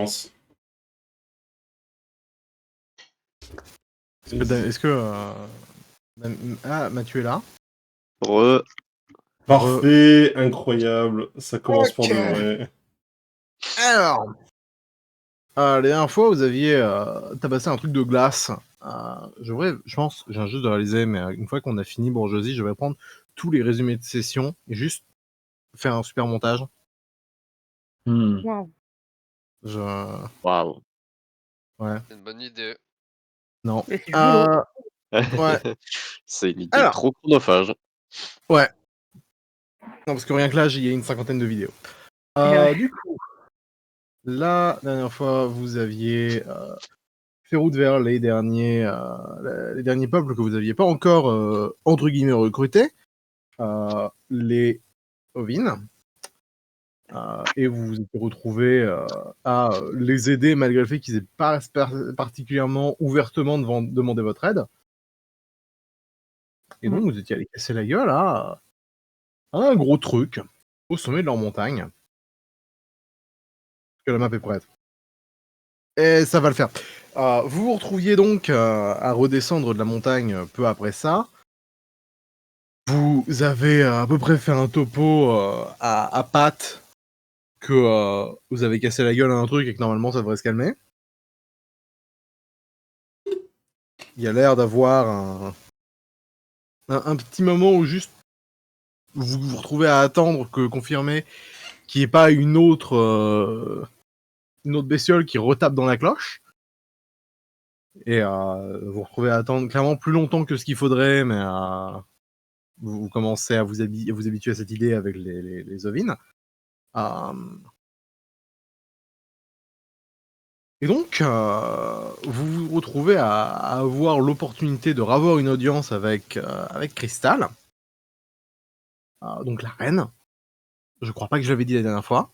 Est-ce que Mathieu est là? Parfait, incroyable, ça commence pour de vrai. Alors, la dernière fois, vous aviez tabassé un truc de glace. Je pense, je viens juste de réaliser, mais une fois qu'on a fini Bourgeoisie, je vais prendre tous les résumés de session et juste faire un super montage. Wow. Waouh. Ouais. C'est une bonne idée. Non. Mais c'est rigolo. Ouais. C'est une idée Alors. trop chronophage. Ouais. Non, parce que rien que là, il y a une 50aine de vidéos. Ouais. Du coup, la dernière fois, vous aviez fait route vers les derniers peuples que vous n'aviez pas encore, entre guillemets, recrutés, les Ovines. Et vous vous êtes retrouvés à les aider malgré le fait qu'ils n'aient pas particulièrement ouvertement demandé votre aide. Et donc, vous étiez allé casser la gueule à un gros truc au sommet de leur montagne. Que la map est prête. Et ça va le faire. Vous vous retrouviez donc à redescendre de la montagne peu après ça. Vous avez à peu près fait un topo à Pat que vous avez cassé la gueule à un truc et que normalement ça devrait se calmer. Il y a l'air d'avoir un petit moment où juste vous vous retrouvez à attendre que confirmer qu'il n'y ait pas une autre bestiole qui retape dans la cloche. Et vous vous retrouvez à attendre clairement plus longtemps que ce qu'il faudrait, mais vous commencez à vous habituer à cette idée avec les ovines. Et donc, vous vous retrouvez à avoir l'opportunité de ravoir une audience avec Crystal. Donc la reine. Je crois pas que je l'avais dit la dernière fois.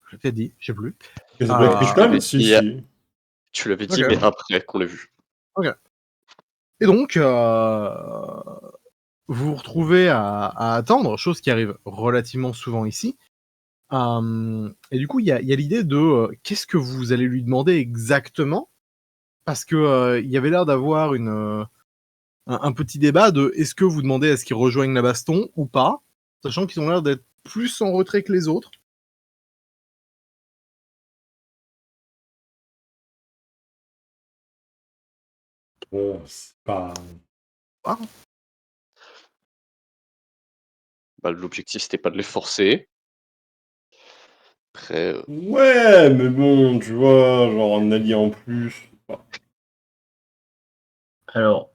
Je l'ai peut-être dit, je sais plus. Elle s'appelle Crystal ? Si. Si. Tu l'avais dit, Ok. mais après qu'on l'a vu. Ok. Et donc, vous vous retrouvez à attendre, chose qui arrive relativement souvent ici. Et du coup, il y a l'idée de qu'est-ce que vous allez lui demander exactement, parce que il y avait l'air d'avoir un petit débat de est-ce que vous demandez à ce qu'ils rejoignent la baston ou pas, sachant qu'ils ont l'air d'être plus en retrait que les autres. Bon, c'est pas... Ah. Bah, l'objectif, c'était pas de les forcer. Après... Ouais, mais bon, tu vois, genre un allié en plus... Alors,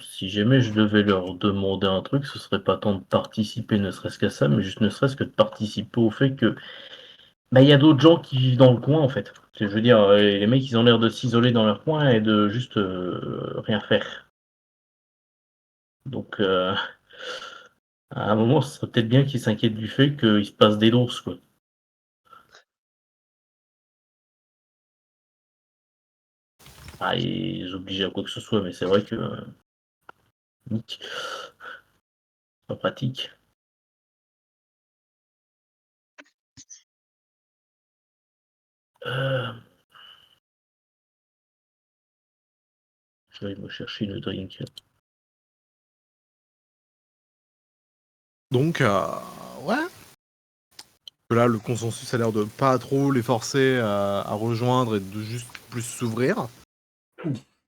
si jamais je devais leur demander un truc, ce serait pas tant de participer, ne serait-ce qu'à ça, mais juste ne serait-ce que de participer au fait que il y a d'autres gens qui vivent dans le coin en fait. Je veux dire, les mecs ils ont l'air de s'isoler dans leur coin et de juste rien faire. Donc à un moment, ce serait peut-être bien qu'ils s'inquiètent du fait qu'il se passe des doses, quoi. Ils obligent à quoi que ce soit, mais c'est vrai que Nick, pas pratique. Je vais me chercher une drink. Donc, ouais. Là, le consensus a l'air de pas trop les forcer à rejoindre et de juste plus s'ouvrir.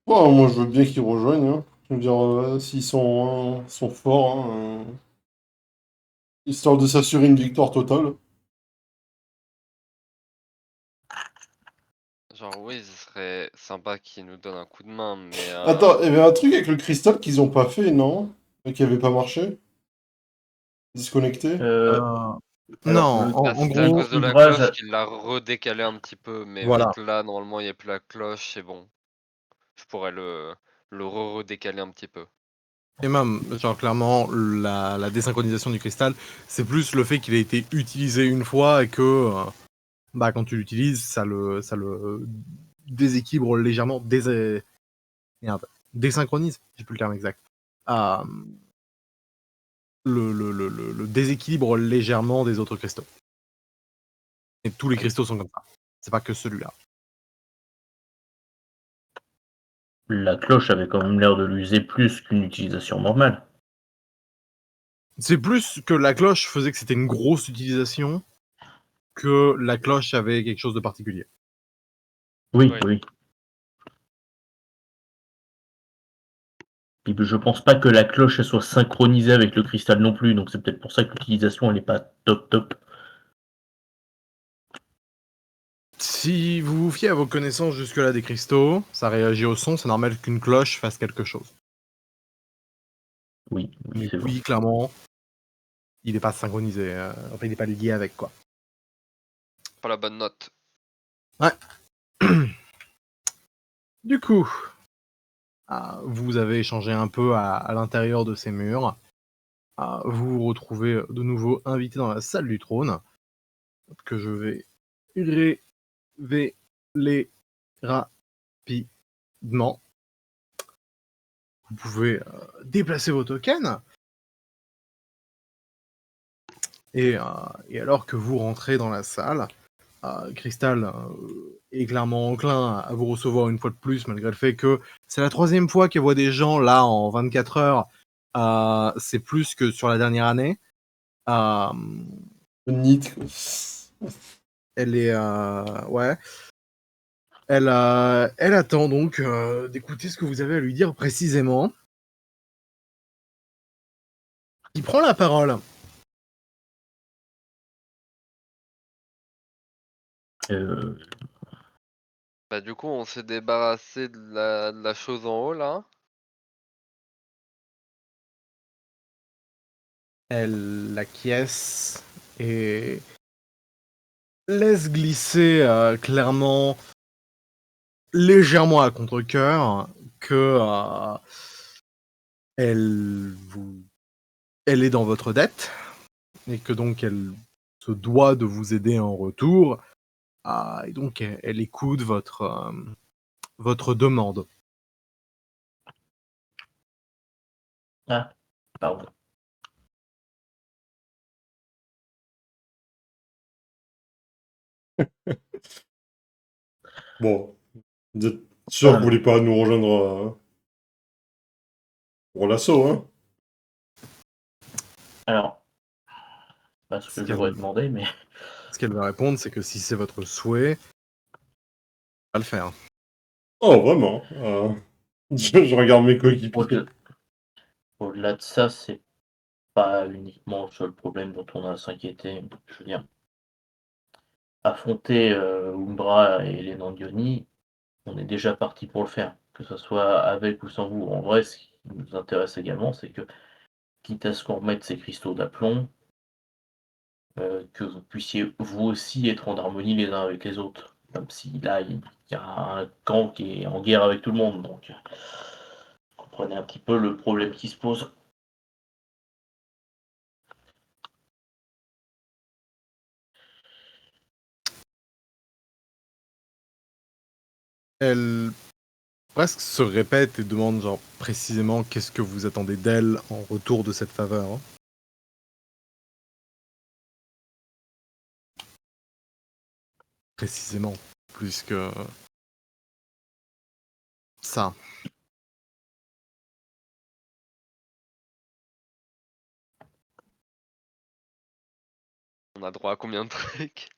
Ouais, moi je veux bien qu'ils rejoignent, hein. Je veux dire, s'ils sont forts, hein, histoire de s'assurer une victoire totale. Genre, oui, ce serait sympa qu'ils nous donnent un coup de main, mais. Attends, il y avait un truc avec le cristal qu'ils ont pas fait, non? Et qui avait pas marché? Disconnecté? Non, Alors, en C'était à gros, cause de la l'ouvrage cloche qu'il l'a redécalé un petit peu, mais Voilà. vu que là, normalement, il n'y a plus la cloche, c'est bon. Je pourrais le redécaler un petit peu. et même, genre clairement, la désynchronisation du cristal, c'est plus le fait qu'il ait été utilisé une fois et que, quand tu l'utilises, ça le déséquilibre légèrement, désynchronise, j'ai plus le terme exact. Le déséquilibre légèrement des autres cristaux. Et tous les cristaux sont comme ça. C'est pas que celui-là. La cloche avait quand même l'air de l'user plus qu'une utilisation normale. C'est plus que la cloche faisait que c'était une grosse utilisation que la cloche avait quelque chose de particulier. Oui, Oui. oui. Et je pense pas que la cloche elle soit synchronisée avec le cristal non plus, donc c'est peut-être pour ça que l'utilisation elle est pas top. Si vous vous fiez à vos connaissances jusque-là des cristaux, ça réagit au son, c'est normal qu'une cloche fasse quelque chose. Oui, Mais c'est vrai. oui, clairement, il n'est pas synchronisé. Enfin, il n'est pas lié avec, quoi. Pas la bonne note. Du coup, vous avez échangé un peu à l'intérieur de ces murs. Vous vous retrouvez de nouveau invité dans la salle du trône, que je vais révéler rapidement. Vous pouvez déplacer vos tokens. Et alors que vous rentrez dans la salle, Crystal est clairement enclin à vous recevoir une fois de plus, malgré le fait que c'est la 3e fois qu'elle voit des gens là en 24 heures. C'est plus que sur la dernière année. Nit, quoi. Elle est... ouais. Elle attend donc d'écouter ce que vous avez à lui dire précisément. Il prend la parole. Bah du coup on s'est débarrassé de la chose en haut là. Elle acquiesce et laisse glisser clairement, légèrement à contre-cœur, que elle est dans votre dette et que donc elle se doit de vous aider en retour. Et donc elle écoute votre demande. Ah, pardon. Bon, vous êtes sûr que vous voulez pas nous rejoindre pour l'assaut, hein? Alors, pas ce que Ce j'aurais demandé, mais qu'elle va répondre, c'est que si c'est votre souhait, on va le faire. Oh, vraiment? Je regarde mes coéquipiers. au-delà de ça, c'est pas uniquement le seul problème dont on a à s'inquiéter. Je veux dire, affronter Umbra et les Nandioni, on est déjà parti pour le faire, que ce soit avec ou sans vous. En vrai, ce qui nous intéresse également, c'est que, quitte à ce qu'on remette ces cristaux d'aplomb, que vous puissiez vous aussi être en harmonie les uns avec les autres. Comme si là, il y a un camp qui est en guerre avec tout le monde. Donc, comprenez un petit peu le problème qui se pose. Elle presque se répète et demande genre précisément qu'est-ce que vous attendez d'elle en retour de cette faveur. Hein. Précisément, plus que ça. On a droit à combien de trucs?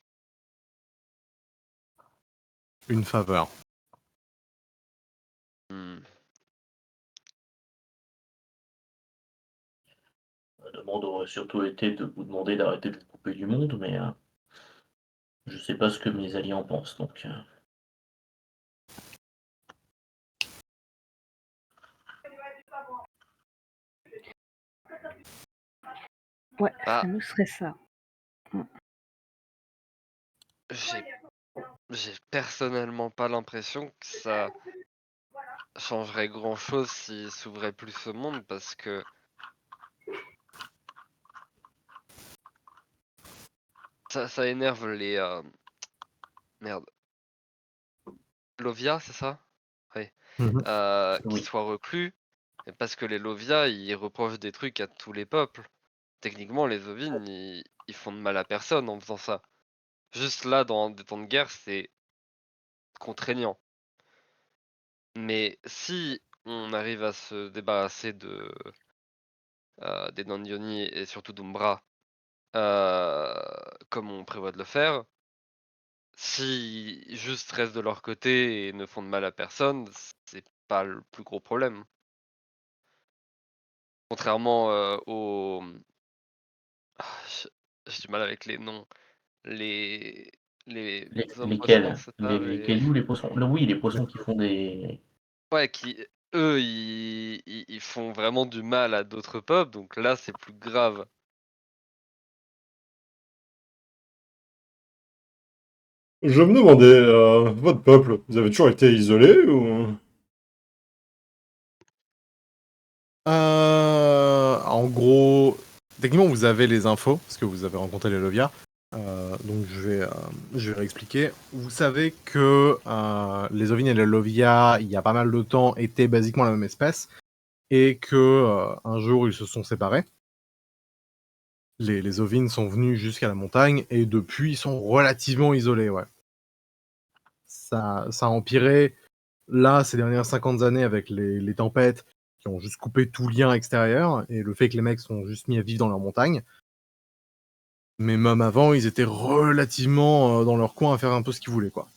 Une faveur. La demande aurait surtout été de vous demander d'arrêter de vous couper du monde, mais je sais pas ce que mes alliés en pensent. Donc, Ouais, Ah. ça nous serait ça. J'ai personnellement pas l'impression que ça changerait grand chose s'il s'ouvrait plus ce monde parce que ça énerve les merde. Lovia, c'est ça? Oui. Mhm. Qu'ils Oui. soient reclus. Et parce que les Lovia, ils reprochent des trucs à tous les peuples. Techniquement, les Ovines, ils font de mal à personne en faisant ça. Juste là, dans des temps de guerre, c'est contraignant. Mais si on arrive à se débarrasser des Nandioni et surtout d'Umbra, comme on prévoit de le faire, si juste restent de leur côté et ne font de mal à personne, c'est pas le plus gros problème. Contrairement aux... j'ai du mal avec les noms. Les, les hommes poissons, Lesquels? c'est ça Les cailloux, les poissons? Oui, les poissons qui font des. Ouais, qui, eux, ils font vraiment du mal à d'autres peuples, donc là, c'est plus grave. Je me demandais, votre peuple, vous avez toujours été isolé ou... En gros, techniquement, vous avez les infos, parce que vous avez rencontré les Lovia. Donc je vais réexpliquer. Vous savez que les Ovines et les Lovia, il y a pas mal de temps, étaient basiquement la même espèce, et que un jour, ils se sont séparés. Les Ovines sont venus jusqu'à la montagne, et depuis, ils sont relativement isolés, ouais. Ça a empiré, là, ces dernières 50 années, avec les tempêtes, qui ont juste coupé tout lien extérieur, et le fait que les mecs sont juste mis à vivre dans leur montagne. Mais même avant, ils étaient relativement dans leur coin à faire un peu ce qu'ils voulaient, quoi.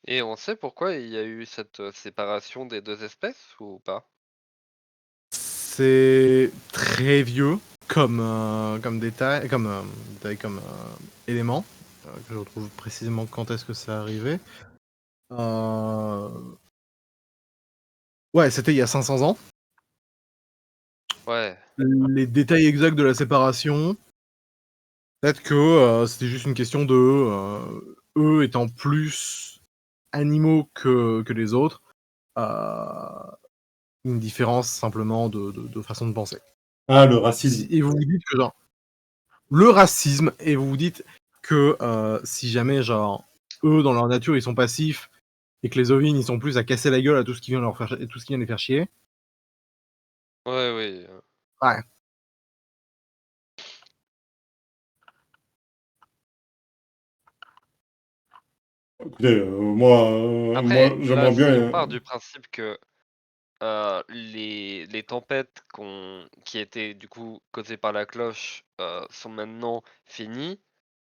Et on sait pourquoi il y a eu cette séparation des deux espèces ou pas? C'est très vieux comme détail, comme élément. Que je retrouve précisément quand est-ce que c'est arrivé. Euh, Ouais, c'était il y a 500 ans. Ouais, Les détails exacts de la séparation, peut-être que c'était juste une question de eux étant plus animaux que les autres, une différence simplement de façon de penser. Ah, le racisme. Et vous vous dites que genre le racisme, et vous vous dites que si jamais genre eux dans leur nature ils sont passifs et que les ovines ils sont plus à casser la gueule à tout ce qui vient tout ce qui vient les faire chier. ouais, oui. Ouais. Écoutez, moi, Après, là, j'aimerais bien... si on part du principe que les tempêtes qui étaient du coup causées par la cloche sont maintenant finies,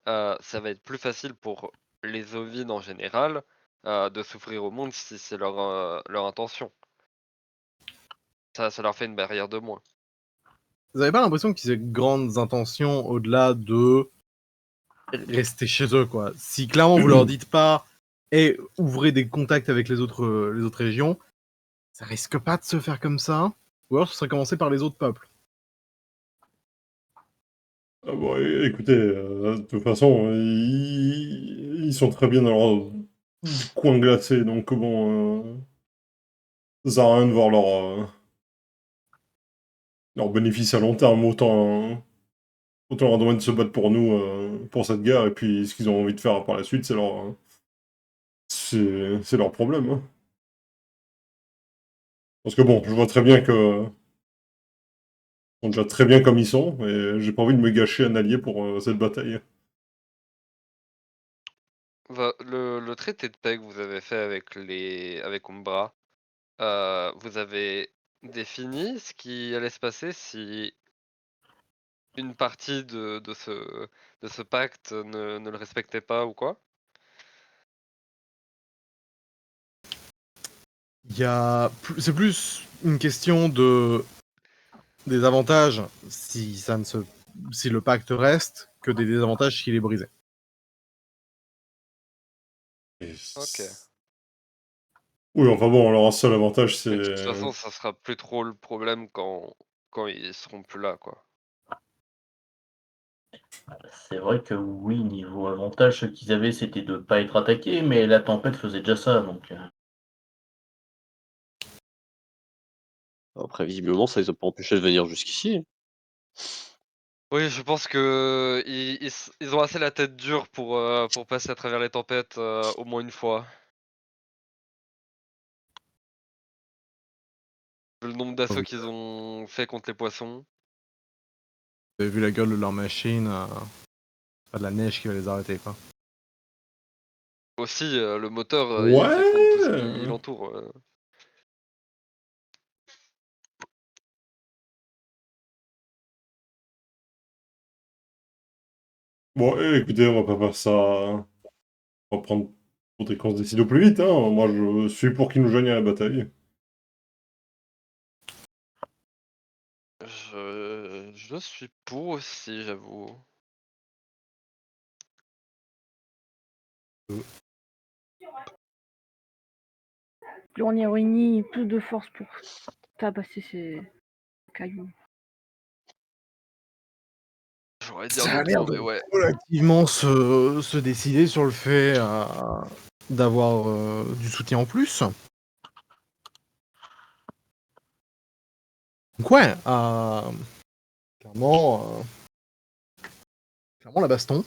ça va être plus facile pour les ovides en général de s'ouvrir au monde si c'est leur intention. Ça leur fait une barrière de moins. Vous avez pas l'impression qu'ils aient de grandes intentions au-delà de rester chez eux, quoi. Si clairement vous leur dites pas et ouvrez des contacts avec les autres régions, ça risque pas de se faire comme ça. Ou alors ce serait commencé par les autres peuples. Ah bon, écoutez, de toute façon, ils sont très bien dans leur coin glacé, donc bon, ça sert à rien de voir leur bénéfice à long terme, autant leur demander de se battre pour nous, pour cette guerre, et puis ce qu'ils ont envie de faire par la suite, c'est leur problème, hein. Parce que bon, je vois très bien que ils sont déjà très bien comme ils sont, et j'ai pas envie de me gâcher un allié pour cette bataille. Le traité de paix que vous avez fait avec Umbra, vous avez défini ce qui allait se passer si une partie de ce pacte ne le respectait pas ou quoi? C'est plus une question de des avantages si le pacte reste que des désavantages s'il est brisé. Et Ok. oui, enfin bon, alors un seul avantage, Mais c'est... de toute façon, ça sera plus trop le problème quand ils seront plus là, quoi. C'est vrai que oui, niveau avantage, ce qu'ils avaient, c'était de pas être attaqués, mais la tempête faisait déjà ça, donc. Après, visiblement, ça les a pas empêchés de venir jusqu'ici. Oui, je pense que ils ont assez la tête dure pour passer à travers les tempêtes au moins une fois. Vu le nombre d'assauts Vous qu'ils ont fait contre les poissons. avez vu la gueule de leur machine, pas de la neige qui va les arrêter, quoi. Aussi, le moteur, il fait fondre tout ce qui l'entoure. Bon, écoutez, on va pas faire ça. On va prendre pour qu'on se décide au plus vite, hein. Moi, je suis pour qu'ils nous joignent à la bataille. Je suis pour aussi, j'avoue. Plus on est réunis, plus de force pour tabasser ces cailloux. J'aurais dire Ça a d'autres l'air mots, de mais ouais. relativement se décider sur le fait d'avoir du soutien en plus. Donc ouais, clairement la baston.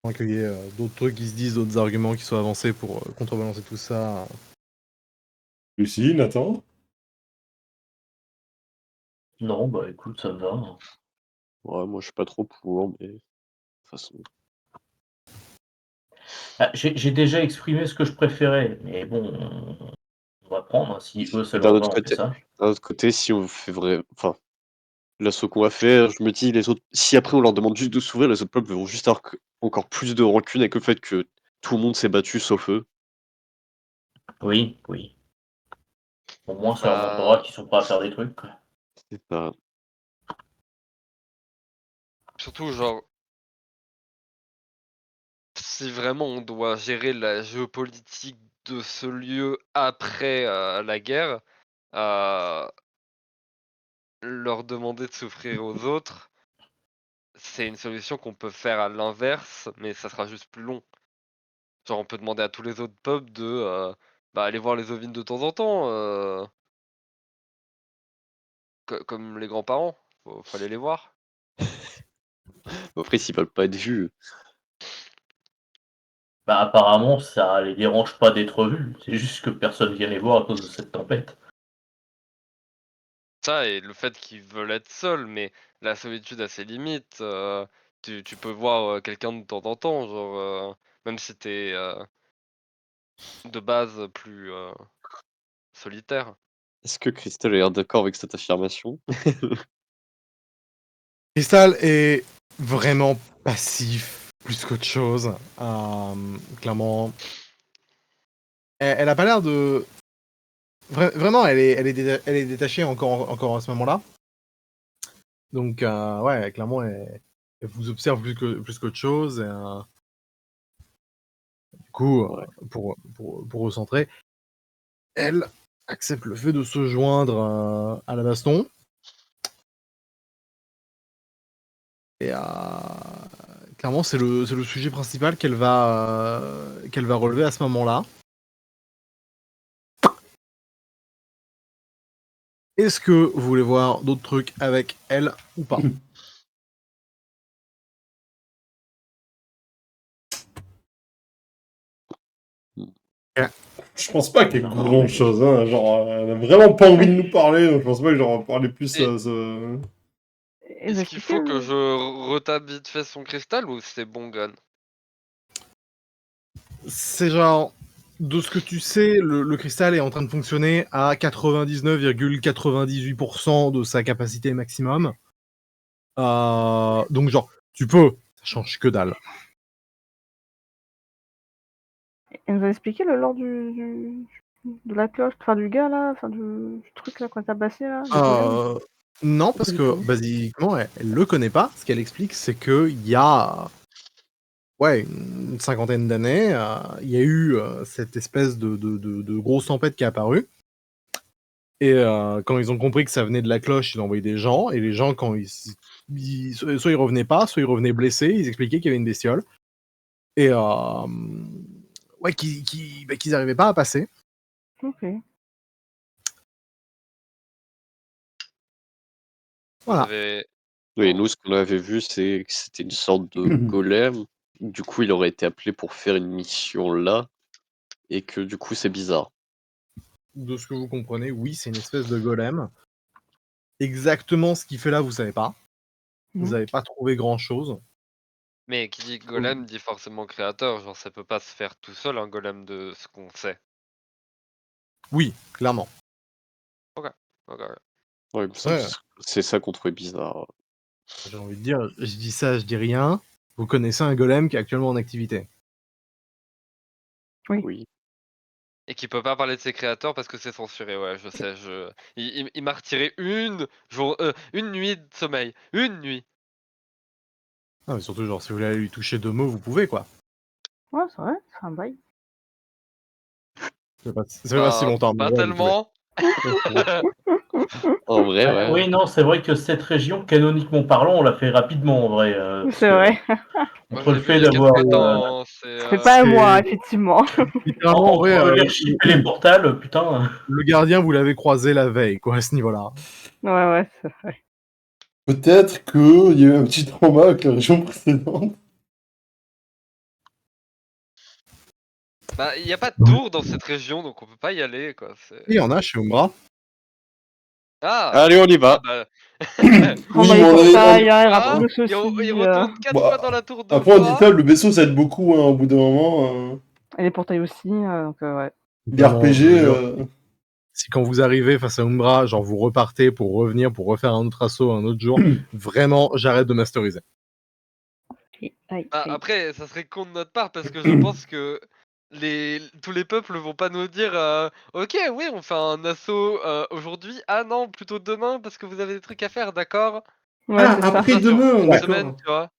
Tant qu'il y ait d'autres trucs qui se disent, d'autres arguments qui soient avancés pour contrebalancer tout ça. Lucie, Nathan? Non, bah écoute, ça va. Ouais, moi je suis pas trop pour, mais de toute façon. Ah, j'ai déjà exprimé ce que je préférais, mais bon, on va prendre, hein, si eux, ça D'un leur va, autre on fait côté, ça. si on fait vrai, enfin, là ce qu'on va faire, je me dis les autres, si après on leur demande juste de s'ouvrir, les autres peuples vont juste avoir encore plus de rancune avec le fait que tout le monde s'est battu sauf eux. Oui, oui. Au moins, ça leur Bah, montrera qu'ils sont prêts à faire des trucs, quoi. C'est pas. surtout, genre, si vraiment on doit gérer la géopolitique de ce lieu après la guerre, leur demander de s'offrir aux autres, c'est une solution qu'on peut faire à l'inverse, mais ça sera juste plus long. Genre, on peut demander à tous les autres peuples de aller voir les ovines de temps en temps, comme les grands-parents. Fallait les voir. Après, s'ils veulent pas être vus. Bah apparemment, ça les dérange pas d'être vus. C'est juste que personne vient les voir à cause de cette tempête. Ça et le fait qu'ils veulent être seuls, mais la solitude a ses limites. Tu peux voir quelqu'un de temps en temps, genre, même si t'es de base plus solitaire. Est-ce que Christelle a l'air d'accord avec cette affirmation? Crystal est vraiment passif plus qu'autre chose. Clairement, elle a pas l'air de. Vraiment, elle est détachée encore à ce moment-là. Donc ouais, clairement, elle vous observe plus qu'autre chose. Et, du coup, pour recentrer, elle accepte le fait de se joindre à la baston. Et clairement, c'est le sujet principal qu'elle va relever à ce moment-là. Est-ce que vous voulez voir d'autres trucs avec elle ou pas? Je pense pas qu'il y ait grand chose, hein. Genre, elle a vraiment pas envie de nous parler, donc je pense pas que j'aurais parlé plus à ce. Est-ce qu'il faut que je retape vite fait son cristal ou c'est bon gun? C'est genre, de ce que tu sais, le cristal est en train de fonctionner à 99,98% de sa capacité maximum. Donc genre, tu peux, ça change que dalle. Elle nous a expliqué le lore de la cloche, enfin du gars là, enfin du truc là qu'on a tabassé là. du golem. Non, parce que basiquement, elle le connaît pas. Ce qu'elle explique, c'est que il y a une cinquantaine d'années, il y a eu cette espèce de grosse tempête qui est apparue. Et quand ils ont compris que ça venait de la cloche, ils ont envoyé des gens. Et les gens, quand soit ils revenaient pas, soit ils revenaient blessés, ils expliquaient qu'il y avait une bestiole. Et qu'ils n'arrivaient pas à passer. Ok. Voilà. Oui, nous, ce qu'on avait vu, c'est que c'était une sorte de golem. Du coup, il aurait été appelé pour faire une mission là. Et que du coup, c'est bizarre. De ce que vous comprenez, oui, c'est une espèce de golem. Exactement ce qu'il fait là, vous savez pas. Vous Mhm. n'avez pas trouvé grand-chose. Mais qui dit golem dit forcément créateur, genre ça peut pas se faire tout seul un golem de ce qu'on sait. Oui, clairement. Ok, ok. Ouais, Ouais. c'est ça qu'on trouvait bizarre. J'ai envie de dire, je dis ça, je dis rien. Vous connaissez un golem qui est actuellement en activité. Oui. Et qui peut pas parler de ses créateurs parce que c'est censuré, ouais, je sais. Il m'a retiré une nuit de sommeil. Une nuit. Non, mais surtout, genre, si vous voulez aller lui toucher 2 mots, vous pouvez, quoi. Ouais, c'est vrai, c'est un bail. Ça fait pas si longtemps. mais Pas ouais, vous pouvez. tellement. En vrai, ouais. Oui, non, c'est vrai que cette région, canoniquement parlant, on l'a fait rapidement en vrai. Parce C'est que, vrai. Moi, entre je le l'ai vu fait il y a d'avoir. quelques temps. C'est, Ça fait pas un c'est- mois, effectivement. Littéralement, en vrai, Entre l'airship et les portals, putain. le gardien, vous l'avez croisé la veille, quoi, à ce niveau-là. Ouais, c'est vrai. Peut-être qu'il y a eu un petit trauma avec la région précédente. Bah, il y a pas de tour dans cette région, donc on peut pas y aller, quoi. Il y en a chez Umbra. Ah. Allez, on y va. Bah. On Oui, a mais les on avait- portails, hein, Ah, le il ceci. retourne 4 Bah, fois dans la tour de Après, on dit bras. ça, le vaisseau, ça aide beaucoup, hein, au bout d'un moment. Et les portails aussi, donc ouais. Les Vraiment, RPG, je vous jure, si quand vous arrivez face à Umbra, genre vous repartez pour revenir, pour refaire un autre assaut un autre jour, vraiment, j'arrête de masteriser. Aïe, Bah, aïe. après, ça serait con de notre part parce que je pense que tous les peuples vont pas nous dire ok, oui, on fait un assaut aujourd'hui. Ah non, plutôt demain parce que vous avez des trucs à faire, d'accord? Ouais, c'est ça. après-demain, Une d'accord. semaine, tu vois.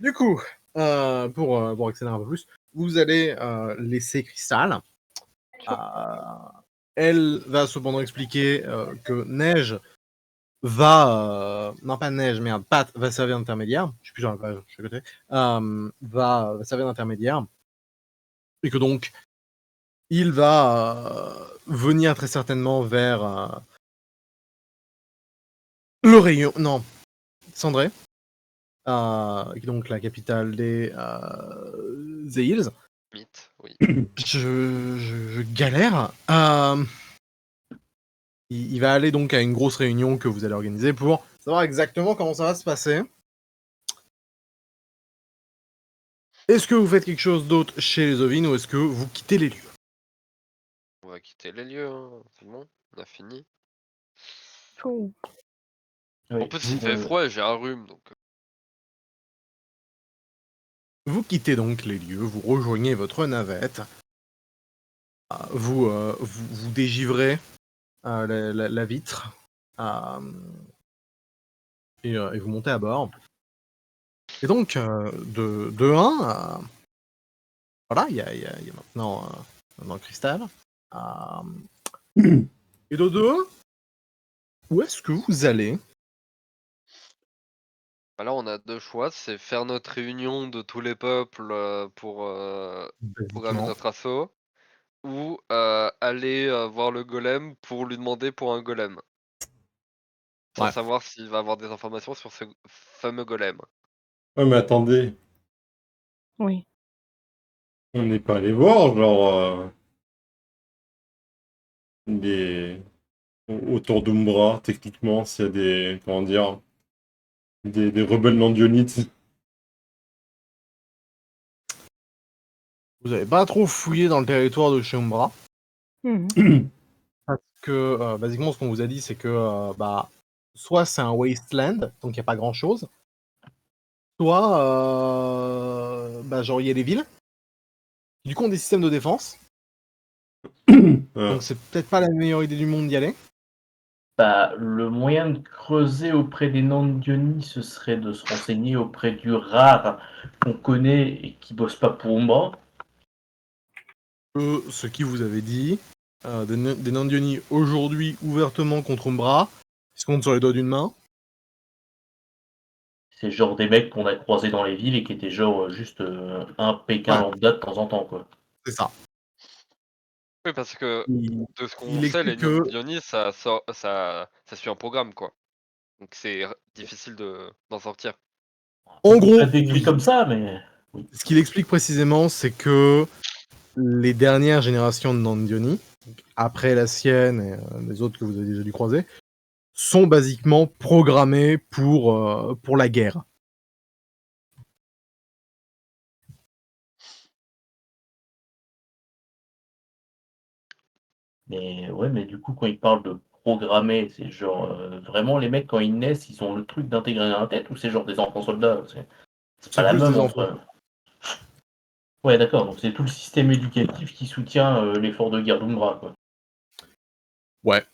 Du coup, pour accélérer un peu plus, vous allez laisser Crystal. Elle va cependant expliquer que Neige va... non, pas Neige, mais Pat va servir d'intermédiaire. Je suis plus dans la page, je suis à côté. Va servir d'intermédiaire. Et que donc, il va venir très certainement vers le rayon... Non, Cendré. Qui est donc la capitale des The Hills. Mythe, oui. Je galère. Il va aller donc à une grosse réunion que vous allez organiser pour savoir exactement comment ça va se passer. Est-ce que vous faites quelque chose d'autre chez les Ovines ou est-ce que vous quittez les lieux? On va quitter les lieux, hein. C'est bon, on a fini. Chaud. En plus, il fait froid et j'ai un rhume, donc. Vous quittez donc les lieux, vous rejoignez votre navette, vous dégivrez la vitre et vous montez à bord. Et donc, de 1, voilà, il y a maintenant Cristal. Et de 2, où est-ce que vous allez? Bah là, on a deux choix, c'est faire notre réunion de tous les peuples pour programmer Basiquement. notre assaut, ou aller voir le golem pour lui demander pour un golem. Sans Ouais. savoir s'il va avoir des informations sur ce fameux golem. Ouais, mais attendez, Oui. on n'est pas allé voir, genre, autour d'Umbra, techniquement, s'il y a des, comment dire, des rebelles non-dionites. Vous n'avez pas trop fouillé dans le territoire de chez Umbra. Mhm. Parce que, basiquement, ce qu'on vous a dit, c'est que, soit c'est un wasteland, donc il n'y a pas grand-chose, soit, genre, il y a des villes, du coup, ont des systèmes de défense, donc c'est peut-être pas la meilleure idée du monde d'y aller. Bah, le moyen de creuser auprès des non-Dionis, ce serait de se renseigner auprès du rare qu'on connaît et qui bosse pas pour Umbra. Ce qui vous avait dit, des non-Dionis aujourd'hui ouvertement contre Umbra, ils se comptent sur les doigts d'une main. C'est genre des mecs qu'on a croisés dans les villes et qui étaient genre juste un Pékin Ouais. lambda de temps en temps, quoi. C'est ça. Oui, parce que Il, de ce qu'on il sait, les explique que, Dionis, ça suit un programme, quoi. Donc c'est difficile d'en sortir. en gros, Pas décrit oui. comme ça, mais Ce qu'il explique précisément, c'est que les dernières générations de non-Diony, après la sienne et les autres que vous avez déjà dû croiser, sont basiquement programmés pour la guerre. Mais ouais, mais du coup, quand ils parlent de programmer, c'est genre vraiment les mecs, quand ils naissent, ils ont le truc d'intégrer dans la tête ou c'est genre des enfants soldats? C'est pas C'est la plus même des enfants. entre. Ouais, d'accord, donc c'est tout le système éducatif qui soutient l'effort de guerre d'Umbra, quoi. Ouais.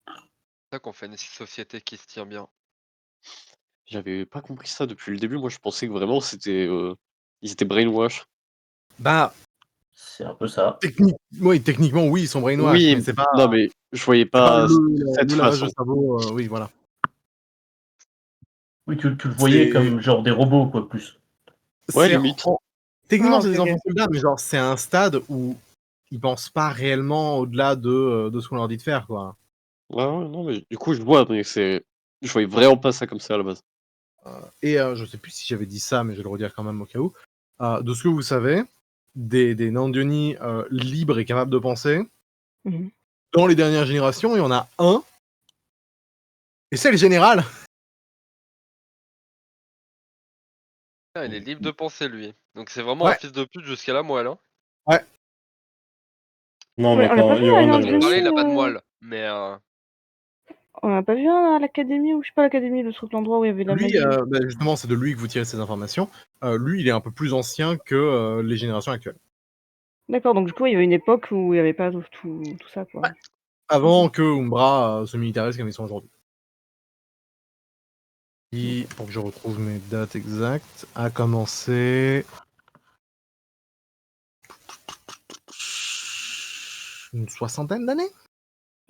C'est ça qu'on fait une société qui se tient bien. J'avais pas compris ça depuis le début. Moi, je pensais que vraiment ils étaient brainwash. Bah, C'est un peu ça. techniquement, oui, ils sont brainwash, Oui, mais c'est pas, non, mais je voyais c'est pas pas cette le lavage de façon. cerveau. Oui, voilà. Oui, tu le voyais C'est, comme genre des robots, quoi, plus. Ouais, c'est limite. techniquement, Ah, c'est ok, des ok. enfants soldats, mais genre, c'est un stade où ils pensent pas réellement au-delà de ce qu'on leur dit de faire, quoi. Ouais, ouais, non, mais du coup, je vois, mais je voyais vraiment pas ça comme ça à la base. Et je sais plus si j'avais dit ça, mais je vais le redire quand même au cas où. De ce que vous savez, des Nandioni libres et capables de penser, Mhm. dans les dernières générations, il y en a un, et c'est le général. Ah, il est libre de penser, lui. Donc c'est vraiment un Ouais. fils de pute jusqu'à la moelle. Hein. Non, Ouais, mais on l'a pas attends, vu, Johan, un Je vais te parler, il a pas de Johnny, moelle. Mais on l'a pas vu un à l'académie, ou je sais pas l'académie, le truc, l'endroit où il y avait la Lui, magie. bah, justement, c'est de lui que vous tirez ces informations. Lui, il est un peu plus ancien que les générations actuelles. D'accord, donc du coup, il y avait une époque où il y avait pas tout ça, quoi. Ouais. Avant que Umbra se militarise comme ils sont aujourd'hui. Qui, pour que je retrouve mes dates exactes, a commencé une soixantaine d'années.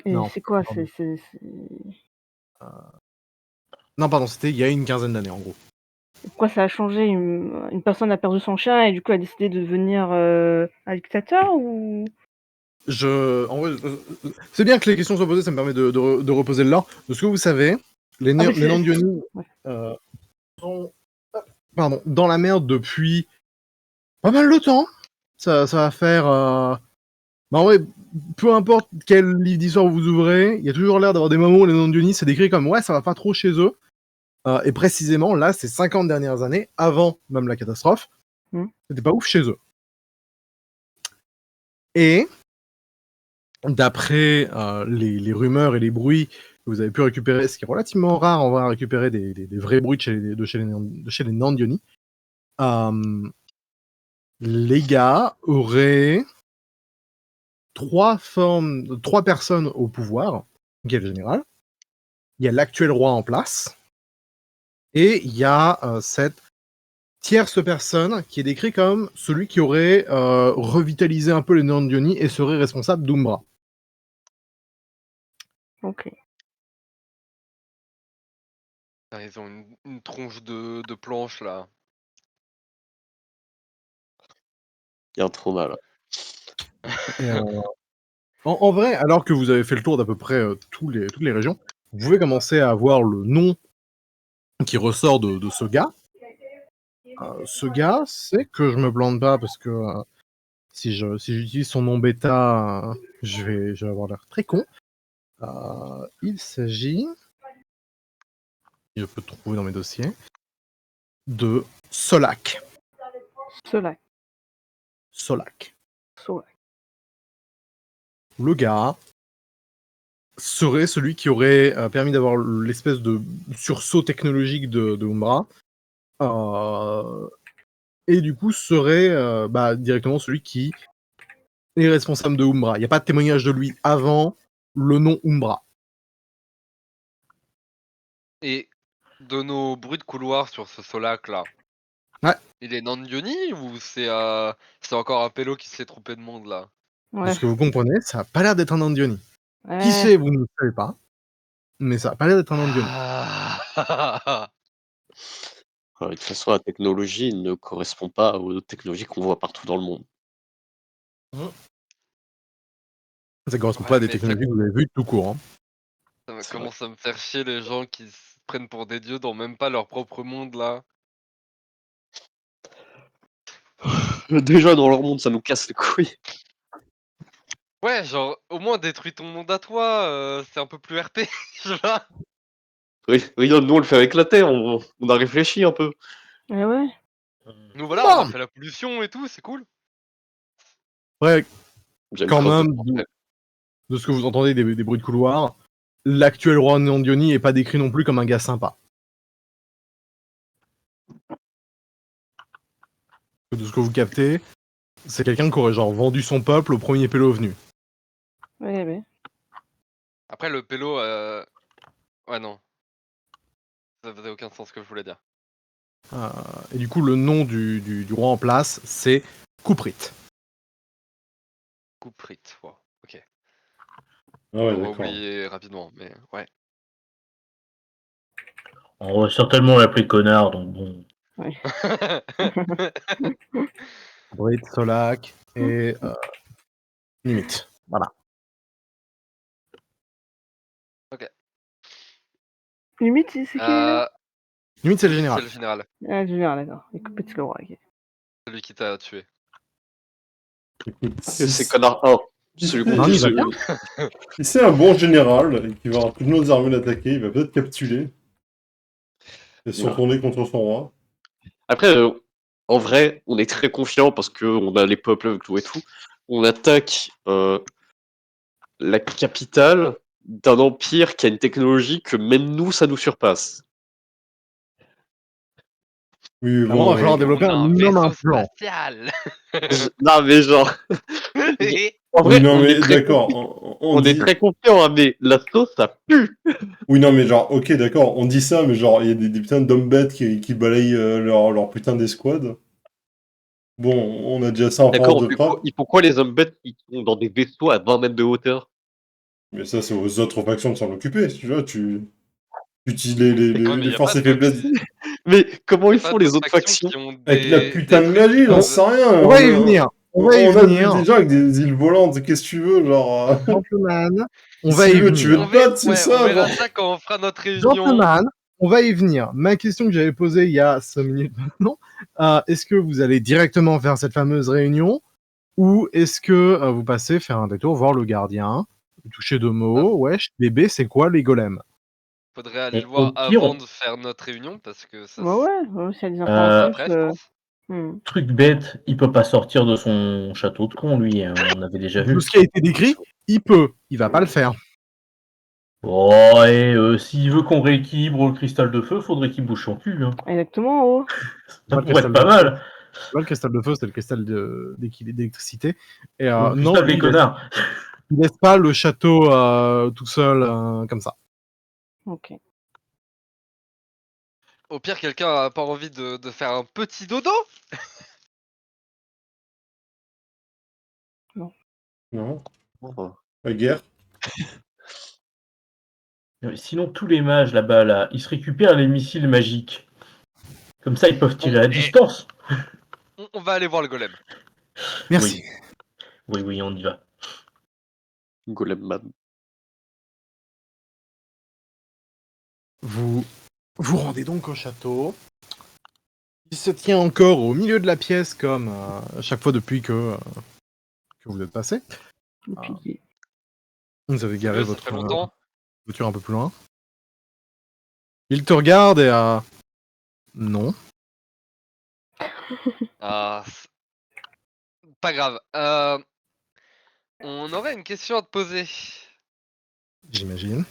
Et Non, c'est quoi pardon. c'est... Non, pardon, c'était il y a une quinzaine d'années en gros. Pourquoi ça a changé? Une personne a perdu son chien et du coup a décidé de devenir un dictateur ou... En vrai, c'est bien que les questions soient posées, ça me permet de reposer le lore. De ce que vous savez, les Ah, mais les Nandioni ouais. sont dans la merde depuis pas mal de temps. Ça va faire. Bah, en vrai, peu importe quel livre d'histoire vous ouvrez, il y a toujours l'air d'avoir des moments où les Nandioni c'est décrit comme ouais, ça va pas trop chez eux. Et précisément, là, ces 50 dernières années, avant même la catastrophe, c'était pas ouf chez eux. Et d'après les rumeurs et les bruits que vous avez pu récupérer, ce qui est relativement rare, on va récupérer des vrais bruits de chez les Nandioni, les gars auraient trois personnes au pouvoir. Il y a le général, il y a l'actuel roi en place, et il y a cette tierce personne qui est décrit comme celui qui aurait revitalisé un peu les Nandioni et serait responsable d'Umbra. Ok. ah, ils ont une tronche de planche là. Il y a un trop mal. Et, en vrai, alors que vous avez fait le tour d'à peu près toutes les régions, vous pouvez commencer à avoir le nom qui ressort de ce gars. Ce gars, c'est que je me plante pas parce que si j'utilise son nom bêta, je vais avoir l'air très con. Il s'agit, je peux le trouver dans mes dossiers, de Solak. Solak. Le gars serait celui qui aurait permis d'avoir l'espèce de sursaut technologique de Umbra. Et du coup serait directement celui qui est responsable de Umbra. Il n'y a pas de témoignage de lui avant le nom Umbra. Et de nos bruits de couloir sur ce Solac là, Ouais. il est Nandioni ou c'est encore un pélo qui s'est trompé de monde là? De Ouais. ce que vous comprenez, ça n'a pas l'air d'être un Andioni. Qui Ouais. c'est, vous ne le savez pas, mais ça n'a pas l'air d'être un Andioni. Ah. De toute façon, la technologie ne correspond pas aux technologies qu'on voit partout dans le monde. Ça ne correspond Ouais, pas à des mais ça, technologies que vous avez vues tout court. Hein. ça me C'est vrai. commence à me faire chier les gens qui se prennent pour des dieux dans même pas leur propre monde là. Déjà, dans leur monde, ça nous casse les couilles. Ouais, genre, au moins détruis ton monde à toi, c'est un peu plus RP, je vois. Regarde, nous on le fait avec la Terre, on a réfléchi un peu. Eh ouais. Nous voilà, on a Bam fait la pollution et tout, c'est cool. Ouais, J'aime quand craindre même, de ce que vous entendez des bruits de couloir, l'actuel roi Nandioni est pas décrit non plus comme un gars sympa. De ce que vous captez, c'est quelqu'un qui aurait genre vendu son peuple au premier pélo venu. Ouais, ouais. Après, le pélo, ouais, non. Ça faisait aucun sens ce que je voulais dire. Et du coup, le nom du roi en place, c'est Kuprit. Couprit, wow, ok. Ah ouais, On va d'accord. oublier rapidement, mais ouais. On va certainement l'appeler connard, donc bon. Kuprit, Solak et Nimit. Voilà. Limite, c'est qui là? Nimit, c'est le Lui, général. c'est le général, Ah, Junior, d'accord. Et Coupé, c'est le roi. Ok. celui qui t'a tué. Écoute, C'est connard 1. Celui qu'on Non, dit, il va celui- bien. si c'est un bon général et qui va avoir toutes nos armées l'attaquer, il va peut-être capituler et se Ouais. retourner contre son roi. Après, en vrai, on est très confiant parce qu'on a les peuples avec nous et tout. On attaque la capitale d'un empire qui a une technologie que même nous, ça nous surpasse. Oui, Clairement, bon, va falloir développer On a un un minimum un vaisseau plan. spatial. Non, mais genre, en oui, vrai, non, on est mais très, d'accord, on est très confiant, hein, mais la sauce, ça pue. Oui, non, mais genre, ok, d'accord, on dit ça, mais genre, il y a des putains d'hommes bêtes qui balayent leur putain d'escouade. Bon, on a déjà ça en D'accord, force de frappe, ils font quoi les hommes bêtes qui sont dans des vaisseaux à 20 mètres de hauteur? mais ça, c'est aux autres factions de s'en occuper, tu vois, tu utilises Ouais, mais les y a pas forces et d'autres. faiblesses Mais comment Y a ils pas font les d'autres autres factions factions? qui ont avec la des putain de trucs qui magie, j'en peuvent. sais rien. On va y venir. On va y On a vu venir. des gens avec des îles volantes, qu'est-ce que tu veux, genre. Gentleman, on va Si y tu veux venir. te battre, c'est Ouais, on ça, verra genre. ça quand on fera notre réunion. Gentleman, on va y venir. Ma question que j'avais posée il y a 5 minutes maintenant, est-ce que vous allez directement faire cette fameuse réunion ou est-ce que vous passez faire un détour voir le gardien, lui toucher 2 mots, wesh, bébé, c'est quoi les golems? Faudrait aller Et le au voir pire, avant de faire notre réunion parce que ça Ouais, ouais, s'il y a des infos ça en sera plus. après, je pense. truc bête, il peut pas sortir de son château de con, lui, hein, on avait déjà De vu. ce qui a été décrit, il peut, il va pas le faire. Oh, et s'il veut qu'on rééquilibre le cristal de feu, faudrait qu'il bouge son cul. Hein. Exactement, oh. Ça Pas le pourrait être cristal pas de feu. mal. Là, le cristal de feu, c'est le cristal d'électricité. Et Le non, cristal lui, des connards. il laisse pas le château tout seul comme ça. Ok. Au pire, quelqu'un a pas envie de faire un petit dodo? Non, Oh. la guerre. Sinon, tous les mages là-bas, là, ils se récupèrent les missiles magiques. Comme ça, ils peuvent tirer à distance. On va aller voir le golem. Merci. Oui, on y va. Golem Man. Vous vous rendez donc au château. Il se tient encore au milieu de la pièce comme à chaque fois depuis que vous êtes passé. Le pilier. Vous avez garé Sérieux, ça votre fait longtemps? voiture un peu plus loin. Il te regarde et non. Ah, pas grave. On aurait une question à te poser. J'imagine.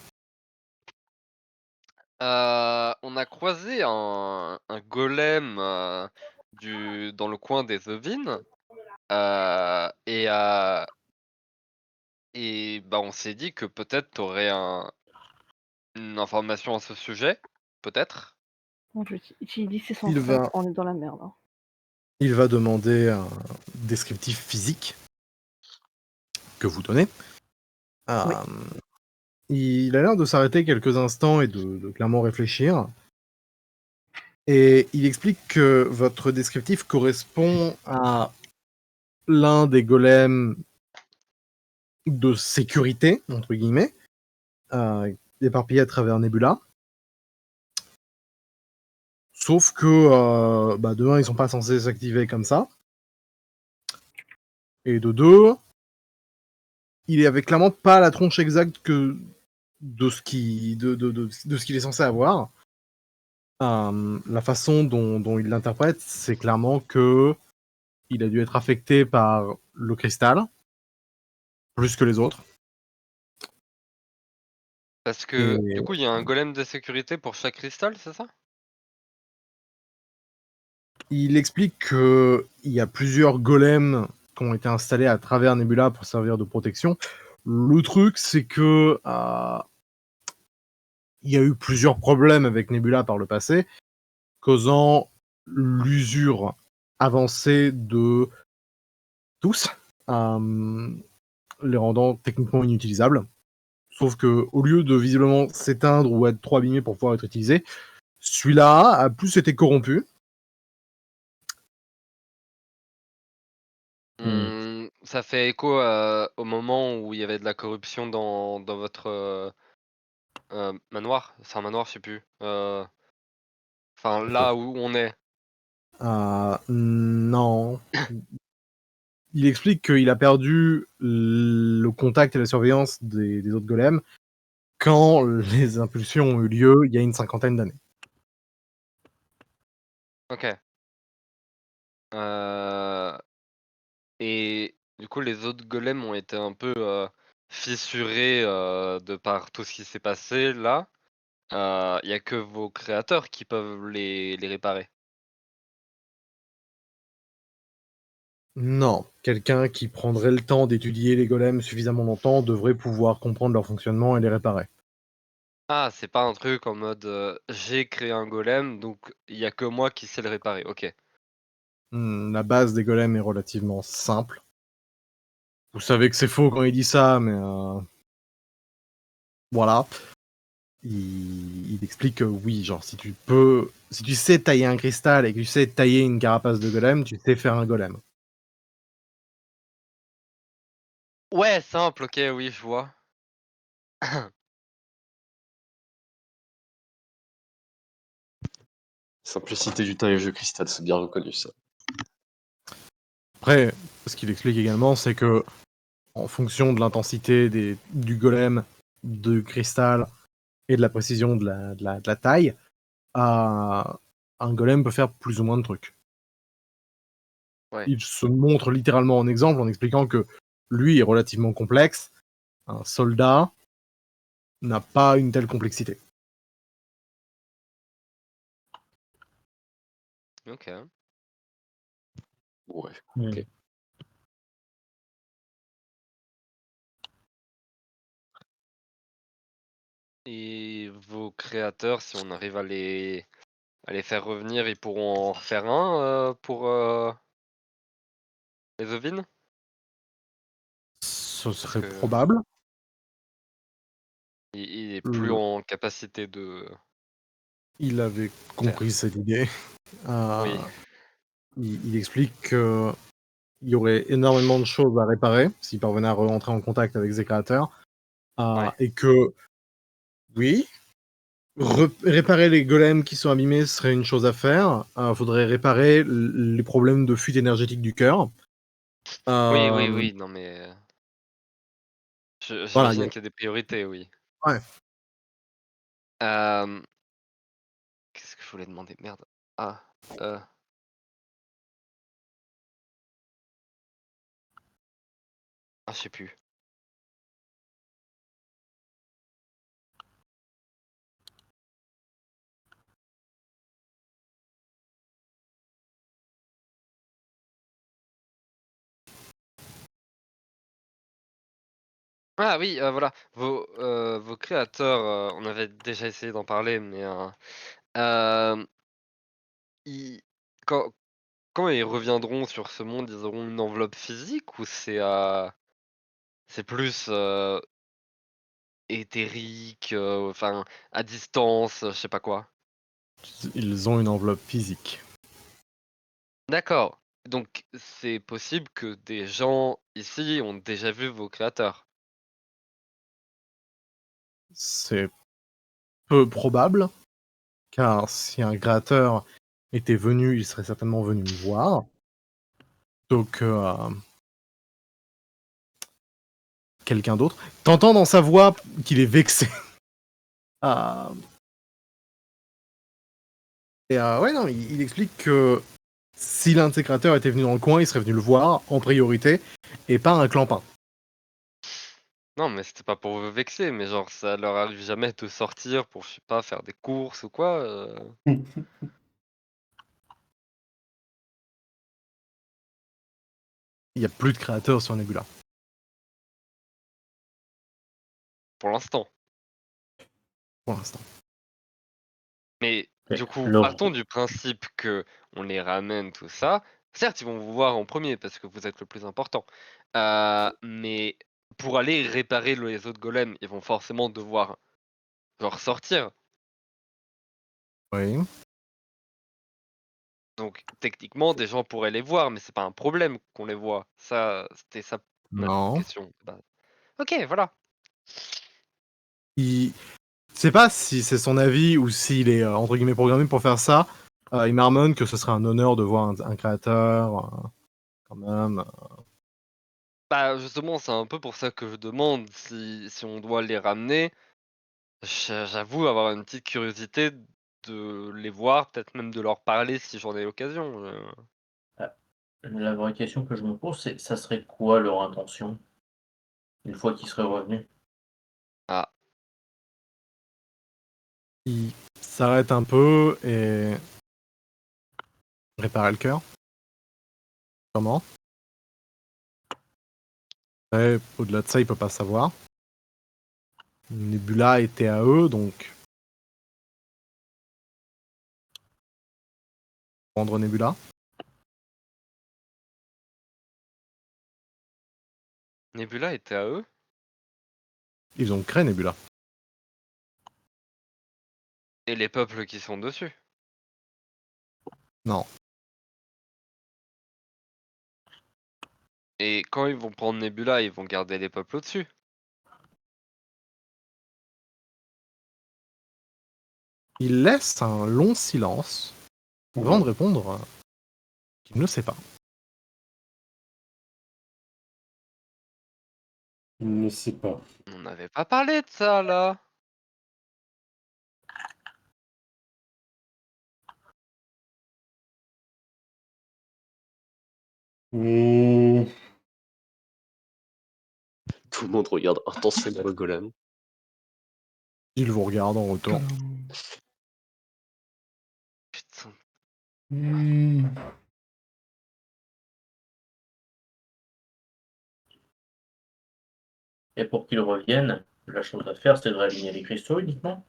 On a croisé un golem dans le coin des Ovines. Et bah, on s'est dit que peut-être t'aurais une information à ce sujet. Peut-être. Bon, j'ai dit c'est son Il sac, va- on est dans la merde. Hein. Il va demander un descriptif physique que vous donnez. Oui. Il a l'air de s'arrêter quelques instants et de clairement réfléchir. Et il explique que votre descriptif correspond à l'un des golems de sécurité, entre guillemets, éparpillés à travers Nebula. Sauf que, de un, ils sont pas censés s'activer comme ça. Et de deux, il avait clairement pas la tronche exacte de ce qu'il est censé avoir. La façon dont il l'interprète, c'est clairement que il a dû être affecté par le cristal, plus que les autres. Parce que, Et du coup, il y a un golem de sécurité pour chaque cristal, c'est ça? il explique qu'il y a plusieurs golems qui ont été installés à travers Nebula pour servir de protection. Le truc, c'est que il y a eu plusieurs problèmes avec Nebula par le passé, causant l'usure avancée de tous, les rendant techniquement inutilisables. Sauf que au lieu de visiblement s'éteindre ou être trop abîmé pour pouvoir être utilisé, celui-là a plus été corrompu. Ça fait écho au moment où il y avait de la corruption dans votre manoir. C'est un manoir, je sais plus. Enfin, là où on est. Non. Il explique qu'il a perdu le contact et la surveillance des autres golems quand les impulsions ont eu lieu il y a une 50aine d'années. Ok. Et du coup, les autres golems ont été un peu fissurés de par tout ce qui s'est passé là. Il y a que vos créateurs qui peuvent les réparer. Non, quelqu'un qui prendrait le temps d'étudier les golems suffisamment longtemps devrait pouvoir comprendre leur fonctionnement et les réparer. Ah, c'est pas un truc en mode j'ai créé un golem, donc il y a que moi qui sais le réparer. Ok. La base des golems est relativement simple. Vous savez que c'est faux quand il dit ça, mais voilà. Il explique que oui, genre si tu sais tailler un cristal et que tu sais tailler une carapace de golem, tu sais faire un golem. Ouais, simple, ok, oui, je vois. Simplicité du taillage de cristal, c'est bien reconnu ça. Après, ce qu'il explique également, c'est que en fonction de l'intensité du golem, de cristal et de la précision de la taille, un golem peut faire plus ou moins de trucs. Ouais. Il se montre littéralement en exemple en expliquant que lui est relativement complexe. Un soldat n'a pas une telle complexité. Ok. Ouais. Ok. Et vos créateurs, si on arrive à les faire revenir, ils pourront en refaire un pour les ovines? Ce Parce serait que probable. il est plus Le- en capacité de Il avait faire. compris cette idée. Euh, Oui, il explique qu'il y aurait énormément de choses à réparer s'il parvenait à rentrer en contact avec ses créateurs. ouais. Et que, oui, réparer les golems qui sont abîmés serait une chose à faire. Il faudrait réparer les problèmes de fuite énergétique du cœur. Oui, oui, Euh, oui, non mais voilà, j'imagine qu'il y a des priorités, oui. ouais. Euh, Qu'est-ce que je voulais demander? Merde. Ah, euh, je sais plus. Ah oui, voilà, vos créateurs, on avait déjà essayé d'en parler, mais euh, ils- quand, quand ils reviendront sur ce monde, ils auront une enveloppe physique ou c'est plus éthérique, enfin à distance, je sais pas quoi. Ils ont une enveloppe physique. D'accord. Donc c'est possible que des gens ici ont déjà vu vos créateurs. C'est peu probable, car si un créateur était venu, il serait certainement venu me voir. Donc, quelqu'un d'autre. T'entends dans sa voix qu'il est vexé. Ah. Et ouais, non, il explique que si l'un de ses créateurs était venu dans le coin, il serait venu le voir en priorité et pas un clampin. Non, mais c'était pas pour vous vexer, mais genre, ça leur arrive jamais de sortir pour, je sais pas, faire des courses ou quoi. Il y a plus de créateurs sur Nebula. Pour l'instant. Pour l'instant. Mais Mais du coup, leur- partons du principe que on les ramène, tout ça. Certes, ils vont vous voir en premier parce que vous êtes le plus important. Mais pour aller réparer les autres golems, ils vont forcément devoir genre sortir. Oui. Donc techniquement, des gens pourraient les voir, mais c'est pas un problème qu'on les voit. Ça, c'était ça ma Non. question. Ok, voilà. Il sait pas si c'est son avis ou s'il est entre guillemets programmé pour faire ça. Il marmonne que ce serait un honneur de voir un créateur quand même. Bah justement, c'est un peu pour ça que je demande si on doit les ramener. J'avoue avoir une petite curiosité de les voir, peut-être même de leur parler si j'en ai l'occasion. La vraie question que je me pose, c'est ça serait quoi leur intention une fois qu'ils seraient revenus? Ah, Il s'arrête un peu et réparer le cœur. Comment? Après, au-delà de ça, il peut pas savoir. Nebula était à eux, donc rendre Nebula. Nebula était à eux? Ils ont créé Nebula. Et les peuples qui sont dessus? Non. Et quand ils vont prendre Nebula, ils vont garder les peuples au-dessus? Il laisse un long silence avant de répondre qu'il ne sait pas. Il ne sait pas. On n'avait pas parlé de ça là. Hmm, Tout le monde regarde intensément le golem. Il vous regarde en retour. Putain. hmm. Et pour qu'ils reviennent, la chose à faire, c'est de réaligner les cristaux uniquement.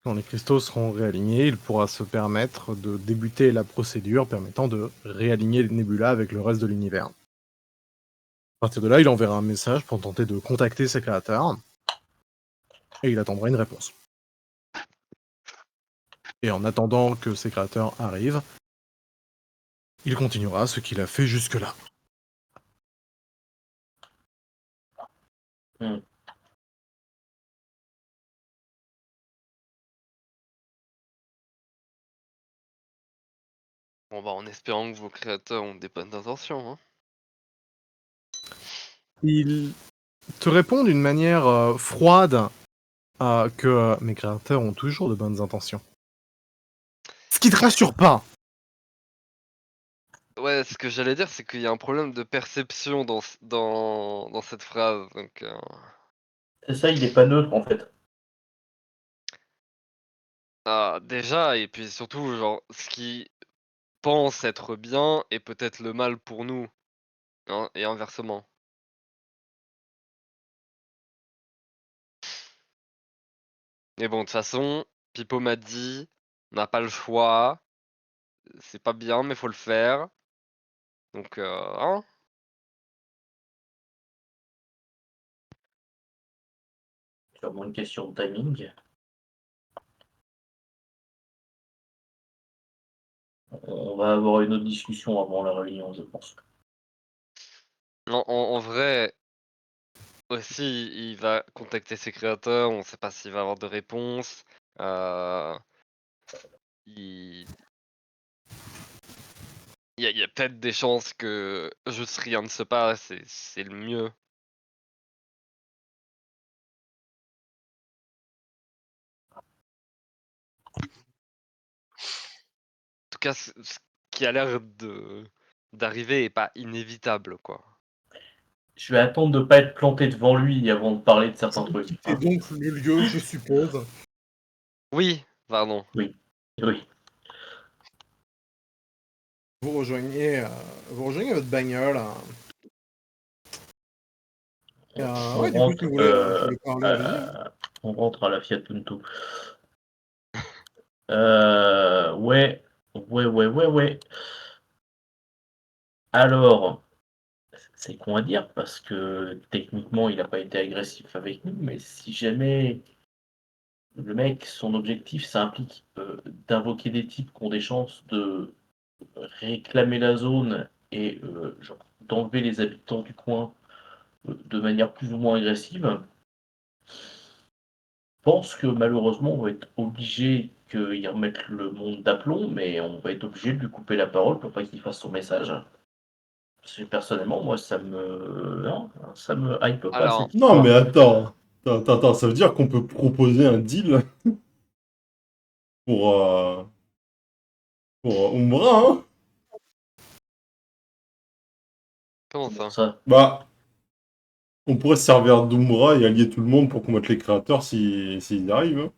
Quand les cristaux seront réalignés, il pourra se permettre de débuter la procédure permettant de réaligner Nebula avec le reste de l'univers. À partir de là, il enverra un message pour tenter de contacter ses créateurs et il attendra une réponse. Et en attendant que ses créateurs arrivent, il continuera ce qu'il a fait jusque-là. Bon bah en espérant que vos créateurs ont des bonnes intentions. Hein. Il te répond d'une manière froide que mes créateurs ont toujours de bonnes intentions. Ce qui te rassure pas. Ouais, ce que j'allais dire, c'est qu'il y a un problème de perception dans cette phrase. Donc, C'est ça, il est pas neutre en fait. déjà, et puis surtout, genre, ce qui pense être bien est peut-être le mal pour nous, hein, et inversement. Mais bon, de toute façon, Pipo m'a dit, on n'a pas le choix, c'est pas bien, mais faut le faire. Donc, hein? Sûrement une question de timing. On va avoir une autre discussion avant la réunion, je pense. En vrai, aussi, il va contacter ses créateurs, on sait pas s'il va avoir de réponse. Il... il y a peut-être des chances que juste rien ne se passe et c'est le mieux. En tout cas, ce qui a l'air d'arriver est pas inévitable, quoi. Je vais attendre de pas être planté devant lui avant de parler de certains trucs. Quittez donc le lieu, je suppose. Oui, pardon. Oui. Vous rejoignez votre bagnole. Ouais, du coup, si vous voulez parler, allez-y. Hein. On rentre à la Fiat Punto. Ouais. Alors, c'est con à dire parce que techniquement il n'a pas été agressif avec nous, mais si jamais le mec, son objectif, ça implique d'invoquer des types qui ont des chances de réclamer la zone et genre, d'enlever les habitants du coin de manière plus ou moins agressive, je pense que malheureusement on va être obligé qu'il remette le monde d'aplomb, mais on va être obligé de lui couper la parole pour pas qu'il fasse son message. Parce que personnellement, moi, ça me hype pas. Alors, cette Non, histoire. mais attends, ça veut dire qu'on peut proposer un deal pour Umbra, hein? comment Comment ça? ça? Bah, on pourrait se servir d'Umbra et allier tout le monde pour combattre les créateurs s'ils y arrivent. Hein.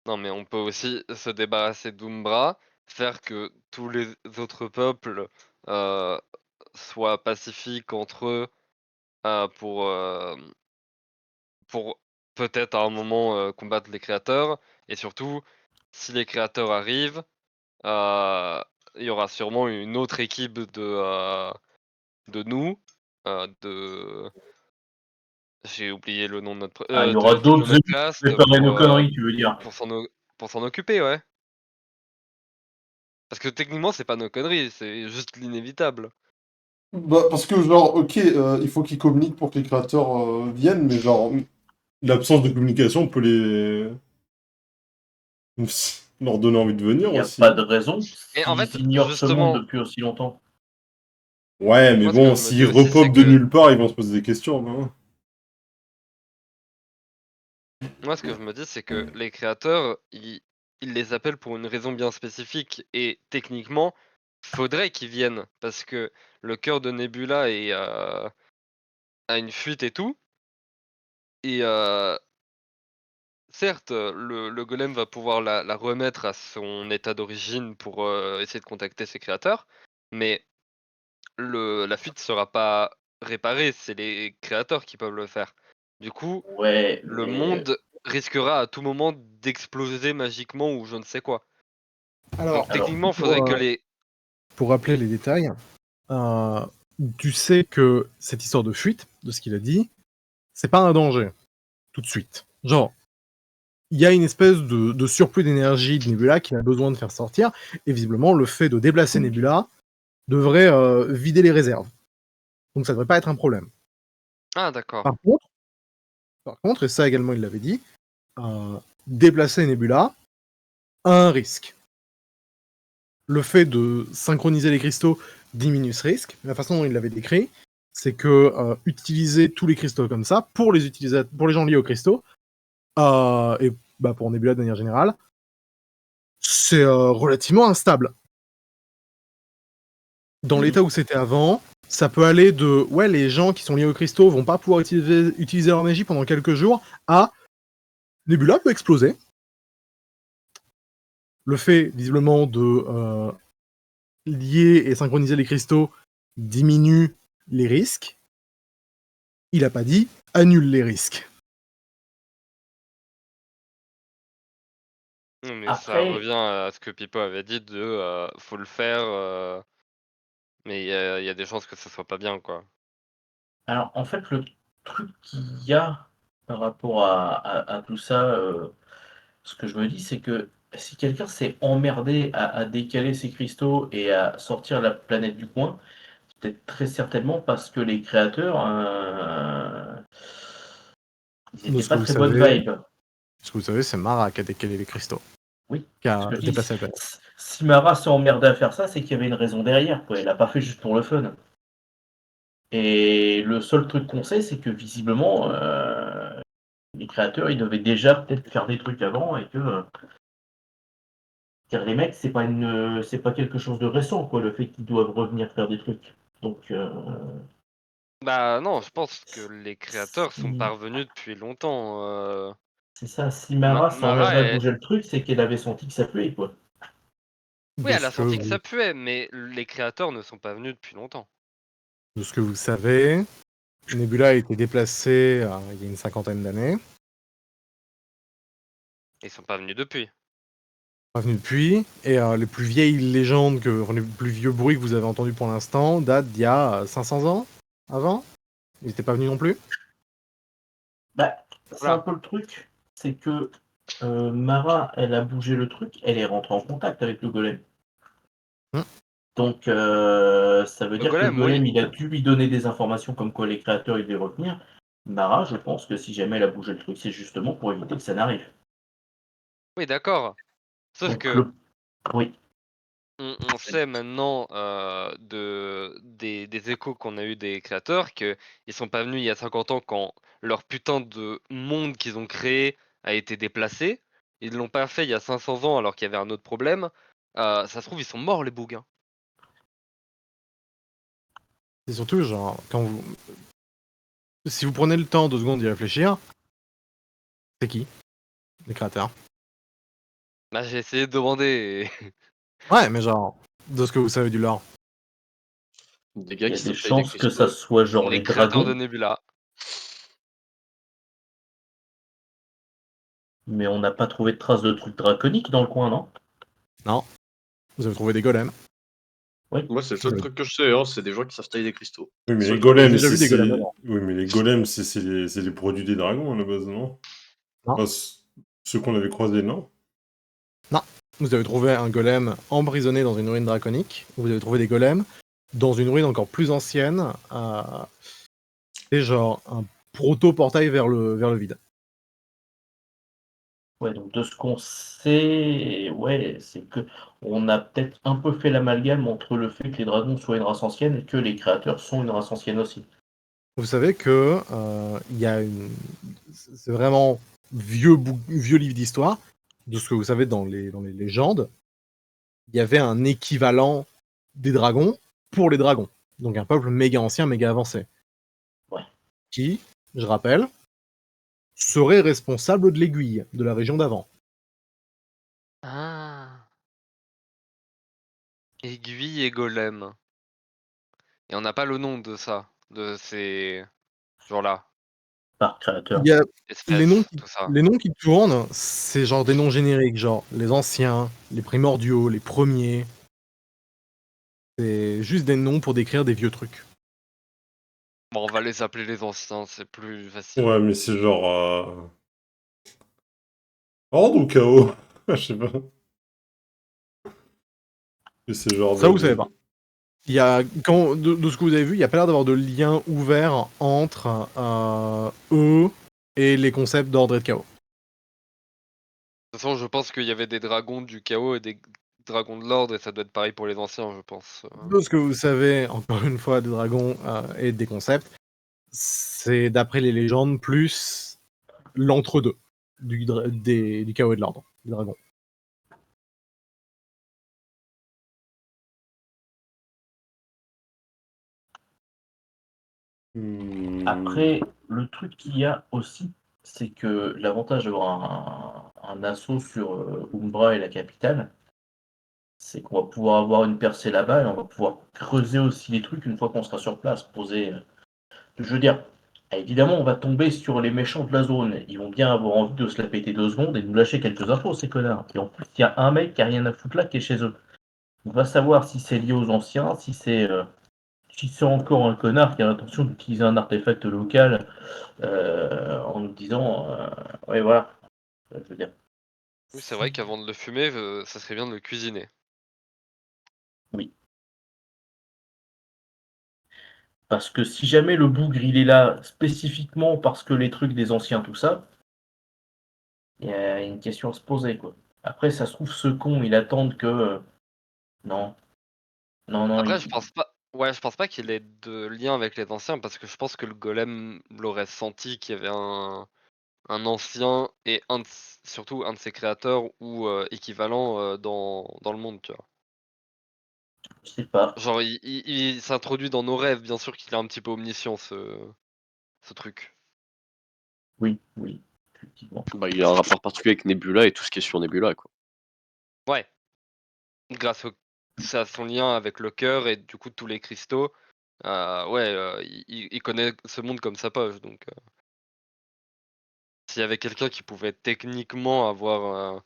Non, mais on peut aussi se débarrasser d'Umbra, faire que tous les autres peuples euh, soient pacifiques entre eux pour peut-être à un moment combattre les créateurs. Et surtout, si les créateurs arrivent, il y aura sûrement une autre équipe de nous, de... J'ai oublié le nom de notre Ah, il y de aura l'équipe de d'autres notre équipes classe qui prépareraient nos conneries, tu veux dire? pour s'en occuper, ouais. Parce que techniquement, c'est pas nos conneries, c'est juste l'inévitable. Bah, parce que, genre, ok, il faut qu'ils communiquent pour que les créateurs viennent, mais genre, l'absence de communication peut leur donner envie de Il venir n'y a aussi. pas de raison Et en fait, s'ils ignorent ce monde justement, depuis aussi longtemps. Ouais, mais moi ce que bon, je me dis s'ils aussi, c'est repopent de que nulle part, ils vont se poser des questions. Hein. moi ce que je me dis, c'est que les créateurs, ils les appellent pour une raison bien spécifique. Et techniquement, faudrait qu'ils viennent. Parce que le cœur de Nebula a une fuite et tout. Et certes, le golem va pouvoir la remettre à son état d'origine pour essayer de contacter ses créateurs. Mais la fuite sera pas réparée, c'est les créateurs qui peuvent le faire. Du coup, Ouais, le mais monde risquera à tout moment d'exploser magiquement ou je ne sais quoi. Alors, Donc techniquement, il pour, faudrait que les... pour rappeler les détails, euh, tu sais que cette histoire de fuite, de ce qu'il a dit, c'est pas un danger, tout de suite. Genre, il y a une espèce de surplus d'énergie de Nebula qu'il a besoin de faire sortir, et visiblement, le fait de déplacer Nebula devrait vider les réserves. Donc ça devrait pas être un problème. Ah d'accord. Par contre, et ça également il l'avait dit, déplacer Nebula a un risque. Le fait de synchroniser les cristaux diminue ce risque. La façon dont il l'avait décrit, c'est que utiliser tous les cristaux comme ça, pour les gens liés aux cristaux, et bah, pour Nebula de manière générale, c'est relativement instable. Dans l'état où c'était avant, ça peut aller de ouais, les gens qui sont liés aux cristaux vont pas pouvoir utiliser leur magie pendant quelques jours à Nebula peut exploser. Le fait, visiblement, de lier et synchroniser les cristaux diminue les risques. Il a pas dit annule les risques. Non, mais ça après, revient à ce que Pipo avait dit de faut le faire, mais il y a des chances que ça soit pas bien quoi. alors en fait, le truc qu'il y a par rapport à tout ça, ce que je me dis, c'est que si quelqu'un s'est emmerdé à décaler ses cristaux et à sortir la planète du coin, c'est peut-être très certainement parce que les créateurs, ils De étaient ce que pas vous très bonne savez, vibe. c'est Mara qui a décalé les cristaux. Oui. qui Ce a que je dis, déplacé la planète. si Mara s'est emmerdée à faire ça, c'est qu'il y avait une raison derrière, quoi. Elle l'a pas fait juste pour le fun. Et le seul truc qu'on sait, c'est que visiblement, les créateurs, ils devaient déjà peut-être faire des trucs avant et que car les mecs, c'est pas quelque chose de récent, quoi, le fait qu'ils doivent revenir faire des trucs. Donc, Bah non, je pense que les créateurs sont si- parvenus depuis longtemps. c'est ça. Si Mara s'est Mara, emmerdée à bouger le truc, c'est qu'elle avait senti que ça puait, quoi. oui, De elle ce a que senti que vous, ça puait, mais les créateurs ne sont pas venus depuis longtemps. de ce que vous savez, Nebula a été déplacée il y a une 50aine d'années. Ils sont pas venus depuis. Revenu depuis, et les plus vieilles légendes, enfin, les plus vieux bruits que vous avez entendus pour l'instant datent d'il y a 500 ans avant. Ils n'étaient pas venus non plus. Bah, c'est Voilà. un peu le truc, c'est que Mara, elle a bougé le truc, elle est rentrée en contact avec le golem. Hmm. Donc, ça veut Le dire que le golem, oui. golem, il a dû lui donner des informations comme quoi les créateurs, ils devaient revenir. Mara, je pense que si jamais elle a bougé le truc, c'est justement pour éviter que ça n'arrive. Oui, d'accord. Sauf Donc, que oui, on sait maintenant des échos qu'on a eu des créateurs qu'ils sont pas venus il y a 50 ans quand leur putain de monde qu'ils ont créé a été déplacé. Ils l'ont pas fait il y a 500 ans alors qu'il y avait un autre problème. Ça se trouve, ils sont morts, les bougs. Hein. C'est surtout, genre, si vous prenez le temps 2 secondes d'y réfléchir, c'est qui les créateurs? Bah, j'ai essayé de demander. Ouais, mais genre, de ce que vous savez du lore. Des gars il y a qui des s'appellent des chances que ça cristaux. soit genre Les les créateurs de dragons, Nebula. mais on n'a pas trouvé de traces de trucs draconiques dans le coin, non? Non. Vous avez trouvé des golems. Moi, c'est le seul truc que je sais, hein, c'est des gens qui savent tailler des cristaux. Oui, mais Seul les truc. Vous avez golems, déjà vu des golems c'est... avant. Oui, mais les golems, c'est les produits des dragons à la base, non? Non. Enfin, ceux qu'on avait croisés, non? Vous avez trouvé un golem emprisonné dans une ruine draconique. Vous avez trouvé des golems dans une ruine encore plus ancienne. C'est genre un proto-portail vers le vide. Ouais, donc de ce qu'on sait, ouais, c'est que on a peut-être un peu fait l'amalgame entre le fait que les dragons soient une race ancienne et que les créateurs sont une race ancienne aussi. Vous savez que il y a c'est vraiment vieux livre d'histoire. De ce que vous savez dans les légendes, il y avait un équivalent des dragons pour les dragons. Donc un peuple méga ancien, méga avancé. Ouais. Qui, je rappelle, serait responsable de l'aiguille de la région d'avant. Ah. Aiguille et golem. Et on n'a pas le nom de ça, de ces gens-là, Par créateur. Il y a espèces, tout ça. les noms qui tournent, c'est genre des noms génériques, genre les anciens, les primordiaux, les premiers. C'est juste des noms pour décrire des vieux trucs. Bon, on va les appeler les anciens, c'est plus facile. Ouais, mais c'est genre... Ordre ou chaos? Je sais pas. Et c'est genre Ça, vous savez pas. Il y a, de ce que vous avez vu, il n'y a pas l'air d'avoir de lien ouvert entre eux et les concepts d'ordre et de chaos. De toute façon, je pense qu'il y avait des dragons du chaos et des dragons de l'ordre, et ça doit être pareil pour les anciens, je pense. De ce que vous savez, encore une fois, des dragons et des concepts, c'est d'après les légendes plus l'entre-deux du chaos et de l'ordre, des dragons. Après, le truc qu'il y a aussi, c'est que l'avantage d'avoir un assaut sur Umbra et la capitale, c'est qu'on va pouvoir avoir une percée là-bas et on va pouvoir creuser aussi les trucs une fois qu'on sera sur place, poser. Je veux dire, évidemment, on va tomber sur les méchants de la zone. Ils vont bien avoir envie de se la péter 2 secondes et de nous lâcher quelques infos, ces connards. Et en plus, il y a un mec qui a rien à foutre là qui est chez eux. On va savoir si c'est lié aux anciens, si c'est encore un connard qui a l'intention d'utiliser un artefact local en nous disant ouais, voilà. Je veux dire, Oui, c'est vrai qu'avant de le fumer, ça serait bien de le cuisiner. oui. Parce que si jamais le bougre il est là spécifiquement parce que les trucs des anciens, tout ça, il y a une question à se poser, quoi. Après, ça se trouve, ce con, il attend que. Non. Non, Après, il- je pense pas. Ouais, je pense pas qu'il ait de lien avec les anciens parce que je pense que le golem l'aurait senti qu'il y avait un ancien et surtout un de ses créateurs ou équivalent dans le monde, tu vois. je sais pas. Genre, il s'introduit dans nos rêves, bien sûr qu'il est un petit peu omniscient, ce truc. Oui, effectivement. Bah, il a un rapport particulier avec Nebula et tout ce qui est sur Nebula, quoi. Ouais. Grâce à son lien avec le cœur et du coup tous les cristaux. Ouais, il connaît ce monde comme sa poche, donc s'il y avait quelqu'un qui pouvait techniquement avoir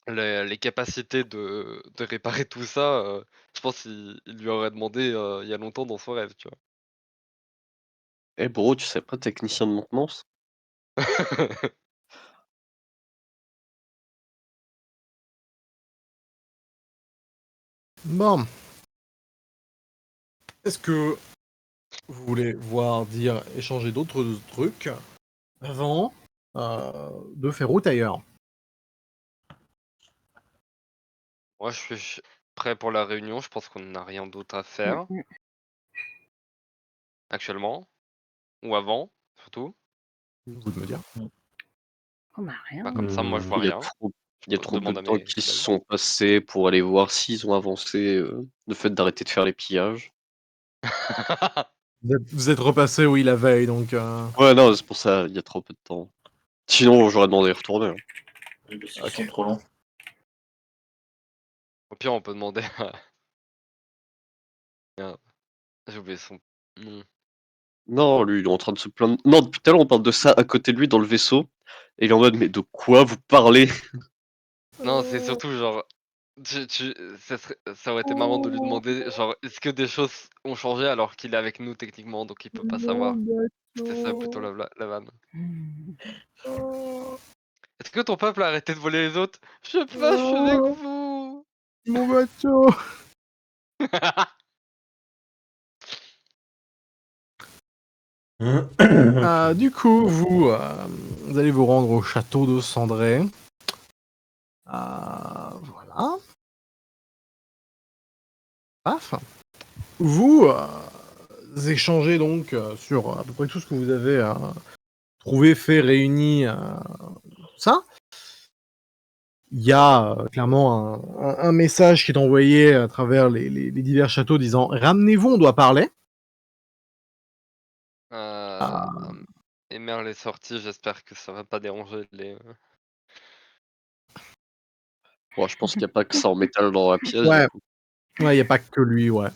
les capacités de réparer tout ça, je pense qu'il lui aurait demandé il y a longtemps dans son rêve, tu vois. Eh bro, tu sais pas technicien de maintenance? Bon. Est-ce que vous voulez voir, dire, échanger d'autres trucs avant de faire route ailleurs? Moi, je suis prêt pour la réunion, je pense qu'on n'a rien d'autre à Mm, faire mm. actuellement, ou avant, surtout. Vous de me dire. On a rien. Bah, comme ça, moi, je vois Il y a rien. trop, il y a Je trop peu demande de à temps mes qui se collègues. sont passés pour aller voir s'ils ont avancé le fait d'arrêter de faire les pillages. Vous êtes repassé, oui, la veille, donc... Ouais, non, c'est pour ça, il y a trop peu de temps. Sinon, j'aurais demandé de retourner. Hein. Parce qu'ils Ok. sont trop longs. Au pire, on peut demander à... Merde, j'ai oublié son nom. Non, lui, il est en train de se plaindre. Non, depuis tout à l'heure, on parle de ça à côté de lui dans le vaisseau. Et il est en mode, mais de quoi vous parlez? Non, c'est surtout genre... ça aurait été marrant de lui demander, genre, est-ce que des choses ont changé alors qu'il est avec nous techniquement, donc il peut pas savoir. C'était ça plutôt la vanne. Mm. Est-ce que ton peuple a arrêté de voler les autres? Je sais pas, je suis avec vous. Mon bateau. Du coup, vous allez vous rendre au château de Cendré. Voilà. Paf. Vous échangez donc sur à peu près tout ce que vous avez trouvé, fait, réuni, tout ça. Il y a clairement un message qui est envoyé à travers les divers châteaux disant « Ramenez-vous, on doit parler Euh... Emerl est sorti, j'espère que ça va pas déranger les... Bon, je pense qu'il n'y a pas que ça en métal dans la pièce, Ouais. du coup. Ouais, il n'y a pas que lui, ouais.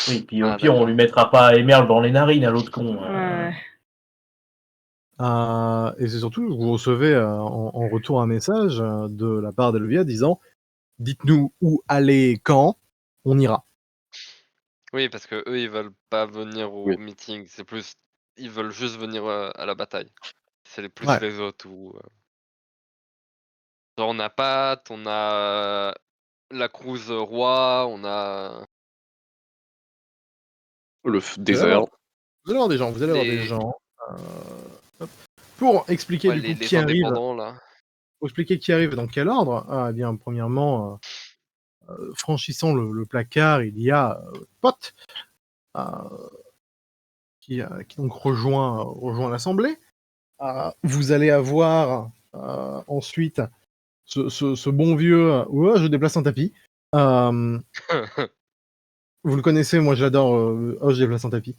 Oui, puis au Ah, pire, on d'accord. lui mettra pas Emerl dans les narines à l'autre con. Ouais. Et c'est surtout que vous recevez en retour un message de la part d'Elvia disant « Dites-nous où aller, quand, on ira. Oui, parce que eux, ils veulent pas venir au Oui. meeting, c'est plus... Ils veulent juste venir à la bataille. C'est plus Ouais. les autres où... Genre, on a Pat, on a la cruise roi, on a Le Vous allez désert. avoir, vous allez avoir des les, gens. Hop. Pour expliquer ouais, du coup les qui arrive, indépendants, là. pour expliquer qui arrive et dans quel ordre, eh bien premièrement, franchissant le placard, il y a Pot euh, qui donc rejoint l'assemblée. Vous allez avoir ensuite ce bon vieux. Ouais, je déplace un tapis. Vous le connaissez, moi je l'adore. Oh, je déplace un tapis.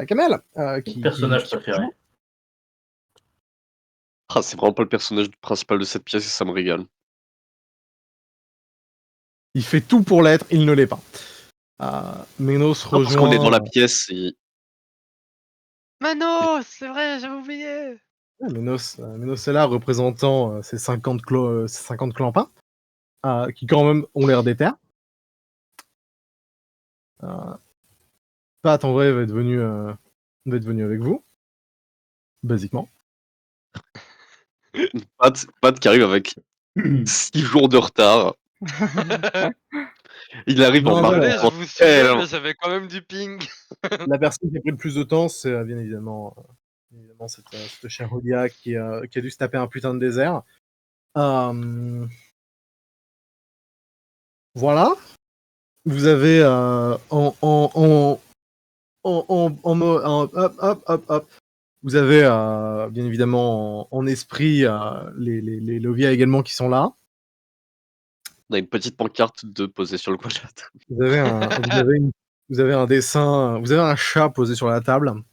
Kamel, Personnage préféré. Ah, c'est vraiment pas le personnage principal de cette pièce et ça me régale. il fait tout pour l'être, il ne l'est pas. Ménos Non, parce qu'on est dans la rejoint. pièce et... Mano, c'est vrai, j'avais oublié. Ménos est là représentant ces 50 clampins, qui quand même ont l'air déter. Pat, en vrai, va être venu avec vous, basiquement. Pat qui arrive avec 6 jours de retard. Il arrive en Non, non, Désolé, je marquant vous suivais, tellement. mais j'avais quand même du ping. la personne qui a pris le plus de temps, c'est bien évidemment cette chère Olia qui a dû se taper un putain de désert. Voilà. Vous avez hop. Vous avez bien évidemment en esprit les Lovia également qui sont là. On a une petite pancarte de posée sur le coin de la table. Vous avez vous avez un dessin, vous avez un chat posé sur la table.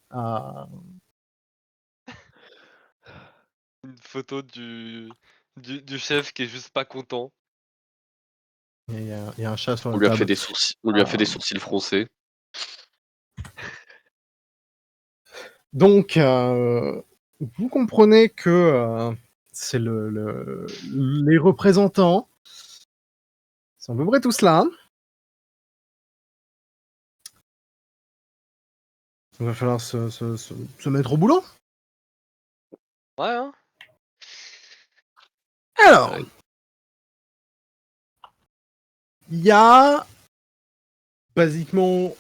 Une photo du chef qui est juste pas content. Il y a un chat sur On la lui a fait table. des sourcils, on lui a fait des sourcils froncés. Donc, vous comprenez que c'est les représentants sont à peu près tous là. Il va falloir se mettre au boulot. Ouais, hein. Alors, Ouais. il y a basiquement...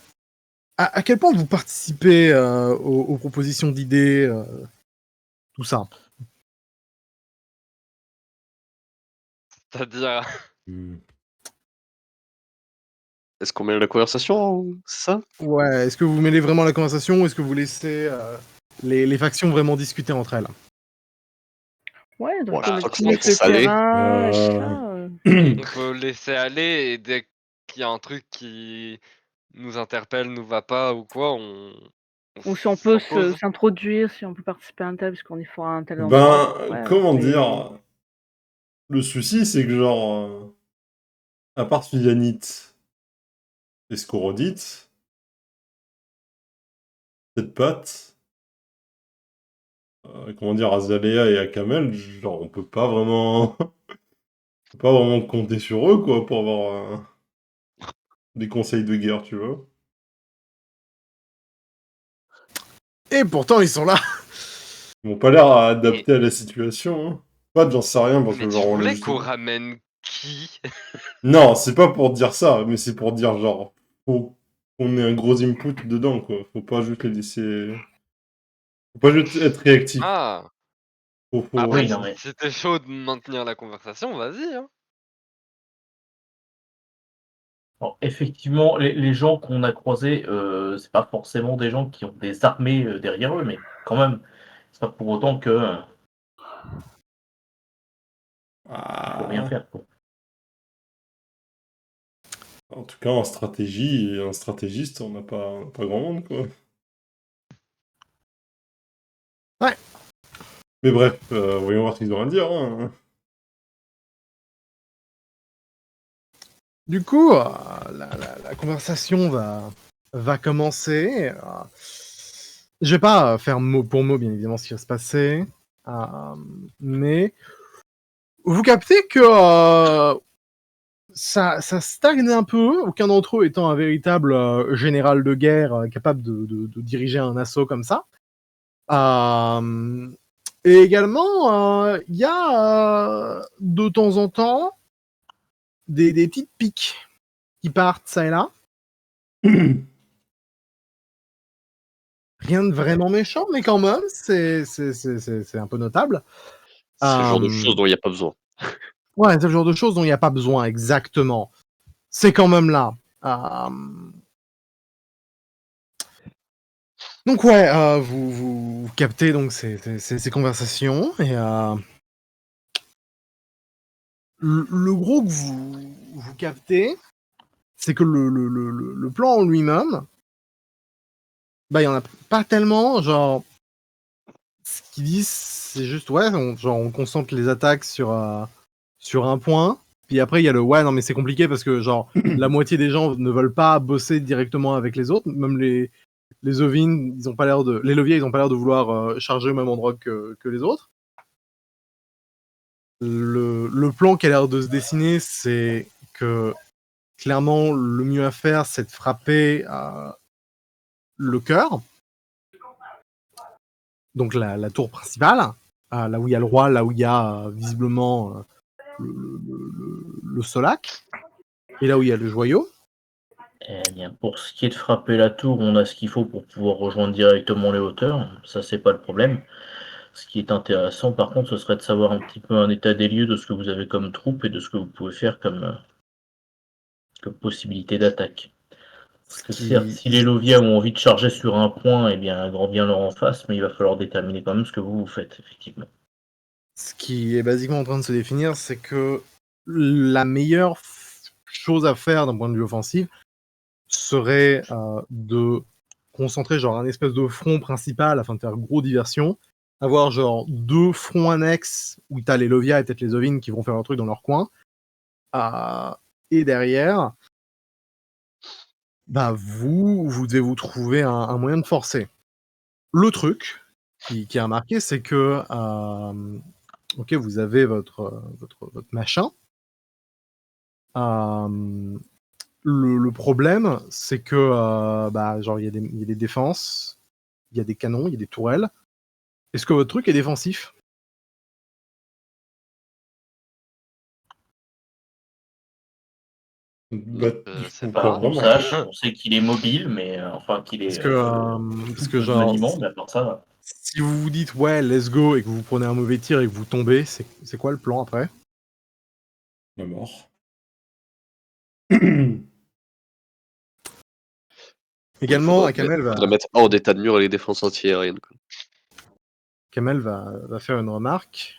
À quel point vous participez aux propositions d'idées, tout ça? C'est-à-dire, Est-ce qu'on met la conversation ou c'est ça? Ouais, est-ce que vous mêlez vraiment la conversation ou est-ce que vous laissez les factions vraiment discuter entre elles? Ouais, de Bon, faire je le crois que petit ça avec laisse le aller. terrain, et tout ça. on peut laisser aller et dès qu'il y a un truc qui nous interpelle, nous va pas ou quoi, on Ou si on peut s'impose. s'introduire, si on peut participer à un tel, puisqu'on y fera un tel endroit. Ben, Ouais, comment c'est- dire? Le souci, c'est que genre, à part Sylvanit et Scorodite, cette patte, comment dire, Azalea et Akamel, genre, on peut pas vraiment, on peut pas vraiment compter sur eux, quoi, pour avoir des conseils de guerre, tu vois. Et pourtant, ils sont là. Ils m'ont pas l'air à adapter à la situation, hein. Pas, j'en sais rien, parce Mais que tu genre, on l'a voulais juste... qu'on ramène qui? Non, c'est pas pour dire ça, mais c'est pour dire, genre, faut qu'on ait un gros input dedans, quoi. Faut pas juste les laisser... Faut pas juste être réactif. Ah! Faut... Après, Oui, si non, mais si tu chaud de maintenir la conversation, vas-y, hein. bon, effectivement, les gens qu'on a croisés, c'est pas forcément des gens qui ont des armées derrière eux, mais quand même, c'est pas pour autant que il faut rien Ah, faire, quoi. en tout cas, en stratégie, et un stratégiste, on n'a pas grand monde, quoi. Ouais. Mais bref, voyons voir ce qu'ils ont à dire, hein. Du coup, la conversation va commencer. Je vais pas faire mot pour mot, bien évidemment, ce qui va se passer. Mais vous captez que ça stagne un peu, aucun d'entre eux étant un véritable général de guerre capable de diriger un assaut comme ça. Et également, il y a de temps en temps des petites piques qui partent ça et là. Rien de vraiment méchant, mais quand même, c'est un peu notable. C'est le genre de Euh, choses dont il n'y a pas besoin. Ouais, c'est le genre de choses dont il n'y a pas besoin, exactement. C'est quand même là. Donc ouais, vous captez donc ces conversations et le gros que vous captez, c'est que le plan en lui-même, bah il y en a pas tellement. Genre, ce qu'ils disent, c'est juste ouais, on concentre les attaques sur un point. Puis après, il y a le ouais, non mais c'est compliqué parce que genre la moitié des gens ne veulent pas bosser directement avec les autres, même les Ovines, ils ont pas l'air de, les Leviers, ils ont pas l'air de vouloir charger au même endroit que les autres. Le plan qui a l'air de se dessiner, c'est que clairement le mieux à faire, c'est de frapper le cœur, donc la tour principale, là où il y a le roi, là où il y a visiblement le Solac, et là où il y a le joyau. Eh bien, pour ce qui est de frapper la tour, on a ce qu'il faut pour pouvoir rejoindre directement les hauteurs. Ça, c'est pas le problème. Ce qui est intéressant, par contre, ce serait de savoir un petit peu un état des lieux de ce que vous avez comme troupe et de ce que vous pouvez faire comme comme possibilité d'attaque. Parce que Ce certes, qui, si les Lovia ont envie de charger sur un point, eh bien, grand bien leur en face, mais il va falloir déterminer quand même ce que vous faites, effectivement. ce qui est basiquement en train de se définir, c'est que la meilleure chose à faire d'un point de vue offensif serait de concentrer genre un espèce de front principal afin de faire gros diversion, avoir genre 2 fronts annexes où t'as les Lovia et peut-être les Ovines qui vont faire leur truc dans leur coin, euh, et derrière, bah vous devez vous trouver un moyen de forcer. Le truc qui a marqué, c'est que ok, vous avez votre machin. Le problème, c'est que bah, genre, il y a des défenses, il y a des canons, il y a des tourelles. Est-ce que votre truc est défensif? Bah, C'est pas pas. Qu'on vraiment. sache, on sait qu'il est mobile, mais enfin qu'il est Parce souple que de genre, maniement, mais à part ça, va. si vous vous dites ouais, let's go, et que vous prenez un mauvais tir et que vous tombez, c'est quoi le plan après? La mort. Il Également, Kamel faudrait mettre hors d'état de mur les défenses antiaériennes. Quoi. Va faire une remarque.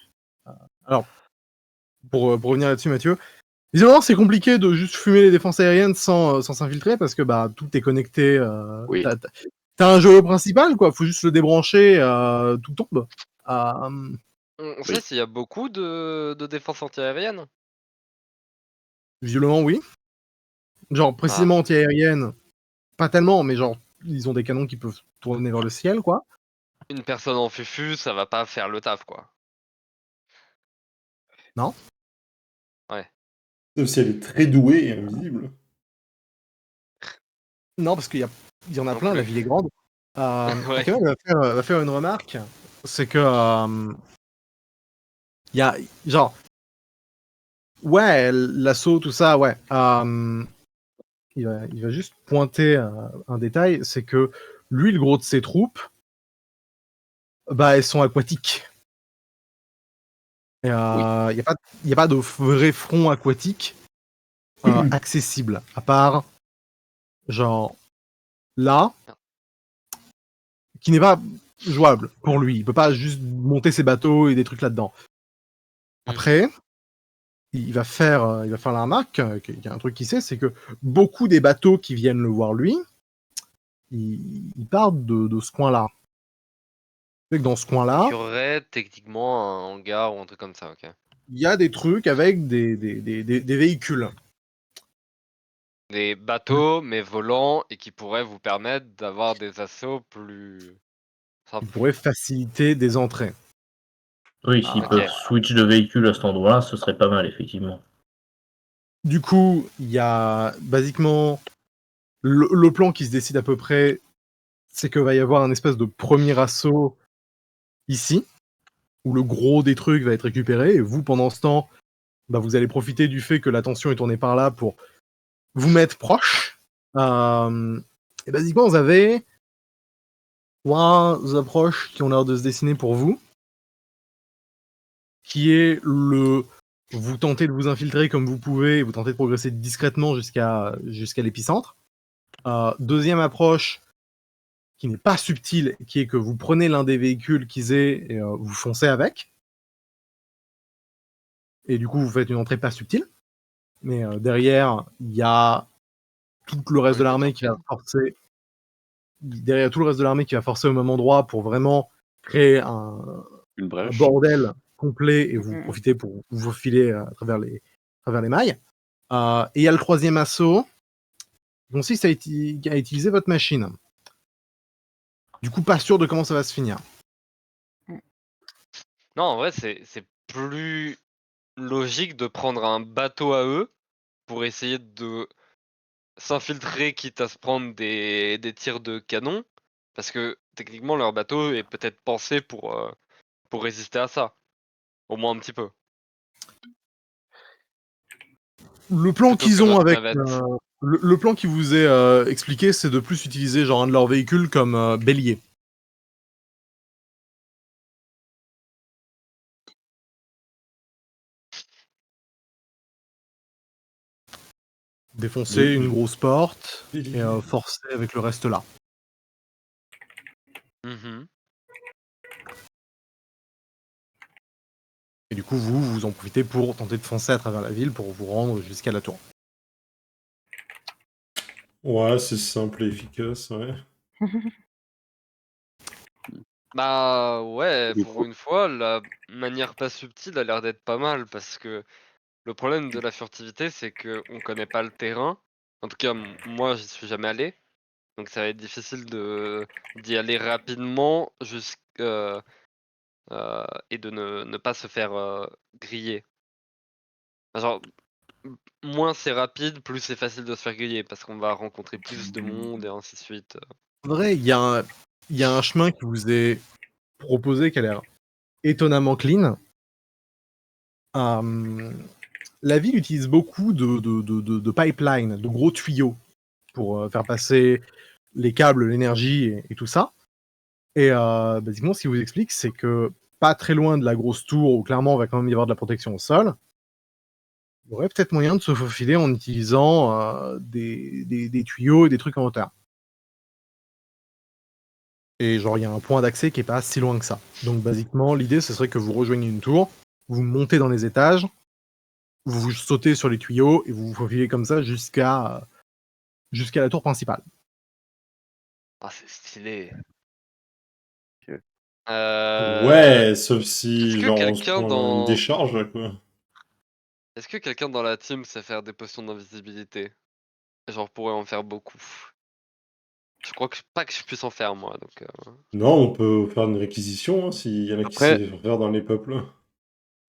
Alors, pour revenir là-dessus, Mathieu, visiblement, c'est compliqué de juste fumer les défenses aériennes sans s'infiltrer parce que bah, tout est connecté. Oui. T'as un jeu principal, quoi. Faut juste le débrancher, tout tombe. On sait s'il y a beaucoup de défense antiaérienne? Visiblement, oui. Genre, précisément anti-aérienne, pas tellement, mais genre, ils ont des canons qui peuvent tourner vers le ciel, quoi. Une personne en fufu, ça va pas faire le taf, quoi. Non. Ouais. Sauf si elle est très douée et invisible. Non, parce il y en a Non plein, la plus. ville est grande. Ouais. Kamel va faire une remarque. C'est que. Il y a. Genre. Ouais, l'assaut, tout ça, ouais. Il va juste pointer un détail, c'est que lui, le gros de ses troupes, bah, elles sont aquatiques. Il n'y a pas de vrai front aquatique accessible, à part, genre, là, qui n'est pas jouable pour lui. Il peut pas juste monter ses bateaux et des trucs là-dedans. Après, il va faire la remarque, qu'il y a un truc qu'il sait, c'est que beaucoup des bateaux qui viennent le voir lui, ils partent de ce coin-là. C'est que dans ce Donc coin-là, il y aurait techniquement un hangar ou un truc comme ça, ok. il y a des trucs avec des véhicules. Des bateaux, mais volants, et qui pourraient vous permettre d'avoir des assauts plus Qui simples. pourraient faciliter des entrées. Oui, s'ils Ok. peuvent switch de véhicule à cet endroit-là, ce serait pas mal, effectivement. Du coup, il y a basiquement le plan qui se décide à peu près, c'est qu'il va y avoir un espèce de premier assaut ici, où le gros des trucs va être récupéré, et vous, pendant ce temps, bah, vous allez profiter du fait que la tension est tournée par là pour vous mettre proche. Et basiquement, vous avez 3 approches qui ont l'air de se dessiner pour vous, qui est vous tentez de vous infiltrer comme vous pouvez, vous tentez de progresser discrètement jusqu'à l'épicentre. Deuxième approche, qui n'est pas subtile, qui est que vous prenez l'un des véhicules qu'ils aient et vous foncez avec. Et du coup, vous faites une entrée pas subtile. Mais derrière, il y a tout le reste de l'armée qui va forcer. Derrière tout le reste de l'armée qui va forcer au même endroit pour vraiment créer un Une brèche. bordel complet et vous profitez pour vous faufiler à travers les mailles. Et il y a le troisième assaut qui consiste à utiliser votre machine. Du coup, pas sûr de comment ça va se finir. Non, en vrai, c'est plus logique de prendre un bateau à eux pour essayer de s'infiltrer, quitte à se prendre des tirs de canon, parce que techniquement leur bateau est peut-être pensé pour résister à ça, au moins un petit peu. Le plan Plutôt que qu'ils ont votre avec navette. le plan qui vous est expliqué, c'est de plus utiliser genre un de leurs véhicules comme bélier. défoncer Oui. une grosse porte Oui. et forcer avec le reste là. Mhm. Et du coup, vous en profitez pour tenter de foncer à travers la ville pour vous rendre jusqu'à la tour. Ouais, c'est simple et efficace, ouais. Bah ouais, Du pour coup, une fois, la manière pas subtile a l'air d'être pas mal parce que le problème de la furtivité, c'est que on connaît pas le terrain. En tout cas, moi, j'y suis jamais allé, donc ça va être difficile d'y aller rapidement et de ne pas se faire griller. Genre, moins c'est rapide, plus c'est facile de se faire griller parce qu'on va rencontrer plus de monde et ainsi de suite. En vrai, il y a un chemin qui vous est proposé qui a l'air étonnamment clean. La ville utilise beaucoup de pipelines, de gros tuyaux pour faire passer les câbles, l'énergie et tout ça. Et basiquement, ce qu'il vous explique, c'est que pas très loin de la grosse tour, où clairement, il va quand même y avoir de la protection au sol, il y aurait peut-être moyen de se faufiler en utilisant des tuyaux et des trucs en hauteur. Et genre, il y a un point d'accès qui est pas si loin que ça. Donc, basiquement, l'idée, ce serait que vous rejoigniez une tour, vous montez dans les étages, vous sautez sur les tuyaux et vous vous faufilez comme ça jusqu'à la tour principale. Ah, c'est stylé. Ok. Ouais, sauf Est-ce si, que genre, on se quelqu'un prend une dans décharge, là, quoi. Est-ce que quelqu'un dans la team sait faire des potions d'invisibilité? Genre pourrait en faire beaucoup. Je crois que pas que je puisse en faire moi, donc Non, on peut faire une réquisition, hein, s'il y en a qui après, savent faire dans les peuples.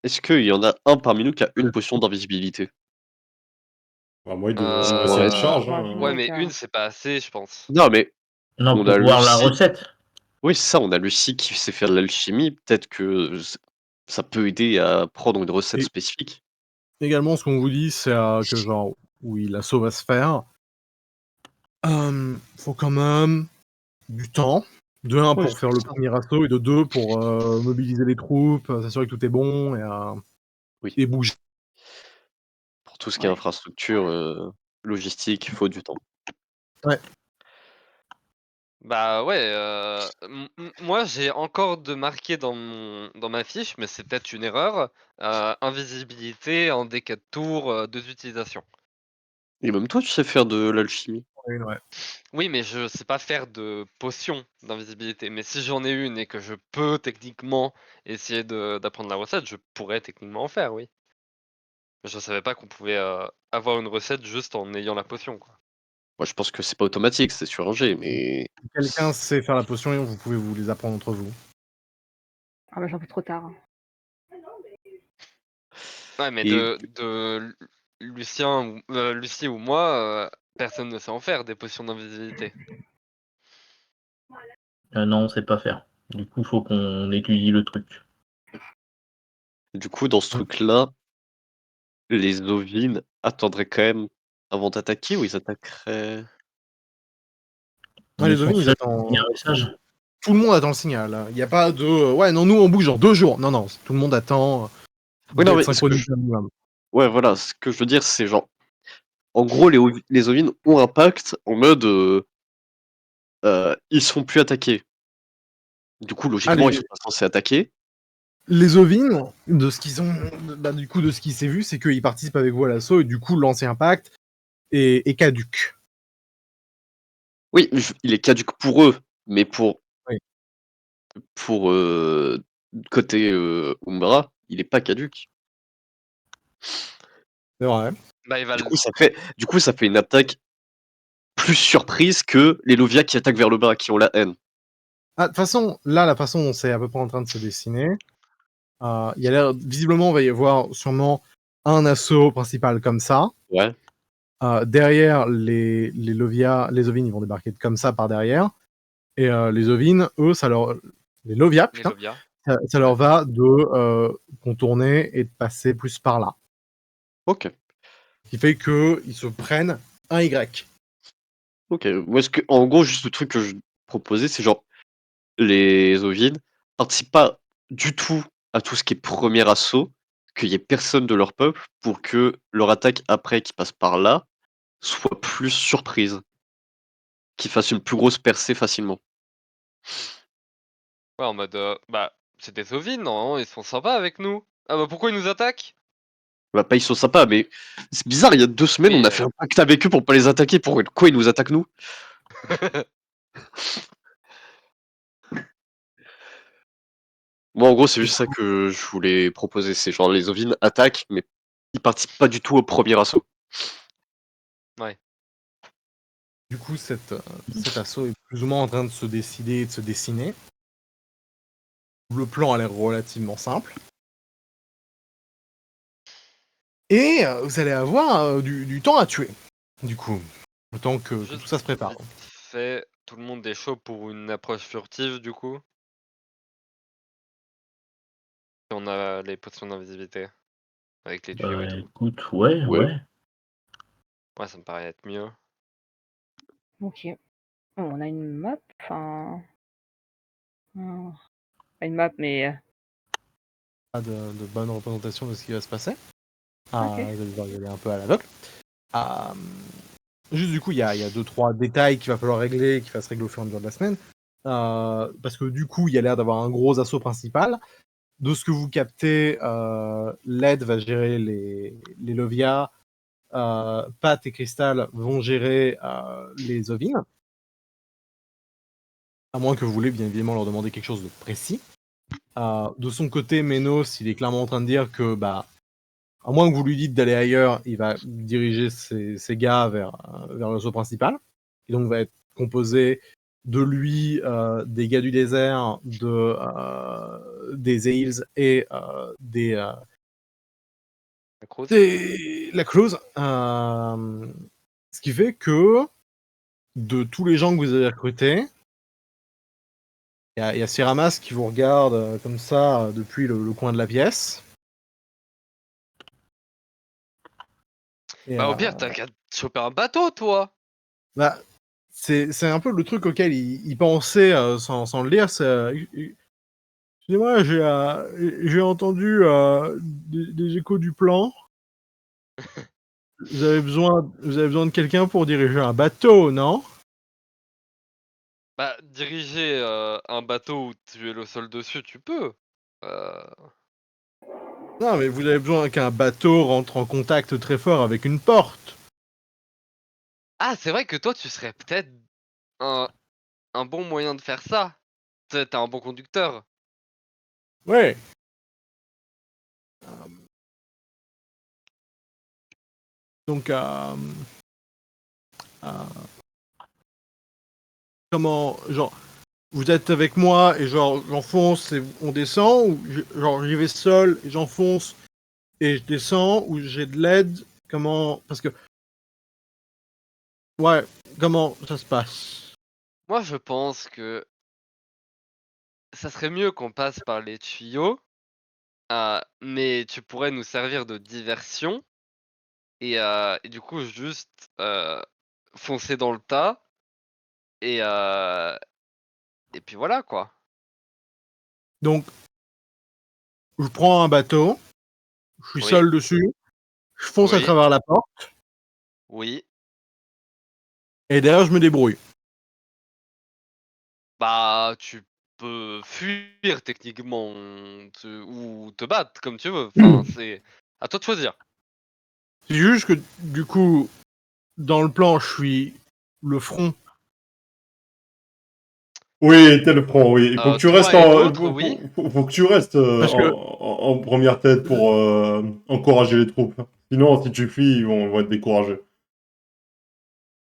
est-ce qu'il y en a un parmi nous qui a une potion d'invisibilité? Bah, moi, il devrait Parce m'en qu'il en rester une reste. charge, Moi, j'en ouais, hein. ai mais aucun. une c'est pas assez, je pense. Non, mais Non, on pour a voir la Lucie. recette. Oui, c'est ça, on a Lucie qui sait faire de l'alchimie. Peut-être que ça peut aider à prendre une recette Et spécifique. également, ce qu'on vous dit, c'est que genre, oui, l'assaut va se faire. Faut quand même du temps. De un, Ouais, pour faire c'est le ça. premier assaut, et de deux, pour mobiliser les troupes, s'assurer que tout est bon, Oui, et bouger. pour tout ce qui est Ouais. infrastructure, logistique, il faut du temps. Ouais. Bah ouais, moi j'ai encore de marqué dans ma fiche, mais c'est peut-être une erreur. Invisibilité en D4 tours, 2 utilisations. Et même toi, tu sais faire de l'alchimie. Ouais. Oui, mais je sais pas faire de potion d'invisibilité. Mais si j'en ai une et que je peux techniquement essayer d'apprendre la recette, je pourrais techniquement en faire, oui. Je savais pas qu'on pouvait avoir une recette juste en ayant la potion, quoi. Moi, je pense que c'est pas automatique, c'est sur un G, mais. Si quelqu'un sait faire la potion, vous pouvez vous les apprendre entre vous. Ah bah j'en fais trop tard. Ouais, mais Et Lucie ou moi, personne ne sait en faire des potions d'invisibilité. Non, on sait pas faire. Du coup, faut qu'on étudie le truc. du coup, dans ce truc-là, les ovines attendraient quand même avant d'attaquer ou ils attaqueraient. On Ouais, est les ovines, ils censé attendent. envoyer un message. Tout le monde attend le signal. Il n'y a pas de. Ouais, non, nous on bouge dans 2 jours. Non, non, tout le monde attend Oui, non, d'être mais synchronisé un minimum. Ouais, voilà, ce que je veux dire, c'est genre. En gros, les ovines ont un pacte en mode. Ils seront plus attaqués. Du coup, logiquement, ils Allez, sont pas censés attaquer. les ovines, de ce qu'ils ont. Bah, du coup, de ce qui s'est vu, c'est qu'ils participent avec vous à l'assaut et du coup, l'ancien pacte est caduque. Oui, il est caduque pour eux, mais Oui. pour côté Umbra, il est pas caduque. C'est vrai. Bah, il va Du coup, ça fait une attaque plus surprise que les Lovia qui attaquent vers le bas, qui ont la haine. Ah, de toute façon, là, la façon dont c'est à peu près en train de se dessiner, il y a l'air. Visiblement, il va y avoir sûrement un assaut principal comme ça. Ouais. Derrière, les Lovia, les ovines, ils vont débarquer comme ça par derrière. Et les ovines, eux, ça leur. Les Lovia, les putain, Lovia. ça leur va de contourner et de passer plus par là. Ok. Ce qui fait qu'ils se prennent un Y. Ok. Moi, en gros, juste le truc que je proposais, c'est genre les ovines participent pas du tout à tout ce qui est premier assaut, qu'il y ait personne de leur peuple pour que leur attaque après qui passe par là soit plus surprise, qu'ils fassent une plus grosse percée facilement. Ouais, en mode, bah, c'est des ovines, non? Ils sont sympas avec nous. Ah bah pourquoi ils nous attaquent? Bah, pas ils sont sympas, mais c'est bizarre, il y a 2 semaines, on Oui, a fait un pacte avec eux pour pas les attaquer. Pourquoi ils nous attaquent nous? Moi, en gros, c'est juste ça que je voulais proposer. C'est genre les ovines attaquent, mais ils participent pas du tout au premier assaut. Ouais. Du coup, cet assaut est plus ou moins en train de se décider et de se dessiner. Le plan a l'air relativement simple. Et vous allez avoir du temps à tuer, du coup. Le temps que Juste tout ça se prépare. vite fait, tout le monde est chaud pour une approche furtive du coup. Si on a les potions d'invisibilité avec les tuyaux Bah et tout. écoute, ouais, Ouais. ouais. Ouais, ça me paraît être mieux. Ok. Oh, on a une map, enfin... pas une map, mais... Pas de bonne représentation de ce qui va se passer. Vous Ok. allez devoir y aller un peu à l'aveugle. Juste du coup, il y a 2-3 détails qu'il va falloir régler, qui va se régler au fur et à mesure de la semaine. Parce que du coup, il y a l'air d'avoir un gros assaut principal. De ce que vous captez, Led va gérer les Lovia, Pat et Crystal vont gérer les ovines. À moins que vous voulez bien évidemment leur demander quelque chose de précis. De son côté, Menos, il est clairement en train de dire que, bah, à moins que vous lui dites d'aller ailleurs, il va diriger ses gars vers le réseau principal. Et donc va être composé de lui, des gars du désert, des Ails et La croûte. la Close. Ce qui fait que de tous les gens que vous avez recrutés, il y a Seramas qui vous regarde comme ça depuis le coin de la pièce. Et, Bah au pire, t'as qu'à choper un bateau, toi! bah, c'est un peu le truc auquel il pensait sans le lire. Excusez-moi, j'ai entendu des échos du plan. Vous avez besoin de quelqu'un pour diriger un bateau, non? Bah, diriger un bateau où tu es le seul dessus, tu peux. Euh, Non, mais vous avez besoin qu'un bateau rentre en contact très fort avec une porte. Ah, c'est vrai que toi, tu serais peut-être un, un bon moyen de faire ça. T'es un bon conducteur. Ouais. Donc, comment, genre, vous êtes avec moi et genre j'enfonce et on descend, ou genre j'y vais seul et j'enfonce et je descends, ou j'ai de l'aide? Comment? Parce que, ouais, comment ça se passe? Moi, je pense que ça serait mieux qu'on passe par les tuyaux, mais tu pourrais nous servir de diversion et du coup juste foncer dans le tas et, euh, et puis voilà quoi. Donc, je prends un bateau, je suis Oui, seul dessus, je fonce à oui, travers la porte oui. et derrière je me débrouille. Bah, tu peux fuir techniquement ou te battre comme tu veux. Enfin, c'est à toi de choisir. C'est juste que du coup, dans le plan, je suis le front. Oui, t'es le front, oui. Il faut que tu restes Toi et d'autres, oui. faut que tu restes Parce que, en première tête pour encourager les troupes. Sinon, si tu fuis, ils vont être découragés.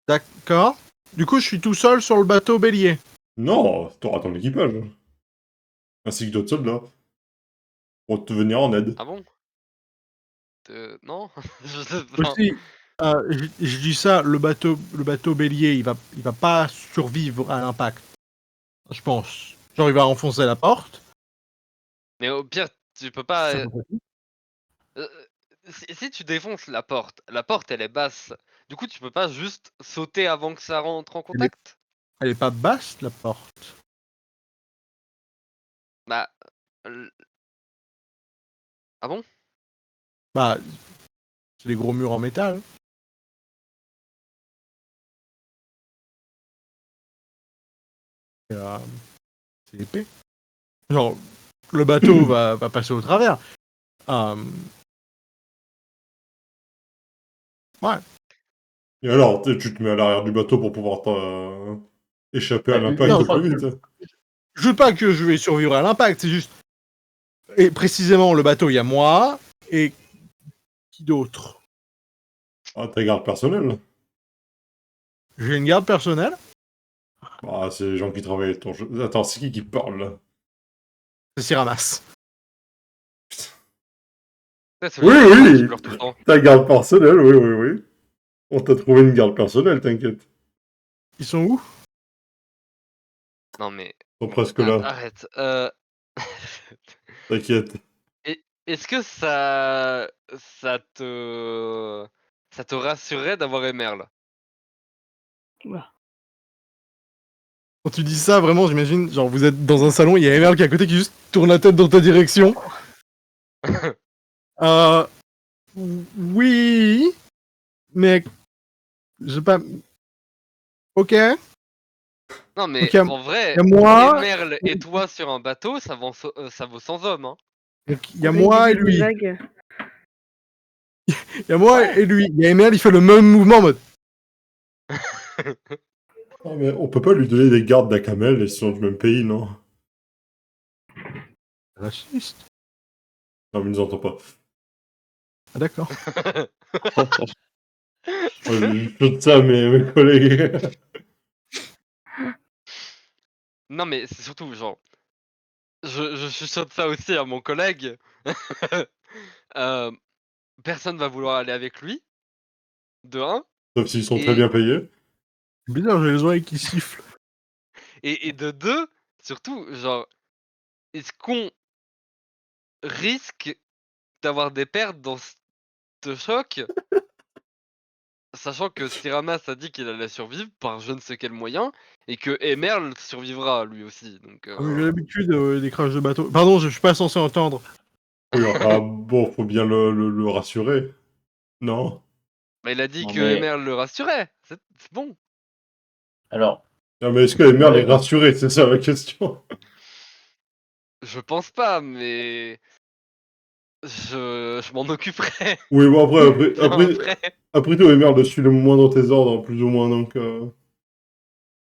d'accord. Du coup, je suis tout seul sur le bateau bélier. Non, t'auras ton équipage. Ainsi que d'autres soldats. Pour te venir en aide. Ah bon? Non? Je sais pas. Aussi, je dis ça, le bateau bélier, il va pas survivre à l'impact. Je pense. Genre, il va enfoncer la porte. Mais au pire, tu peux C'est pas. à peu près tout. Si tu défonces la porte elle est basse. Du coup, tu peux pas juste sauter avant que ça rentre en Elle est, contact? elle est pas basse, la porte. Bah. l- Ah bon? Bah, c'est des gros murs en métal. C'est épais. Genre, le bateau va passer au travers. Ouais. Et alors, tu te mets à l'arrière du bateau pour pouvoir échapper à Bah, l'impact une au fois plus que- vite. Je veux pas que je vais survivre à l'impact, c'est juste. Et précisément, le bateau, il y a moi et qui d'autre? Ah, ta garde personnelle. J'ai une garde personnelle. Bah, c'est les gens qui travaillent avec ton jeu. Attends, c'est qui parle là? C'est Siramas. Ouais, c'est Oui, le oui. qui pleure tout le temps. Ta garde personnelle, oui, oui, oui. On t'a trouvé une garde personnelle, t'inquiète. Ils sont où? Non mais Ils sont presque là, arrête. t'inquiète. Est-ce que ça te rassurerait d'avoir Emerl? Oula. Quand tu dis ça, vraiment, j'imagine, genre, vous êtes dans un salon, il y a Emerald qui est à côté qui juste tourne la tête dans ta direction. Oui, mais je sais pas. Ok. Non mais Donc, il en vrai, y a moi, Emerl et toi sur un bateau, ça vaut 100 hommes, hein. donc, il y a On fait une moi et visite lui. des vagues. Il y a moi et lui. Il y a Emerald, il fait le même mouvement en mode. Ah, mais on peut pas lui donner des gardes d'Akamel, ils sont du même pays, non? Raciste. Non, mais ils nous entendent pas. Ah, d'accord. Moi, je chante ça à mes collègues. Non mais c'est surtout genre, je chuchote ça aussi à mon collègue. Personne va vouloir aller avec lui, de 1, Sauf s'ils sont très et bien payés. C'est bizarre, j'ai les oreilles qui sifflent. et de 2, surtout genre, est-ce qu'on risque d'avoir des pertes dans ce choc? Sachant que Siramas a dit qu'il allait survivre par je ne sais quel moyen, et que Emerl survivra lui aussi, donc Ah, mais j'ai l'habitude des crashs de bateau. Pardon, je suis pas censé entendre. Oui, ah bon, faut bien le rassurer. Non? bah, il a dit Non, que mais- Emerl le rassurait, c'est bon. Alors, Non, mais est-ce que Emerald est Ouais. rassuré? C'est ça la question. Je pense pas, mais je m'en occuperai Oui, bon, bien après. après tout, Emerald suit le moindre de tes ordres, plus ou moins, donc...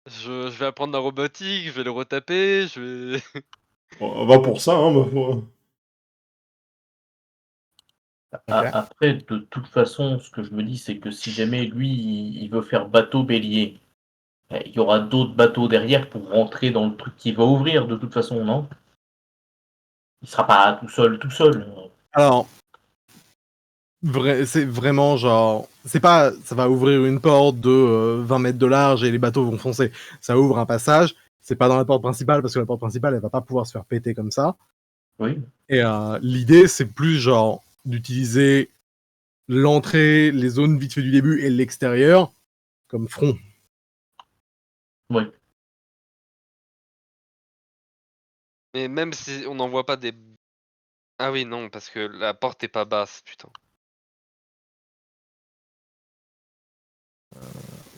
Je vais apprendre la robotique, je vais le retaper, je vais on va pour ça, hein, ma foi. après, de toute façon, ce que je me dis, c'est que si jamais lui, il veut faire bateau bélier, il y aura d'autres bateaux derrière pour rentrer dans le truc qu'il va ouvrir, de toute façon, non? Il sera pas tout seul, tout seul. Alors, c'est vraiment genre. C'est pas. Ça va ouvrir une porte de 20 mètres de large et les bateaux vont foncer. Ça ouvre un passage. C'est pas dans la porte principale parce que la porte principale, elle va pas pouvoir se faire péter comme ça. Oui. Et l'idée, c'est plus genre d'utiliser l'entrée, les zones vite fait du début et l'extérieur comme front. Oui. mais même si on n'envoie pas des ah oui non, parce que la porte est pas basse, putain.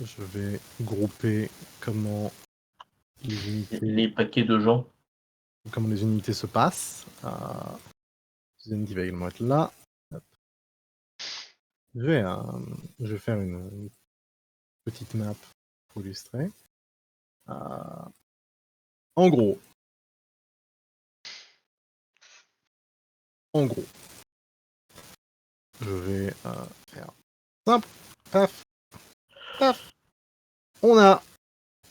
Je vais grouper comment Les paquets de gens. comment les unités se passent. Zenith va également être là. Hop. Je vais faire une petite map pour illustrer. En gros, je vais faire simple. Paf, paf. On a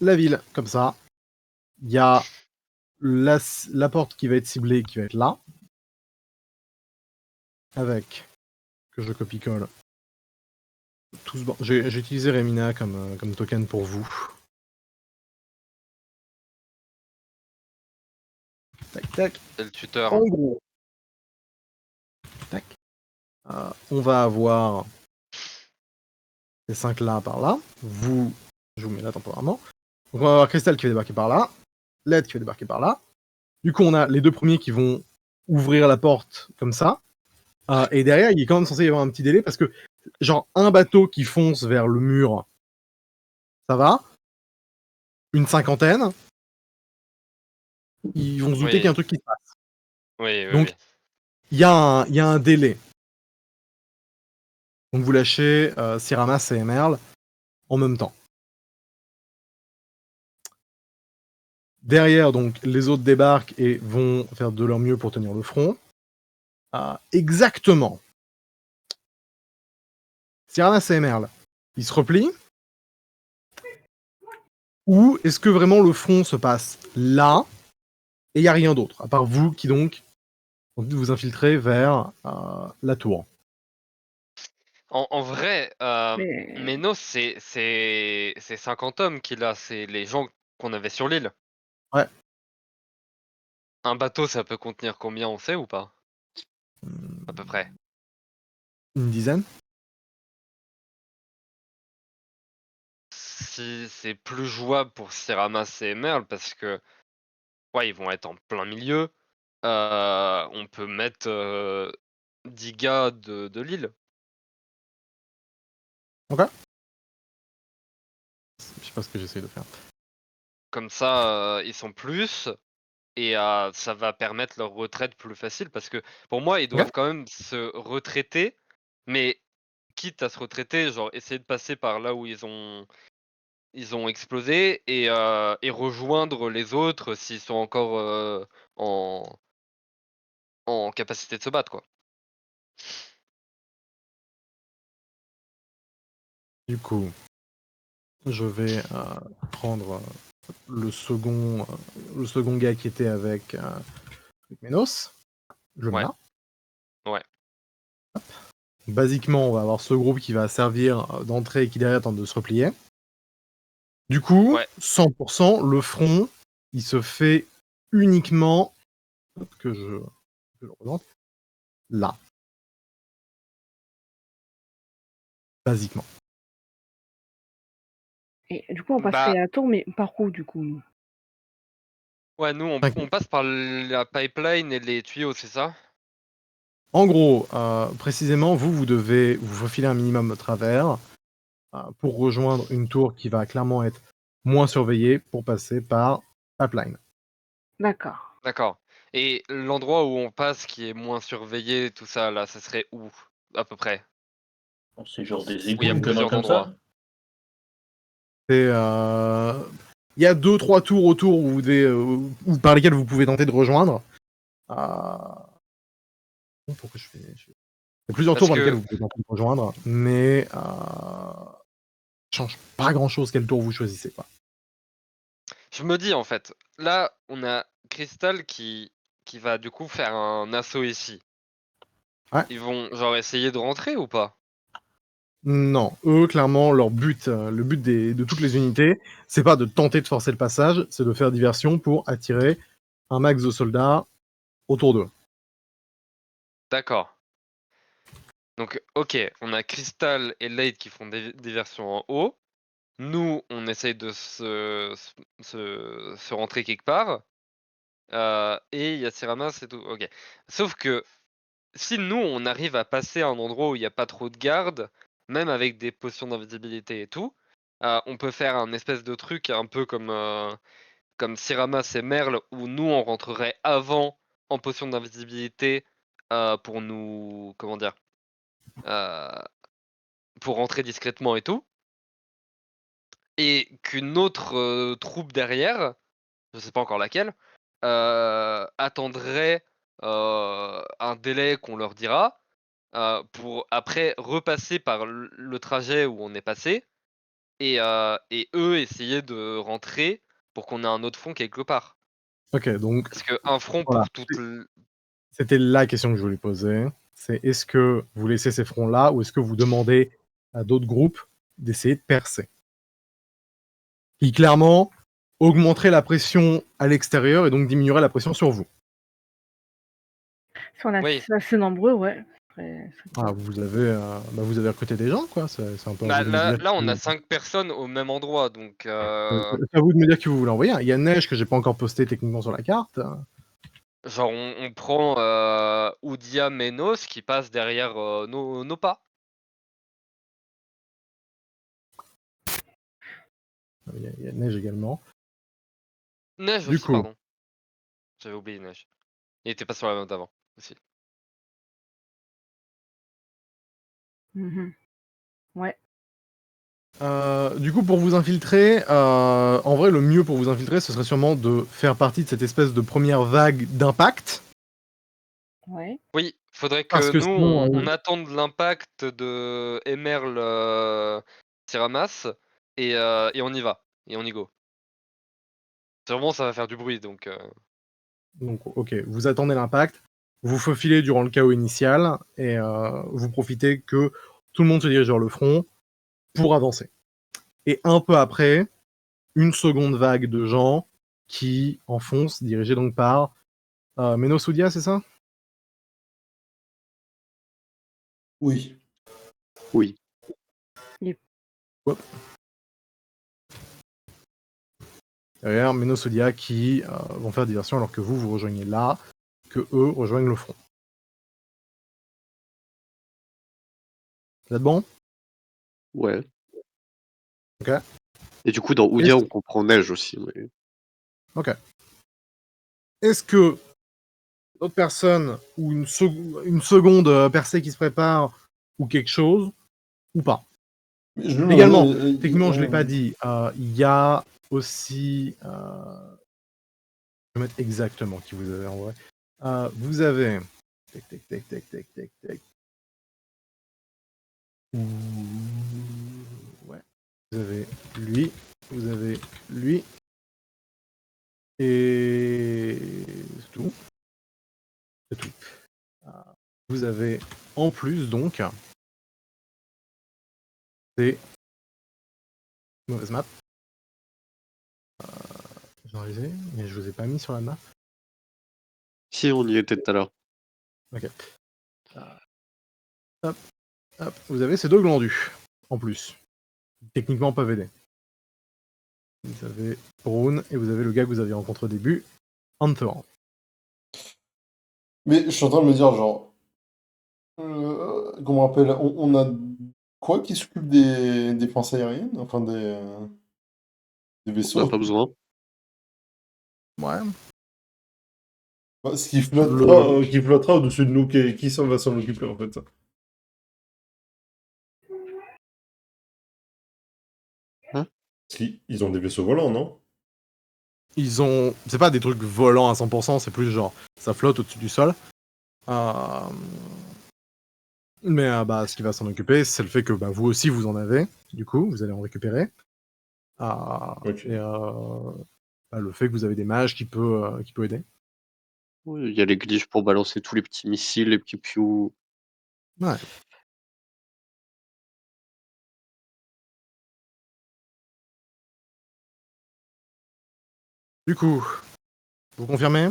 la ville comme ça. Il y a la porte qui va être ciblée, qui va être là. Avec, que je copie-colle. J'ai utilisé Remina comme token pour vous. Tac, tac. C'est le tuteur. En gros. Tac. On va avoir ces 5 là par là. Je vous mets là temporairement. Donc on va avoir Crystal qui va débarquer par là. Led qui va débarquer par là. Du coup, on a les deux premiers qui vont ouvrir la porte comme ça. Et derrière, il est quand même censé y avoir un petit délai parce que, genre, un bateau qui fonce vers le mur, ça va. Une cinquantaine. ils vont se douter Oui. qu'il y a un truc qui se passe. Oui, oui, Donc, oui. il y a un délai. Donc vous lâchez Siramas et Emerl en même temps. Derrière, donc, les autres débarquent et vont faire de leur mieux pour tenir le front. Exactement. Siramas et Emerl, ils se replient. Ou est-ce que vraiment le front se passe là et il n'y a rien d'autre, à part vous qui donc vous infiltrez vers la tour. En vrai, Mais Ménos, c'est 50 hommes qu'il a, c'est les gens qu'on avait sur l'île. Ouais. Un bateau, ça peut contenir combien, on sait ou pas? À peu près. Une dizaine. Si c'est plus jouable pour Siramas et Merle, parce que ouais, ils vont être en plein milieu. On peut mettre 10 gars de l'île. Ok. Je sais pas ce que j'essaie de faire. Comme ça, ils sont plus. Et ça va permettre leur retraite plus facile. Parce que pour moi, ils Ok. doivent quand même se retraiter. Mais quitte à se retraiter, genre essayer de passer par là où ils ont explosé et rejoindre les autres s'ils sont encore en, en capacité de se battre, quoi. Du coup, je vais prendre le second gars qui était avec Ménos. Je le mets Ouais. là. Ouais. Basiquement, on va avoir ce groupe qui va servir d'entrée et qui derrière tente de se replier. Du coup, Ouais. 100%, le front, il se fait uniquement que je le représente là. Basiquement. et du coup, on Bah, passerait à la tour, mais par où du coup nous ouais, nous, on passe par la pipeline et les tuyaux, c'est ça? En gros, précisément, vous devez vous faufiler un minimum de travers pour rejoindre une tour qui va clairement être moins surveillée pour passer par pipeline. D'accord. D'accord. Et l'endroit où on passe qui est moins surveillé, tout ça, là, ça serait où, à peu près? Bon, c'est genre des Où il y égouts, a une connerie plusieurs comme endroits. ça? C'est, il y a 2-3 tours autour où ou par lesquelles vous pouvez tenter de rejoindre. Pourquoi je fais... Il y a plusieurs tours Parce par lesquelles que vous pouvez tenter de rejoindre, mais change pas grand-chose quel tour vous choisissez, quoi. je me dis, en fait, là, on a Crystal qui va du coup faire un assaut ici. Ouais. Ils vont, genre, essayer de rentrer ou pas? Non, eux, clairement, leur but, le but de toutes les unités, c'est pas de tenter de forcer le passage, c'est de faire diversion pour attirer un max de soldats autour d'eux. D'accord. Donc, ok, on a Crystal et Lade qui font des versions en haut. Nous, on essaye de se rentrer quelque part. Et il y a Siramas et tout. Ok. Sauf que si nous, on arrive à passer à un endroit où il n'y a pas trop de gardes, même avec des potions d'invisibilité et tout, on peut faire un espèce de truc un peu comme Siramas et Merle, où nous, on rentrerait avant en potion d'invisibilité pour nous, comment dire, euh, pour rentrer discrètement et tout. Et qu'une autre troupe derrière, je sais pas encore laquelle, attendrait un délai qu'on leur dira pour après repasser par le trajet où on est passé et eux essayer de rentrer pour qu'on ait un autre front quelque part. Ok, donc Parce qu'un front voilà. pour toute. C'était la question que je voulais poser. C'est est-ce que vous laissez ces fronts-là ou est-ce que vous demandez à d'autres groupes d'essayer de percer? Qui clairement augmenterait la pression à l'extérieur et donc diminuerait la pression sur vous. Si on est Oui, assez nombreux, ouais. C'est Ah, cool. vous avez recruté des gens, quoi. C'est un peu à bah, vous de me dire. là on a 5 personnes au même endroit, donc C'est à vous de me dire qui vous voulez envoyer. Il y a Neige que j'ai pas encore posté techniquement sur la carte. genre on prend Oudia Menos qui passe derrière nos pas. Il y a Neige également. Neige Du aussi, coup, pardon. J'avais oublié Neige. Il était pas sur la map d'avant aussi. Mhm. Ouais. Du coup, pour vous infiltrer, en vrai, le mieux pour vous infiltrer, ce serait sûrement de faire partie de cette espèce de première vague d'impact. Ouais. Oui, faudrait Parce que que nous, sinon, on attende l'impact de Emerl Tiramas et on y va. Et on y go. Sûrement, ça va faire du bruit, donc... donc, ok, vous attendez l'impact, vous faufilez durant le chaos initial, et vous profitez que tout le monde se dirige vers le front pour avancer. Et un peu après, une seconde vague de gens qui enfoncent, dirigés donc par Menosoudia, c'est ça? Oui. Oui. Derrière Menosoudia qui vont faire diversion alors que vous rejoignez là, que eux rejoignent le front. Vous êtes bon? Ouais. Ok. Et du coup, dans Oudia, on comprend neige aussi. Mais... Ok. Est-ce que d'autres personnes ou une seconde percée qui se prépare ou quelque chose ou pas? Également, techniquement, je ne l'ai pas dit, il y a aussi... je vais mettre exactement qui vous avez en vrai. Vous avez... Tac. Ouais. Vous avez lui, vous avez lui, et c'est tout. C'est tout. Vous avez en plus donc c'est mauvaise map. J'ai réalisé, mais je vous ai pas mis sur la map. Si, on y était tout à l'heure. Ok. Hop. Vous avez ces deux glandus en plus. Techniquement peuvent aider. Vous avez Brune et vous avez le gars que vous aviez rencontré au début, Antoran. Mais je suis en train de me dire, genre, comment on appelle, on a quoi qui s'occupe des défenses aériennes? Enfin, des On n'a vaisseaux? pas besoin. Ouais. Bah, ce qui flottera au-dessus de nous, qui s'en va s'en occuper, en fait? Hein? Parce qu'ils ont des vaisseaux volants, non? Ils ont. C'est pas des trucs volants à 100%, c'est plus genre ça flotte au-dessus du sol. Mais bah, ce qui va s'en occuper, c'est le fait que bah, vous aussi vous en avez, du coup, vous allez en récupérer. Ok. Et bah, le fait que vous avez des mages qui peut aider. Oui, il y a les glyphes pour balancer tous les petits missiles, les petits pious. Ouais. Du coup, vous confirmez?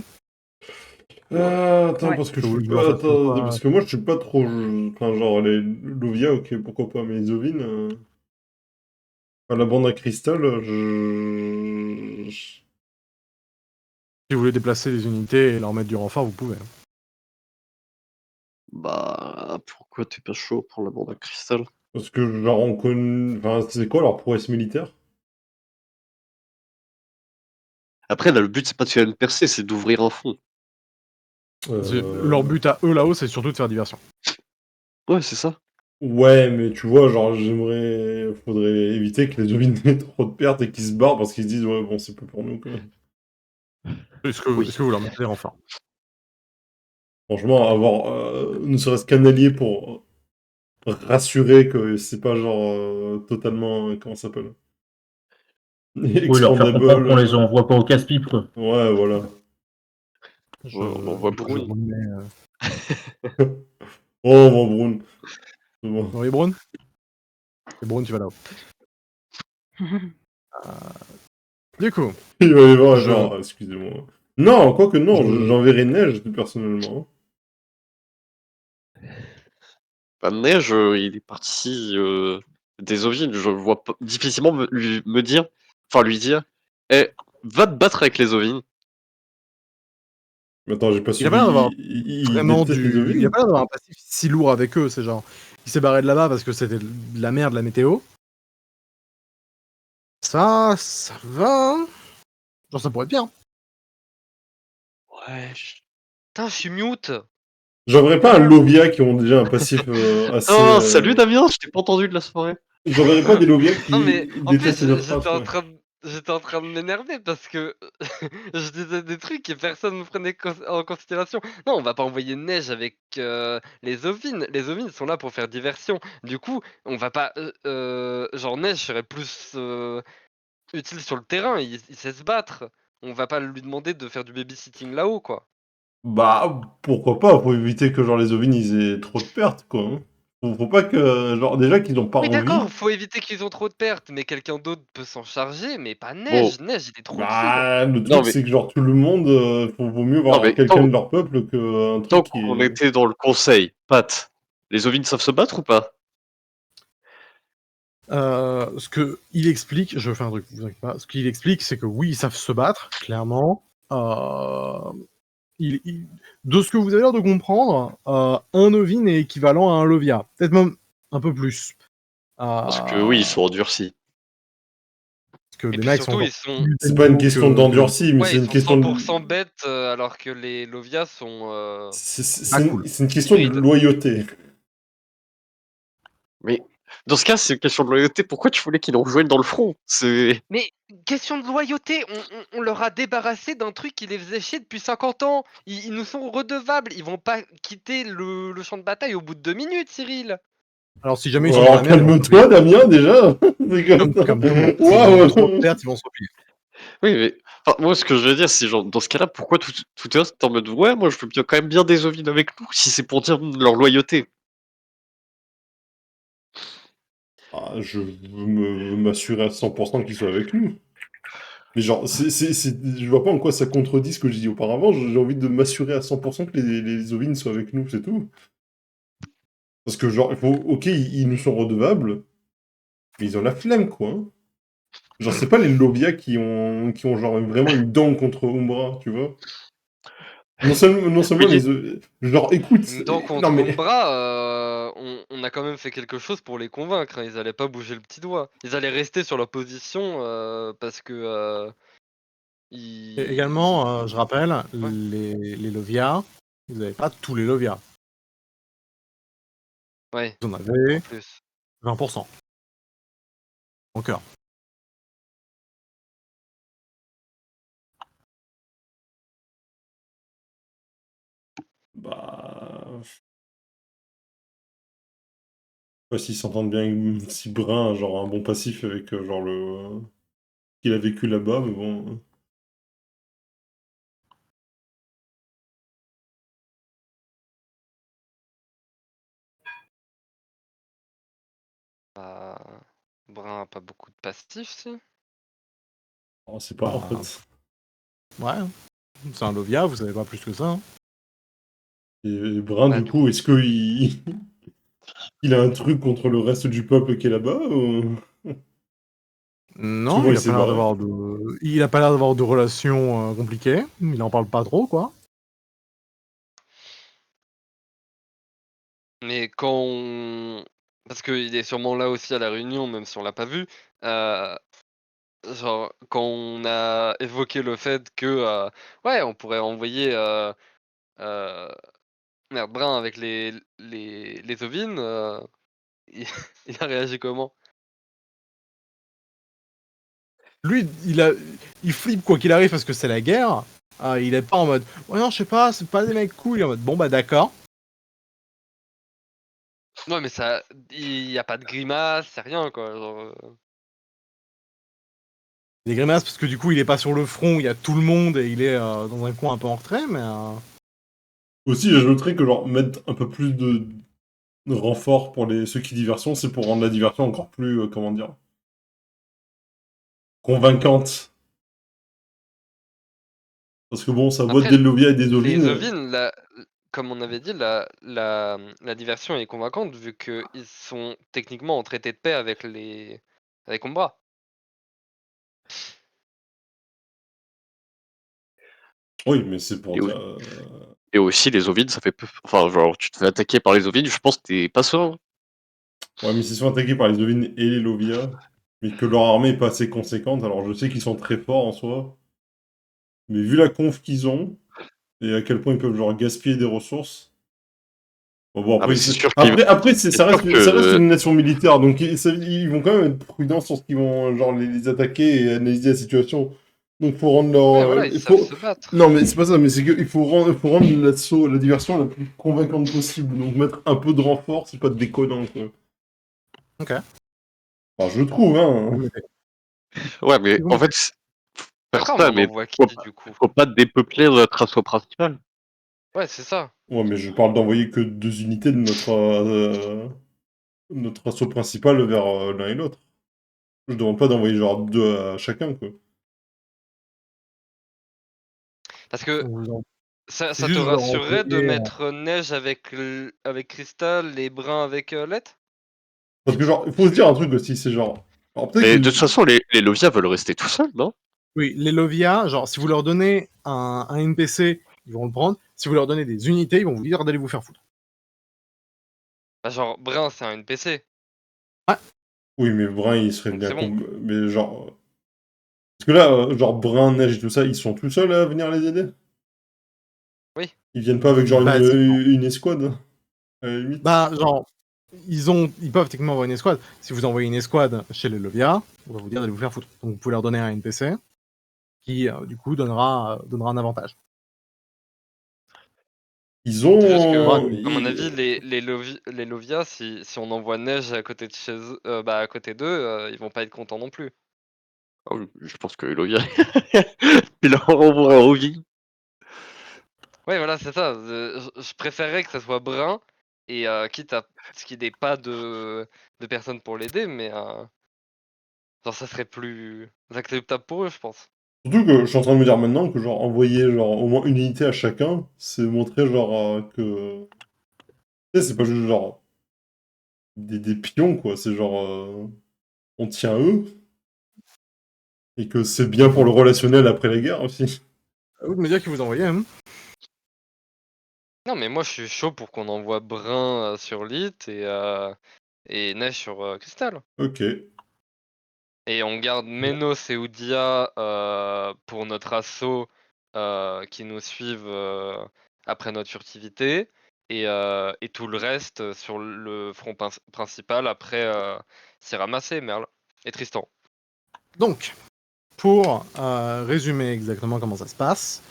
Attends, Ouais. parce que je Vous suis voulez que je vous en pas. fasse une Attends, fois parce que moi je suis pas trop. Enfin, genre, les Lovia, ok, pourquoi pas, mais les Ovines. Enfin, la bande à cristal, Si vous voulez déplacer les unités et leur mettre du renfort, vous pouvez. Bah, pourquoi t'es pas chaud pour la bande à cristal? Parce que, genre, on connaît. Enfin, c'est quoi leur prouesse militaire? Après, là, le but, c'est pas de faire une percée, c'est d'ouvrir un front. Leur but à eux là-haut, c'est surtout de faire diversion. Ouais, c'est ça. Ouais, mais tu vois, genre, faudrait éviter que les Ovines aient trop de pertes et qu'ils se barrent parce qu'ils se disent, ouais, bon, c'est peu pour nous, quoi. Est-ce que Oui. vous leur mettez des renforts? Franchement, avoir ne serait-ce qu'un allié pour rassurer que c'est pas genre totalement. Comment ça s'appelle? Oui, leur faire Expandable. comprendre qu'on les envoie pas au casse-pipe, quoi. Ouais, voilà. On envoie Je Brune. remets, Oh, mon Brown. C'est bon. Oui, Brune? Et Brune, tu vas là-haut. Du coup, Il va y avoir Je- genre, excusez-moi. Non, quoique non, Je- j'enverrai Neige personnellement. Bah, Neige, il est parti des Ovines. Je vois difficilement me dire, enfin lui dire, eh, va te battre avec les Ovines. Mais attends, j'ai pas il a pas l'air d'avoir suivi. Il vraiment déteste les il a Ovines? pas l'air d'avoir un passif si lourd avec eux, c'est genre. Il s'est barré de là-bas parce que c'était de la merde, la météo. Ça va. Genre, ça pourrait être bien. Ouais. Putain, je suis mute. J'enverrai pas un Lovia qui ont déjà un passif assez. Oh, salut Damien, je t'ai pas entendu de la soirée. J'enverrai pas des Lovia qui Non mais en plus détestent les autres races. j'étais en train de m'énerver parce que je disais des trucs et personne me prenait en considération. Non, on va pas envoyer Neige avec les ovines. Les ovines sont là pour faire diversion. Du coup, on va pas genre Neige serait plus utile sur le terrain. Il sait se battre. On va pas lui demander de faire du babysitting là-haut, quoi. Bah, pourquoi pas, faut éviter que genre les ovines ils aient trop de pertes, quoi. Hein. Faut pas que, genre, déjà qu'ils ont pas Oui, envie. d'accord, faut éviter qu'ils ont trop de pertes, mais quelqu'un d'autre peut s'en charger, mais pas Bon, Neige. Neige, il est trop utile. Bah, le non truc mais, c'est que genre tout le monde, vaut mieux non, voir mais quelqu'un de leur peuple qu'un tant truc qui qu'on est. était dans le conseil, Pat, les ovines savent se battre ou pas? Ce que il explique, je fais un truc, vous inquiétez pas. Ce qu'il explique, c'est que oui, ils savent se battre, clairement. De ce que vous avez l'air de comprendre, un ovine est équivalent à un Lovia, peut-être même un peu plus. Parce que oui, ils sont endurcis. Parce que Et les puis mecs sont surtout, encore ils sont, plus C'est pas une animaux question que- d'endurci, mais ouais, c'est ils une sont question de. 100% bêtes, alors que les Lovias sont Ah, cool. C'est une question de hybrides. loyauté. Mais dans ce cas, c'est une question de loyauté. Pourquoi tu voulais qu'ils nous rejoignent dans le front? C'est. Mais question de loyauté, on leur a débarrassé d'un truc qui les faisait chier depuis 50 ans. Ils nous sont redevables. Ils vont pas quitter le champ de bataille au bout de 2 minutes, Cyril. Alors si jamais ils sont dans Alors la merde, calme-toi, Damien, déjà. C'est comme tout le monde. S'ils Waouh. ont trop de pertes, ils vont se replier. Oui, mais enfin, moi, ce que je veux dire, c'est genre, dans ce cas-là, pourquoi tout est en mode ouais, moi, je veux bien, quand même bien des ovines avec nous, si c'est pour dire leur loyauté. Ah, je veux m'assurer à 100% qu'ils soient avec nous. Mais genre, je vois pas en quoi ça contredit ce que j'ai dit auparavant. J'ai envie de m'assurer à 100% que les ovines soient avec nous, c'est tout. Parce que genre, il faut, ok, ils nous sont redevables, mais ils ont la flemme, quoi. Hein. Genre, c'est pas les Lovia qui ont genre vraiment une dent contre Umbra, tu vois. Non seulement Oui, genre, écoute, Donc non contre mais... Umbra, on a quand même fait quelque chose pour les convaincre. Hein. Ils allaient pas bouger le petit doigt. Ils allaient rester sur leur position parce que Et ils... également, je rappelle, Ouais. les Lovia, vous n'avez pas tous les Lovia. Ouais, Vous en en avez plus. 20%. Encore. Bah... Je sais pas s'ils s'entendent bien, si Brun, genre un bon passif avec genre le... qu'il a vécu là-bas, mais bon... Bah, Brun a pas beaucoup de passifs, si. Oh, c'est pas, en Bah, fait. ouais. C'est un Lovia, vous savez pas plus que ça. Hein. Et Brun, Bah, du coup, est-ce qu'il il a un truc contre le reste du peuple qui est là-bas ou... Parce que Non, bon, il il a s'est pas l'air barré. d'avoir de... Il a pas l'air d'avoir de relations compliquées. Il en parle pas trop, quoi. mais quand on... Parce qu'il est sûrement là aussi à la réunion, même si on l'a pas vu. Genre, quand on a évoqué le fait que, ouais, on pourrait envoyer euh, merde, Brun avec les ovines, il, il a réagi comment? Lui, il flippe quoi qu'il arrive parce que c'est la guerre. Il est pas en mode ouais non je sais pas, c'est pas des mecs cool. Il est en mode bon bah d'accord. Ouais, mais ça, il y a pas de grimace, c'est rien, quoi. Genre, Des grimaces parce que du coup il est pas sur le front, il y a tout le monde et il est dans un coin un peu en retrait, mais Aussi, j'ajouterais que genre mettre un peu plus de renfort pour ceux qui diversion, c'est pour rendre la diversion encore plus, comment dire, convaincante. Parce que bon, ça botte Après, des Lovia et des les ovines. ovines, comme on avait dit, la diversion est convaincante vu qu'ils sont techniquement en traité de paix avec Umbra. Oui, mais c'est pour Et, dire. et aussi, les ovines, ça fait peu. Enfin, genre, tu te fais attaquer par les ovines, je pense que t'es pas serein. Ouais, mais s'ils sont attaqués par les ovines et les Lovia, mais que leur armée est pas assez conséquente, alors je sais qu'ils sont très forts en soi, mais vu la conf qu'ils ont, Et à quel point ils peuvent genre gaspiller des ressources. Bon, Ah, après, mais c'est sûr qu'il après c'est ça sûr reste que une nation militaire, donc ils vont quand même être prudents sur ce qu'ils vont genre les attaquer et analyser la situation. Donc faut rendre Ouais, leur, voilà, ils il savent faut... se battre. Non mais c'est pas ça, mais c'est qu'il faut rendre l'assaut, la diversion la plus convaincante possible. Donc mettre un peu de renfort, c'est pas déconnant quoi. Ok. Enfin, je trouve, Vous hein. mettez. Ouais, mais Vous en mettez. fait, faire D'accord, mais ça, on mais envoie qui, faut, du coup? faut pas dépeupler notre assaut principal. Ouais, c'est ça. Ouais, mais je parle d'envoyer que 2 unités de notre assaut principal vers l'un et l'autre. Je demande pas d'envoyer genre 2 à chacun, quoi. Parce que Vous en- ça C'est te juste vous leur rassurerait de envoyez. mettre Neige avec, avec Crystal et Brun avec Let? Parce que genre, il faut se dire un truc aussi, c'est genre... Alors peut-être Mais de que... toute façon, les Lovia veulent rester tout seuls, non? Oui, les Lovia, genre, si vous leur donnez un NPC, ils vont le prendre. Si vous leur donnez des unités, ils vont vous dire d'aller vous faire foutre. Bah, genre, Brun, c'est un NPC. Oui, mais Brun, il serait Donc bien... c'est bon. Mais genre... Parce que là, genre Brun, Neige et tout ça, ils sont tout seuls à venir les aider? Oui. Ils viennent pas avec genre Basiquement. une escouade, à la limite? Bah, genre, ils peuvent techniquement envoyer une escouade. Si vous envoyez une escouade chez les Lovia, on va vous dire d'aller vous faire foutre. Donc vous pouvez leur donner un NPC qui, du coup, donnera un avantage. Ils C'est juste que, Brad, ont... lui, à mon avis, les Lovia, si on envoie Neige à côté de chez eux, bah, à côté d'eux, ils vont pas être contents non plus. Ah oui, je pense que les Lovia, ils leur envoient un Ovi. Ouais, voilà, c'est ça. Je préférerais que ça soit Brun, et quitte à ce qu'il n'ait pas de personnes pour l'aider, mais genre, ça serait plus acceptable pour eux, je pense. Surtout que je suis en train de me dire maintenant que genre envoyer genre au moins une unité à chacun, c'est montrer genre que... Tu sais, c'est pas juste genre des pions, quoi. C'est genre... on tient à eux. Et que c'est bien pour le relationnel après la guerre aussi. à vous de me dire qui vous envoyez. Hein. Non, mais moi, je suis chaud pour qu'on envoie Brun sur Lit et Neige sur Crystal. Ok. Et on garde Menos et Oudia pour notre assaut qui nous suivent après notre furtivité. Et tout le reste sur le front principal après Siramas et Merle et Tristan. Donc, pour résumer exactement comment ça se passe,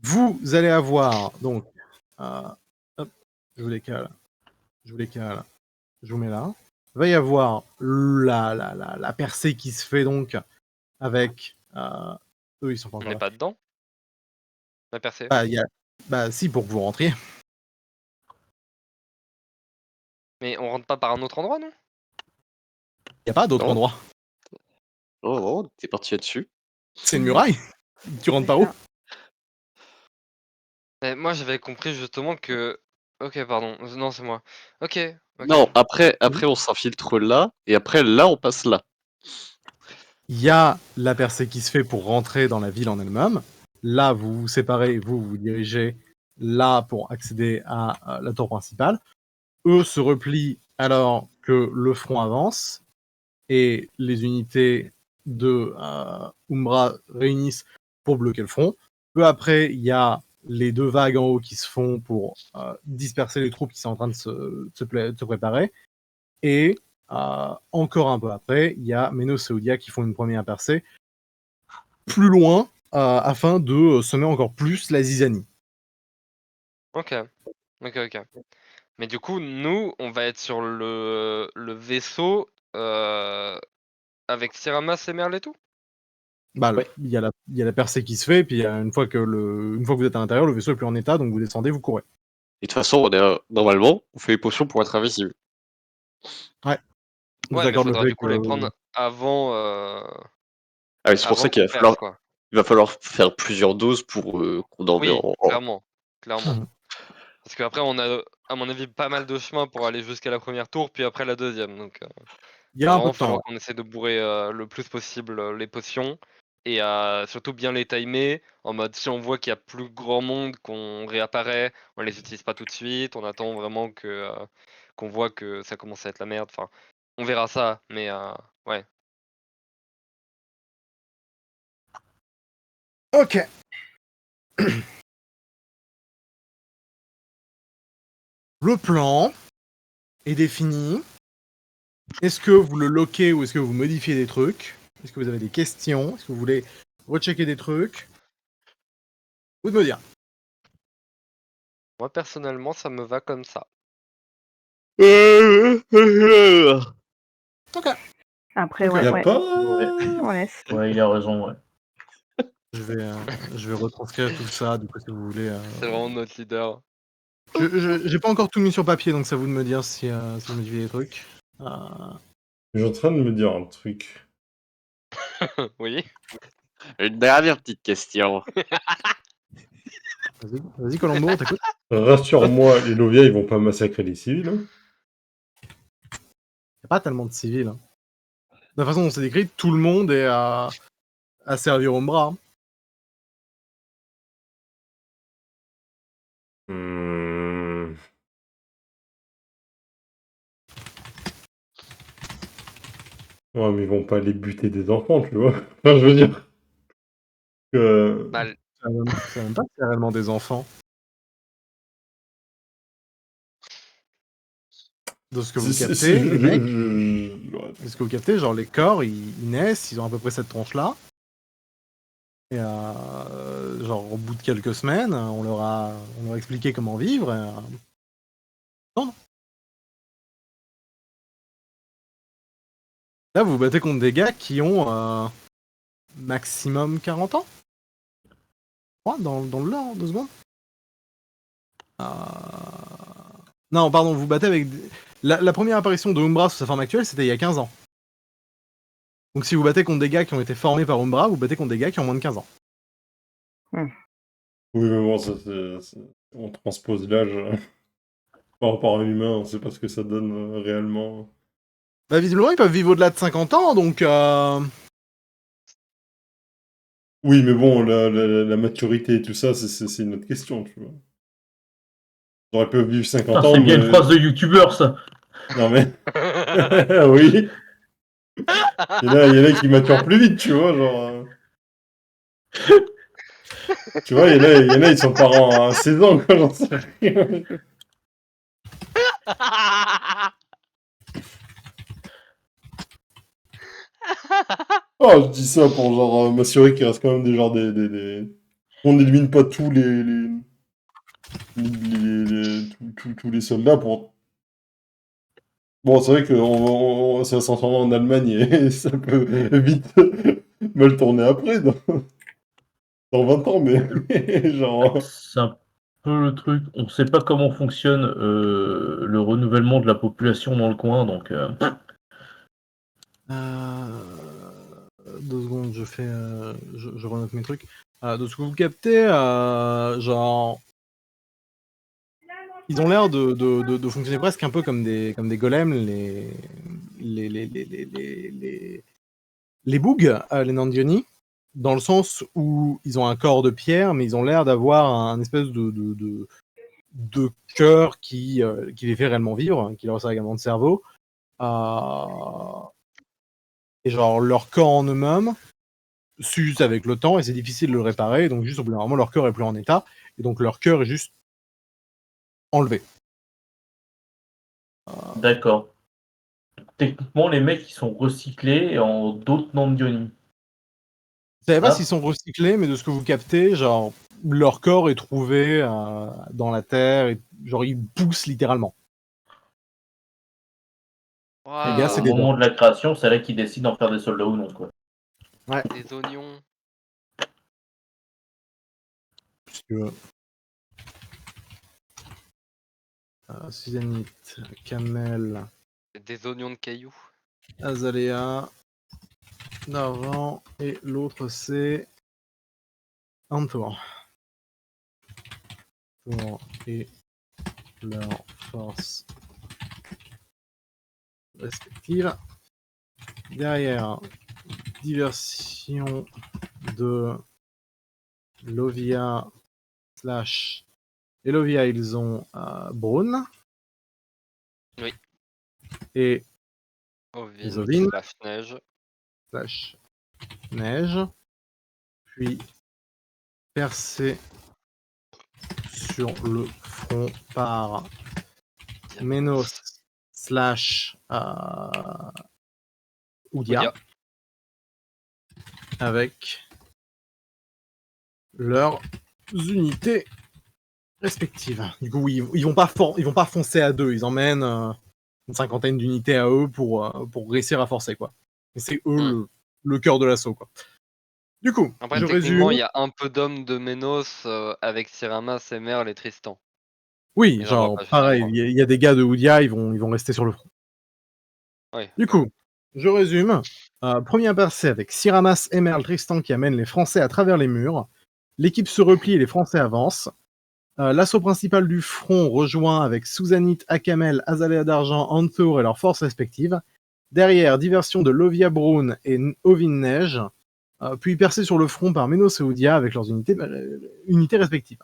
vous allez avoir donc, hop, je vous décale, je vous mets là. Il va y avoir la percée qui se fait donc avec eux, ils sont pas On encore n'est là. pas dedans, la percée. Bah, bah si, pour que vous rentriez. Mais on rentre pas par un autre endroit, non? Il y a pas d'autre Non. endroit. Oh, oh, t'es parti là-dessus. C'est une muraille. Tu rentres par où? Mais moi, j'avais compris justement que. Ok, pardon. Non, c'est moi. Ok, ok. Non, après on s'infiltre là, et après là, on passe là. Il y a la percée qui se fait pour rentrer dans la ville en elle-même. Là, vous vous séparez, vous vous dirigez là pour accéder à la tour principale. Eux se replient alors que le front avance et les unités de Umbra réunissent pour bloquer le front. Peu après, il y a les deux vagues en haut qui se font pour disperser les troupes qui sont en train de se préparer. Et encore un peu après, il y a Menos et Oudia qui font une première percée plus loin afin de semer encore plus la zizanie. Ok, ok. Mais du coup, nous, on va être sur le vaisseau avec Siramas et Merle et tout? Bah, Ouais. il y a la percée qui se fait, et puis une fois que vous êtes à l'intérieur, le vaisseau est plus en état, donc vous descendez, vous courez. Et de toute façon, normalement, on fait les potions pour être invisible. Ouais. Je vous Ouais, mais accorde le faudra fait du coup les prendre que avant, Ah oui, c'est pour avant ça qu'on perce, quoi. il va falloir faire plusieurs doses pour qu'on en Oui, en... clairement. Mhm. Parce qu'après, on a, à mon avis, pas mal de chemin pour aller jusqu'à la première tour, puis après la deuxième. Donc, il y va a un peu vraiment de temps. falloir Ouais. qu'on essaie de bourrer le plus possible les potions. Et surtout bien les timer, en mode si on voit qu'il y a plus grand monde, qu'on réapparaît, on les utilise pas tout de suite, on attend vraiment que qu'on voit que ça commence à être la merde. Enfin, on verra ça, mais ouais. Ok. Le plan est défini. Est-ce que vous le loquez ou est-ce que vous modifiez des trucs? Est-ce que vous avez des questions? Est-ce que vous voulez rechecker des trucs? Vous de me dire. Moi, personnellement, ça me va comme ça. Ok. Après, Ok. ouais, Y a ouais. pas. On laisse. Ouais, il a raison, ouais. Je vais retranscrire tout ça, du coup, si vous voulez. C'est vraiment notre leader. J'ai pas encore tout mis sur papier, donc c'est à vous de me dire si vous modifiez des trucs. Je suis en train de me dire un truc. Oui. Une dernière petite question. Vas-y, Colombo, on t'écoute. Rassure-moi, les Lovia, ils vont pas massacrer les civils. Hein. Y a pas tellement de civils. Hein. De la façon dont c'est décrit, tout le monde est à servir Umbra. Hmm. Ouais, mais ils vont pas les buter des enfants, tu vois. Enfin, je veux dire. Bah, C'est même pas que c'est réellement des enfants. De ce que vous captez, les mecs, Ouais. de ce que vous captez, genre les corps, ils naissent, ils ont à peu près cette tronche-là. Et genre au bout de quelques semaines, on leur a expliqué comment vivre. Non. Là, vous vous battez contre des gars qui ont maximum 40 ans. Je crois, dans le lore, 2 secondes. Non, pardon, vous battez avec... La première apparition de Umbra sous sa forme actuelle, c'était il y a 15 ans. Donc si vous battez contre des gars qui ont été formés par Umbra, vous battez contre des gars qui ont moins de 15 ans. Oui, mais bon, on transpose l'âge par rapport à l'humain, on sait pas ce que ça donne réellement. Bah visiblement, ils peuvent vivre au-delà de 50 ans, donc... Oui, mais bon, la maturité et tout ça, c'est une autre question, tu vois. Ils peuvent vivre 50 Putain, ans, c'est bien mais... une phrase de youtubeur, ça. Non, mais... oui. Il y en a qui maturent plus vite, tu vois, genre... Tu vois, il y en a, ils sont parents à 16 ans, quoi, j'en sais rien. Oh, je dis ça pour genre m'assurer qu'il reste quand même des genres On n'élimine pas tous tous les soldats pour... Bon, c'est vrai que ça s'entend en Allemagne et ça peut vite mal tourner après, dans 20 ans, mais genre... C'est un peu le truc. On sait pas comment fonctionne le renouvellement de la population dans le coin, donc... 2 secondes, je renote mes trucs. De ce que vous captez, genre... Ils ont l'air de fonctionner presque un peu comme des golems, les bougs, les Nandioni, dans le sens où ils ont un corps de pierre, mais ils ont l'air d'avoir un espèce de cœur qui les fait réellement vivre, qui leur sert également de cerveau. Et genre, leur corps en eux-mêmes s'use avec le temps et c'est difficile de le réparer, donc juste au bout d'un moment, leur cœur est plus en état, et donc leur cœur est juste enlevé. D'accord. Techniquement, les mecs, ils sont recyclés en d'autres Nandioni. Je savais pas Ah. s'ils sont recyclés, mais de ce que vous captez, genre, leur corps est trouvé dans la terre, et genre, ils poussent littéralement. Les gars, c'est Au des moment dents. de la création, c'est là qu'ils décident d'en faire des soldats ou non, quoi. Ouais. Des oignons. Si tu veux. Suzanite, Kamel, Des oignons de cailloux. Azalea, Narvan, et l'autre c'est Antour. Et leurs forces respectives. Derrière, diversion de Lovia slash Elovia, ils ont Braun. Oui. Et Ovine Zovine slash neige. slash neige. Puis percé sur le front par Ménos / Oudia Oudia. avec leurs unités respectives. Du coup, oui, ils vont pas foncer à deux, ils emmènent une cinquantaine d'unités à eux pour réussir à forcer, quoi. Et c'est eux le cœur de l'assaut, quoi. Du coup, Après, je techniquement, résume. il y a un peu d'hommes de Ménos avec Syramas, Merle et Tristan. Oui, Mais j'en vois genre, pas juste pareil, trois. il y a des gars de Oudia, ils vont rester sur le front. Oui. Du coup, je résume. Premier percé avec Syramas, Emerl, Tristan qui amènent les Français à travers les murs. L'équipe se replie et les Français avancent. L'assaut principal du front rejoint avec Suzanit, Akamel, Azalea d'Argent, Anthor et leurs forces respectives. Derrière, diversion de Lovia Brown et Ovin Neige. Puis percé sur le front par Ménos et Oudia avec leurs unités respectives.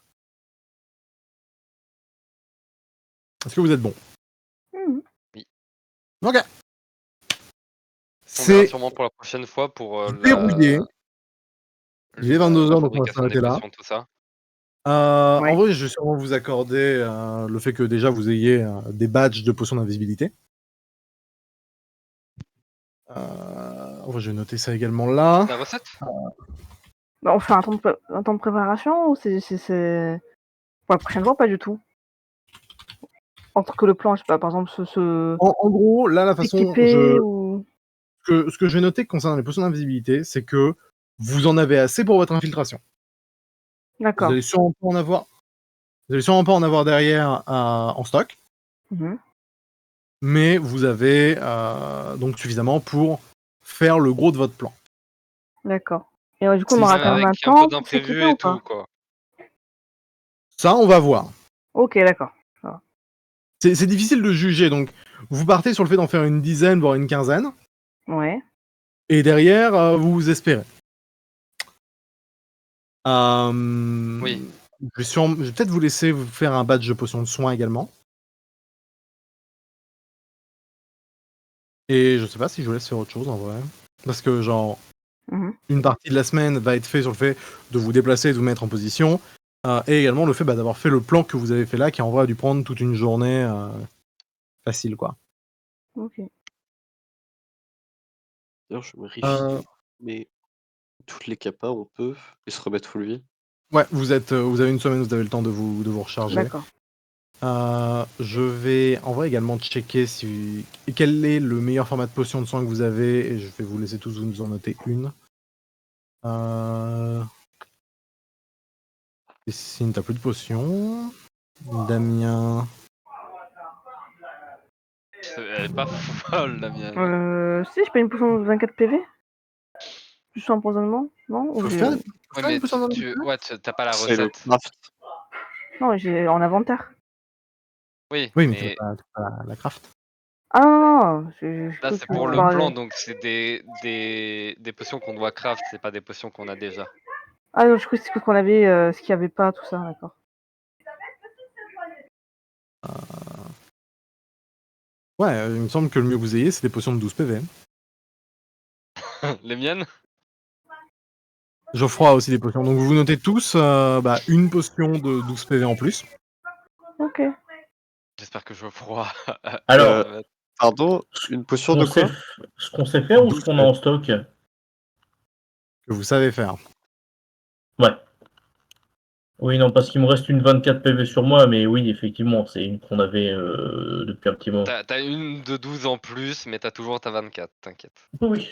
Est-ce que vous êtes bon? Mhm. Ok. On verra C'est sûrement pour la prochaine fois pour verrouillé. Il est 22h, donc on va fabrication s'arrêter des là. potions, tout ça. Ouais. En vrai, je vais sûrement vous accorder le fait que déjà vous ayez des badges de potions d'invisibilité. En vrai, je vais noter ça également là. La recette Bah, on fait un temps de préparation ou c'est pour la prochaine fois, pas du tout? Entre que le plan, je sais pas, par exemple, se En gros, là, la façon, équiper ou... ce que je vais noter concernant les potions d'invisibilité, c'est que vous en avez assez pour votre infiltration. Vous D'accord. allez sûrement pas en avoir. Vous allez sûrement pas en avoir derrière en stock, Mhm. mais vous avez donc suffisamment pour faire le gros de votre plan. D'accord. Et du coup, on Si aura ça- quand même un avec un peu temps pour d'imprévu s'équiper et ou pas? tout, quoi. Ça, on va voir. Ok, d'accord. C'est difficile de juger, donc vous partez sur le fait d'en faire une dizaine, voire une quinzaine, Ouais. et derrière, vous espérez. Oui. Je vais peut-être vous laisser vous faire un badge de potion de soin également. Et je sais pas si je vous laisse faire autre chose en vrai. Parce que genre, Mhm. une partie de la semaine va être fait sur le fait de vous déplacer et de vous mettre en position. Et également le fait d'avoir fait le plan que vous avez fait là, qui en vrai a dû prendre toute une journée facile, quoi. Ok. D'ailleurs, je vérifie, Euh, mais toutes les capas, on peut et se remettre full vie. ouais, vous avez une semaine, vous avez le temps de vous recharger. D'accord. Je vais en vrai également checker quel est le meilleur format de potion de soin que vous avez, et je vais vous laisser tous vous en noter une. Cécile, t'as plus de potions. Damien. Elle est pas folle, la mienne. Si, j'ai pas une potion de 24 PV? Juste empoisonnement? Non? Ou Faut j'ai... faire Ouais, une mais potion de t'as pas la C'est le recette. craft. Non, j'ai en inventaire. Oui, Oui, mais mais t'as pas la craft. Ah non, j'ai là, cru c'est que pour tu le parlais. plan, donc c'est des potions qu'on doit craft, c'est pas des potions qu'on a déjà. Ah non, je crois que c'est qu'on avait ce qu'il y avait pas, tout ça, d'accord. Ouais, il me semble que le mieux que vous ayez, c'est des potions de 12 PV. Les miennes? Geoffroy a aussi des potions. Donc vous notez tous une potion de 12 PV en plus. Ok. J'espère que je froid. Alors, Pardon, une potion de quoi? ce qu'on sait faire ou ce 12 qu'on a en stock? que vous savez faire. Ouais. Oui, non, parce qu'il me reste une 24 PV sur moi, mais oui, effectivement, c'est une qu'on avait depuis un petit moment. T'as une de 12 en plus, mais t'as toujours ta 24, t'inquiète. Oui.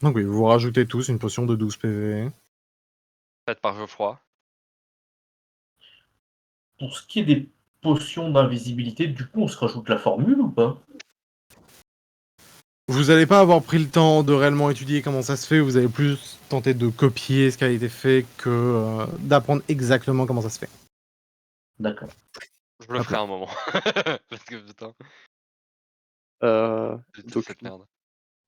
Donc oui, vous rajoutez tous une potion de 12 PV. Faite par Geoffroy. Pour ce qui est des potions d'invisibilité, du coup, on se rajoute la formule ou pas? Vous n'allez pas avoir pris le temps de réellement étudier comment ça se fait, vous allez plus tenter de copier ce qui a été fait que d'apprendre exactement comment ça se fait. D'accord. Je le Hop ferai là. un moment. Parce que putain, j'ai dit Donc, cette merde.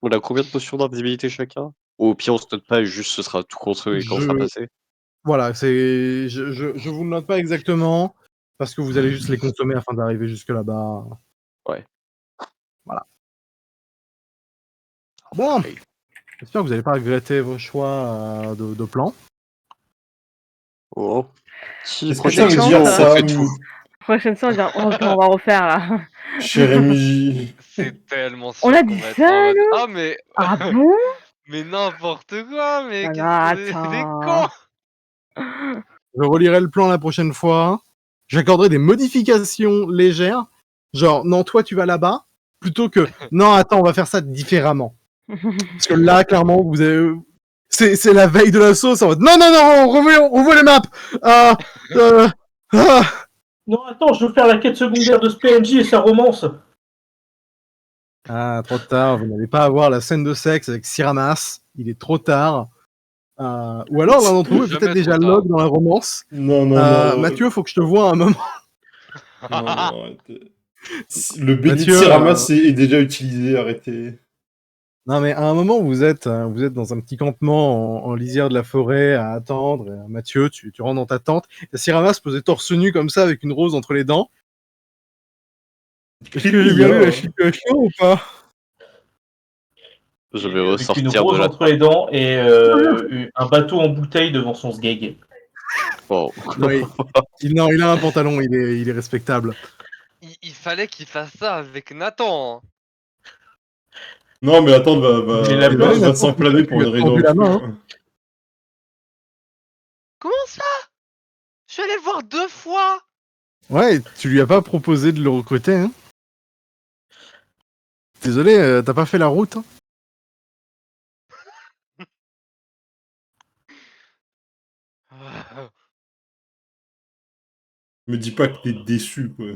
on a combien de potions d'invisibilité chacun? Ou au pire, on se note pas et juste ce sera tout construit quand on sera passé. Voilà, je vous le note pas exactement, parce que vous allez juste les consommer afin d'arriver jusque là-bas. Ouais. Voilà. Bon, j'espère que vous n'allez pas regretter vos choix de plan. Oh. Si, Est-ce que prochaine ça veut session, dire on ça fait ou... tout. Prochaine fois, on dira oh, on va refaire là. Cher MJ. C'est tellement sûr On a qu'on dit va être ça, en mode nous ah mais Ah bon mais n'importe quoi, mais Ah qu'est-ce non, que c'est attends. con. Je relirai le plan la prochaine fois. J'accorderai des modifications légères. Genre, non, toi, tu vas là-bas. Plutôt que, non, attends, on va faire ça différemment. Parce que là, clairement, vous avez... C'est la veille de la sauce. En mode, non, non, non, on revoit les maps. Ah, ah. Non, attends, je veux faire la quête secondaire de ce PNJ et sa romance. Ah, trop tard. Vous n'allez pas avoir la scène de sexe avec Siramas. Il est trop tard. Ou alors, l'un d'entre vous est Jamais peut-être déjà trop tard. log dans la romance. Non, non, non. Mathieu, faut que je te vois un moment. Non, non, arrêtez. Le béni de Mathieu, Siramas est déjà utilisé, arrêtez. Non, mais à un moment, vous êtes dans un petit campement en lisière de la forêt à attendre. Et, Mathieu, tu rentres dans ta tente. Et Siramas se posait torse nu comme ça avec une rose entre les dents. Est-ce que j'ai bien vu la situation ou pas? Je vais Avec une ressortir rose de la... entre les dents et un bateau en bouteille devant son sgeg. Bon. Oui. Non, il a un pantalon, il est respectable. Il fallait qu'il fasse ça avec Nathan. Hein. Non, mais attends, Mais la place, va s'enflammer pour une raison tendu la main, obscure. Comment ça? Je suis allé le voir 2 fois. Ouais, tu lui as pas proposé de le recruter, hein? Désolé, t'as pas fait la route, hein? Me dis pas que t'es déçu, quoi.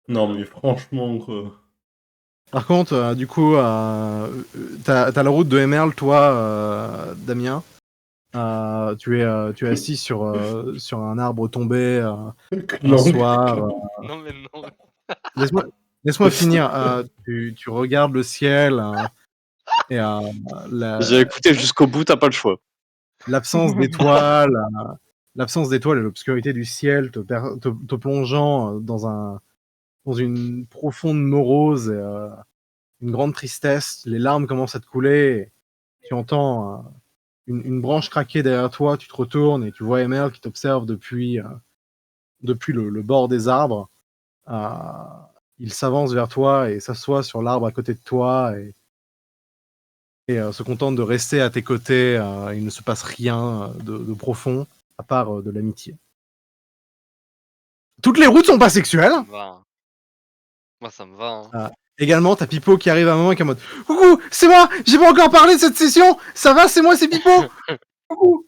Non, mais franchement, quoi. Par contre, du coup, t'as la route de Emerald, toi, Damien. Tu es assis sur un arbre tombé un Non. soir. Non mais non. Laisse-moi finir. Tu regardes le ciel et J'ai écouté jusqu'au bout, t'as pas le choix. l'absence d'étoiles, et l'obscurité du ciel te plongeant dans une profonde morose et une grande tristesse. Les larmes commencent à te couler. Tu entends une branche craquer derrière toi. Tu te retournes et tu vois Emerald qui t'observe depuis le bord des arbres. Il s'avance vers toi et s'assoit sur l'arbre à côté de toi et se contente de rester à tes côtés. Il ne se passe rien de profond à part de l'amitié. Toutes les routes sont pas sexuelles. Ça me va. Hein. Moi ça me va. Hein. Également, t'as Pipo qui arrive à un moment et qui est en mode coucou, c'est moi, j'ai pas encore parlé de cette session. Ça va, c'est moi, c'est Pipo. Coucou.